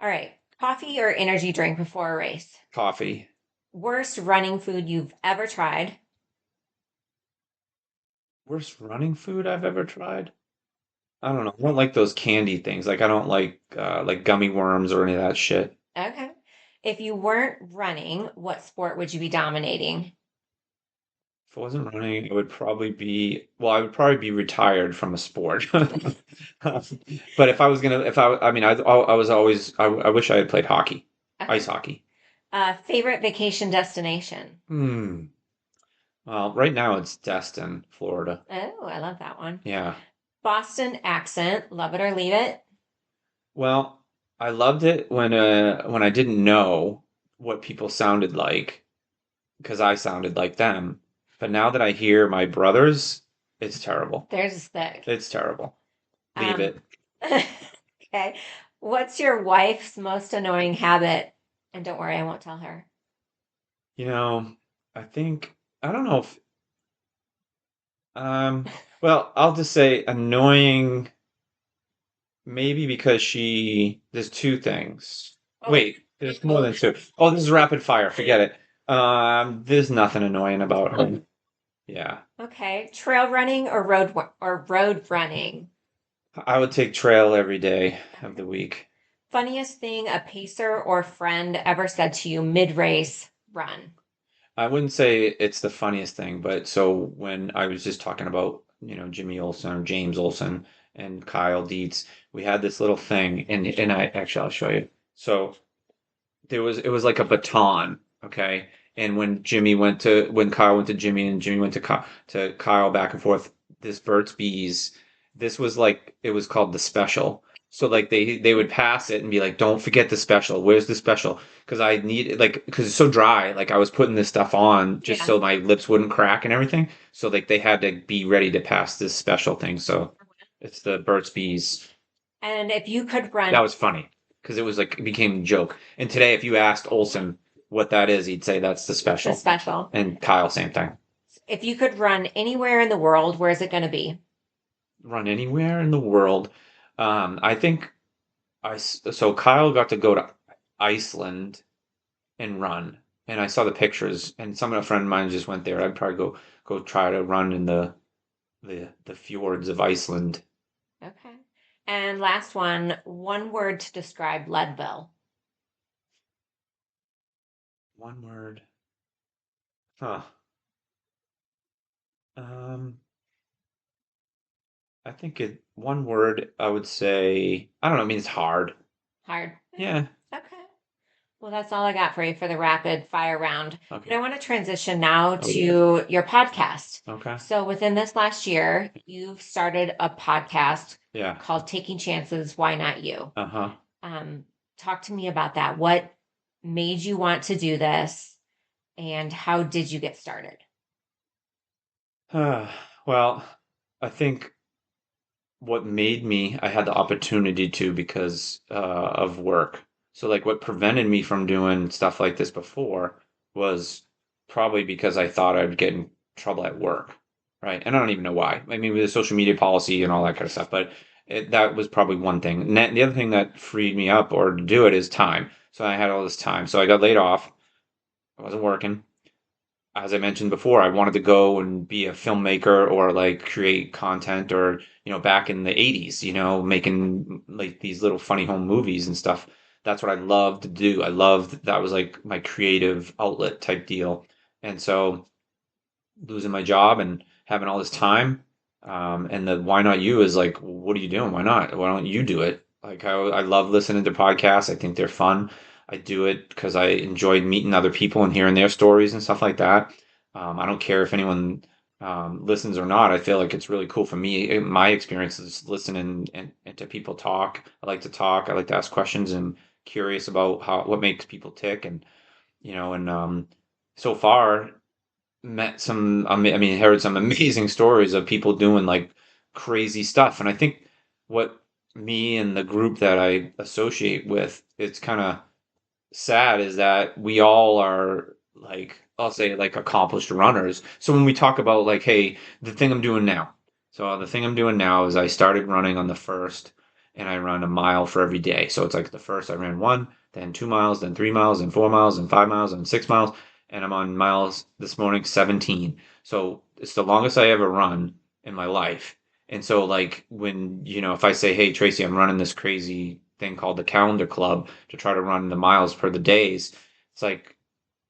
All right. Coffee or energy drink before a race? Coffee. Worst running food you've ever tried? Worst running food I've ever tried? I don't know. I don't like those candy things. Like I don't like gummy worms or any of that shit. Okay. If you weren't running, what sport would you be dominating? If I wasn't running, I would probably be retired from a sport. But if I was gonna, if I mean, I was always, I wish I had played hockey, ice Okay. hockey. Favorite vacation destination? Hmm. Well, right now it's Destin, Florida. Oh, I love that one. Yeah. Boston accent, love it or leave it? Well, I loved it when I didn't know what people sounded like because I sounded like them. But now that I hear my brothers, it's terrible. There's a stick. It's terrible. Leave Um, it. okay. What's your wife's most annoying habit? And don't worry, I won't tell her. You know, I think I don't know if well, I'll just say annoying maybe because there's two things. Oh, Wait, there's more than two. Oh, this is rapid fire. Forget it. There's nothing annoying about her. Yeah. okay. Trail running or road running? I would take trail every day of Okay. the week. Funniest thing a pacer or friend ever said to you mid-race run? I wouldn't say it's the funniest thing, but so when I was just talking about, Jimmy Olsen or James Olsen and Kyle Dietz, we had this little thing, and I'll show you. So it was like a baton, okay? And when Kyle went to Jimmy and Jimmy went to Kyle back and forth, this Burt's Bees, this was like it was called the special. So like they would pass it and be like, "Don't forget the special. Where's the special?" Because I need like because it's so dry. Like I was putting this stuff on just Yeah. so my lips wouldn't crack and everything. So like they had to be ready to pass this special thing. So it's the Burt's Bees. And if you could That run was funny because it was like it became a joke. And today, if you asked Olson what that is, he'd say that's the the special. special, And Kyle, same thing. if you could run anywhere in the world, where is it going to be? Run anywhere in the world. I think so. Kyle got to go to Iceland and run, and I saw the pictures. And some of a friend of mine just went there. I'd probably go try to run in the fjords of Iceland. Okay. And last one word to describe Leadville. One word. Huh. Um, I think one word I would say, I don't know, it means hard. Hard. Yeah. Okay. Well, that's all I got for you for the rapid fire round. But Okay. I want to transition now Okay. to your podcast. Okay. So within this last year, you've started a podcast Yeah. called Taking Chances, Why Not You? Uh-huh. Um, Talk to me about that. What made you want to do this, and how did you get started? Well, I think what made me, I had the opportunity to because of work. So like what prevented me from doing stuff like this before was probably because I thought I'd get in trouble at work, right? And I don't even know why. I mean, with the social media policy and all that kind of stuff, but that was probably one thing. And the other thing that freed me up or to do it is time. So I had all this time. So I got laid off. I wasn't working. As I mentioned before, I wanted to go and be a filmmaker or like create content or, back in the 80s, making like these little funny home movies and stuff. That's what I loved to do. I loved that was like my creative outlet type deal. And so losing my job and having all this time, and the why not you is like, what are you doing? Why not? Why don't you do it? Like I love listening to podcasts. I think they're fun. I do it because I enjoyed meeting other people and hearing their stories and stuff like that. I don't care if anyone listens or not. I feel like it's really cool for me. My experience is listening and to people talk. I like to talk. I like to ask questions and curious about what makes people tick and so far met some, I mean, heard some amazing stories of people doing like crazy stuff. And I think what me and the group that I associate with, it's kind of sad is that we all are like, I'll say like accomplished runners. So when we talk about like, hey, the thing I'm doing now. So the thing I'm doing now is I started running on the first and I run a mile for every day. So it's like the first I ran 1, then 2 miles, then 3 miles, then 4 miles, and 5 miles, and 6 miles. And I'm on miles this morning, 17. So it's the longest I ever run in my life. And so like when, if I say, hey, Traci, I'm running this crazy thing called the calendar club to try to run the miles per the days, it's like,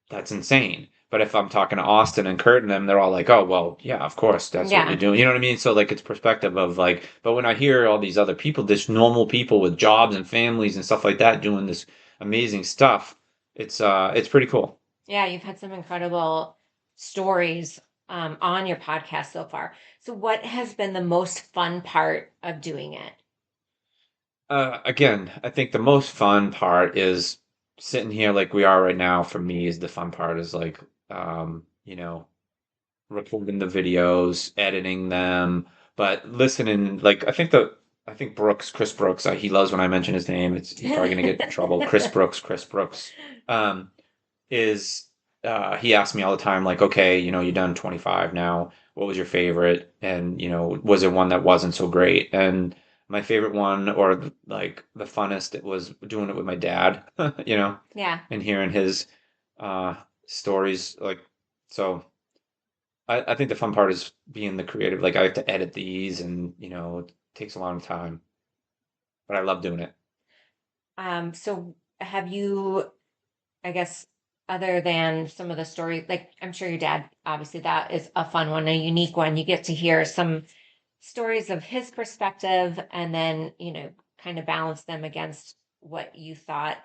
that's insane. But if I'm talking to Austin and Kurt and them, they're all like, oh, well, yeah, of course, that's what you're Yeah. doing. You know what I mean? So, like, it's perspective of like, but when I hear all these other people, just normal people with jobs and families and stuff like that doing this amazing stuff, it's pretty cool. Yeah, you've had some incredible stories on your podcast so far. So, what has been the most fun part of doing it? Again, I think the most fun part is sitting here like we are right now. For me, is the fun part is like, recording the videos, editing them, but listening. Like I think Chris Brooks, he loves when I mention his name. He's probably gonna get in trouble. Chris Brooks, um, is he asks me all the time, like, okay, you've done 25 now. What was your favorite? And was it one that wasn't so great? And my favorite one, or like the funnest, it was doing it with my dad. Yeah. And hearing his uh stories, like so. I think the fun part is being the creative. Like I have to edit these, and it takes a long time, but I love doing it. So have you, I guess, other than some of the stories, like I'm sure your dad, obviously that is a fun one, a unique one. You get to hear some stories of his perspective and then, kind of balance them against what you thought.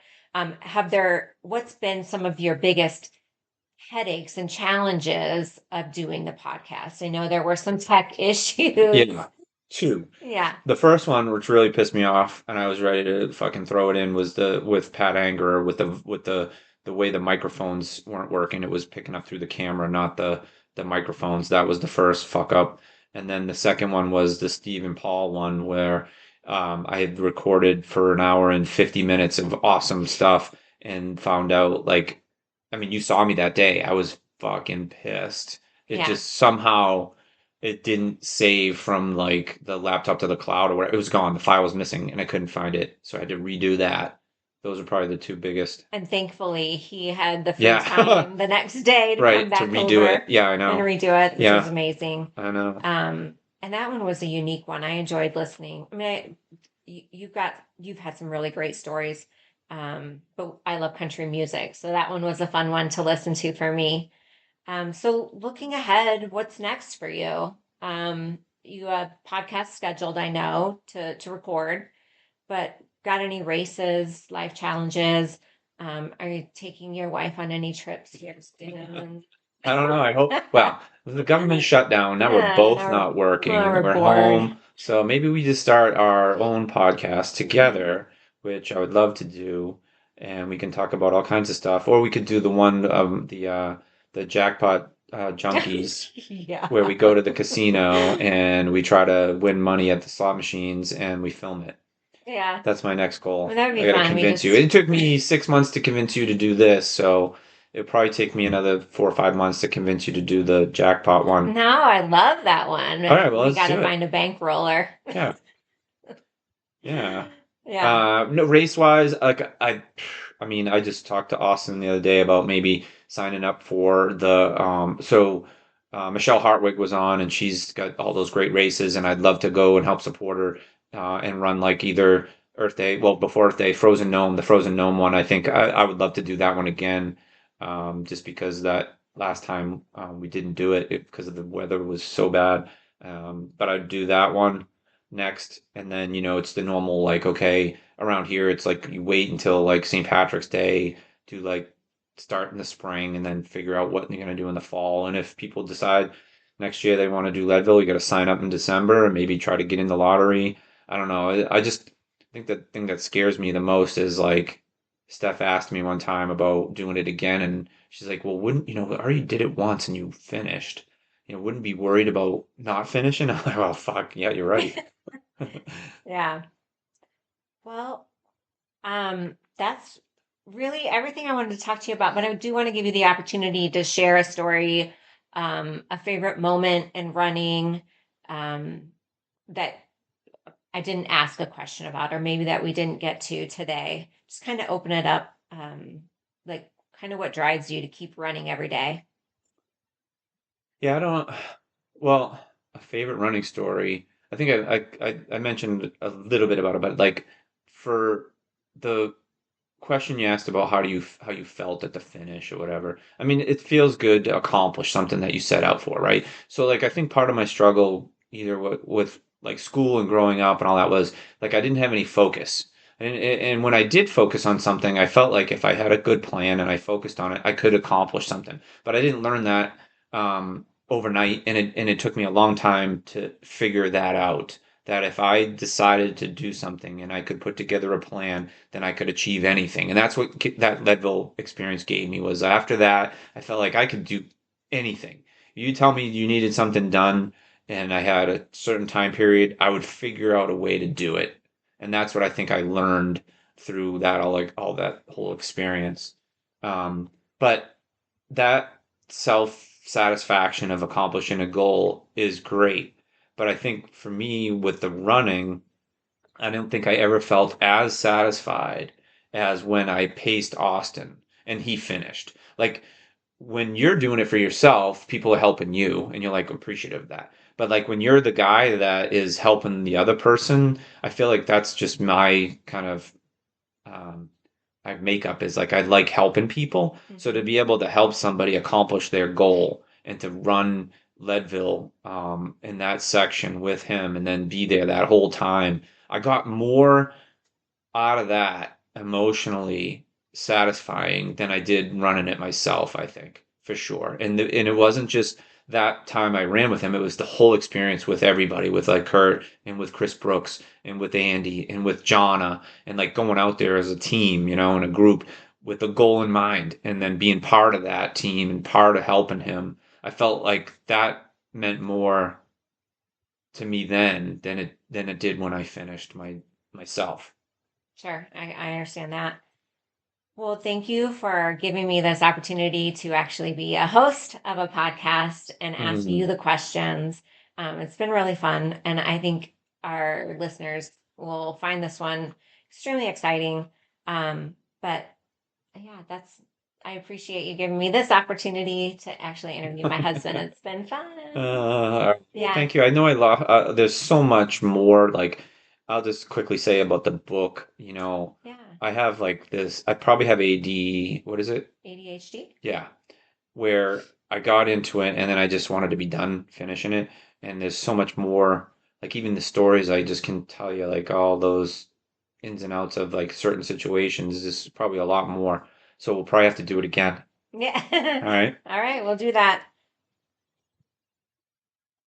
What's been some of your biggest headaches and challenges of doing the podcast? I know there were some tech issues. Yeah, two. Yeah. The first one, which really pissed me off, and I was ready to fucking throw it in, was the with Pat Anger with the way the microphones weren't working. It was picking up through the camera, not the microphones. That was the first fuck up. And then the second one was the Stephen Paul one, where I had recorded for an hour and 50 minutes of awesome stuff and found out, like, I mean, you saw me that day. I was fucking pissed. It Yeah. just somehow it didn't save from like the laptop to the cloud or whatever. It was gone. The file was missing and I couldn't find it. So I had to redo that. Those are probably the two biggest. And thankfully, he had the free Yeah. time the next day to come Right. To back redo it. over Yeah, I and know. redo it, which was Yeah, amazing. I know. And that one was a unique one. I enjoyed listening. I mean, you've had some really great stories. But I love country music, so that one was a fun one to listen to for me. So looking ahead, what's next for you? you a podcast scheduled, I know, to record, but got any races, life challenges? Are you taking your wife on any trips here soon? I don't know. I hope. Well, the government shut down. Now we're Yeah, both not working. we're We're bored. home. So maybe we just start our own podcast together, which I would love to do. And we can talk about all kinds of stuff. Or we could do the one, the jackpot junkies, Yeah. where we go to the casino and we try to win money at the slot machines and we film it. Yeah. That's my next goal. Well, that would I be gotta fun. We convince you. just It took me 6 months to convince you to do this, so it'll probably take me another 4 or 5 months to convince you to do the jackpot one. No, I love that one. All right, well, We let's got to do it. find a bankroller. Yeah, yeah. Yeah. No, race wise, like I mean, I just talked to Austin the other day about maybe signing up for the Michelle Hartwig was on and she's got all those great races and I'd love to go and help support her and run like either Earth Day, well before Earth Day, Frozen Gnome, the Frozen Gnome one. I think I would love to do that one again, just because that last time we didn't do it because of the weather was so bad. But I'd do that one next, and then it's the normal like okay around here it's like you wait until like St. Patrick's Day to like start in the spring and then figure out what you're going to do in the fall. And if people decide next year they want to do Leadville, you got to sign up in December and maybe try to get in the lottery. I don't know. I just think the thing that scares me the most is like Steph asked me one time about doing it again and she's like, well, wouldn't I already did it once and you finished, wouldn't be worried about not finishing. I'm like, well, fuck yeah, you're right. Yeah. Well, that's really everything I wanted to talk to you about, but I do want to give you the opportunity to share a story, a favorite moment in running, that I didn't ask a question about, or maybe that we didn't get to today. Just kind of open it up, like kind of what drives you to keep running every day. Yeah, I don't. Well, a favorite running story. I think I mentioned a little bit about it, but like for the question you asked about how you felt at the finish or whatever. I mean, it feels good to accomplish something that you set out for, right? So like I think part of my struggle either with like school and growing up and all that was like I didn't have any focus. And when I did focus on something, I felt like if I had a good plan and I focused on it, I could accomplish something. But I didn't learn that overnight, and it took me a long time to figure that out. That if I decided to do something and I could put together a plan, then I could achieve anything. And that's what that Leadville experience gave me was after that, I felt like I could do anything. You tell me you needed something done and I had a certain time period, I would figure out a way to do it. And that's what I think I learned through that all that whole experience. But that self satisfaction of accomplishing a goal is great. But I think for me with the running, I don't think I ever felt as satisfied as when I paced Austin and he finished. Like when you're doing it for yourself, people are helping you and you're like appreciative of that. But like when you're the guy that is helping the other person, I feel like that's just my kind of um, my makeup is like I like helping people. So to Mhm. be able to help somebody accomplish their goal and to run Leadville in that section with him and then be there that whole time, I got more out of that emotionally satisfying than I did running it myself, I think, for sure. And it wasn't just that time I ran with him, it was the whole experience with everybody, with like Kurt and with Chris Brooks and with Andy and with Jonna and like going out there as a team, in a group with a goal in mind and then being part of that team and part of helping him. I felt like that meant more to me then than it did when I finished myself. Sure, I understand that. Well, thank you for giving me this opportunity to actually be a host of a podcast and ask you Mhm. the questions. It's been really fun, and I think our listeners will find this one extremely exciting. But yeah, I appreciate you giving me this opportunity to actually interview my husband. It's been fun. Yeah, Thank you. I know there's so much more. Like, I'll just quickly say about the book. yeah. I have like this. I probably have AD. What is it? ADHD. Yeah, where I got into it and then I just wanted to be done finishing it. and there's so much more. Like even the stories I just can tell you, like all those ins and outs of like certain situations. Is probably a lot more. So we'll probably have to do it again. Yeah. All right. All right, we'll do that.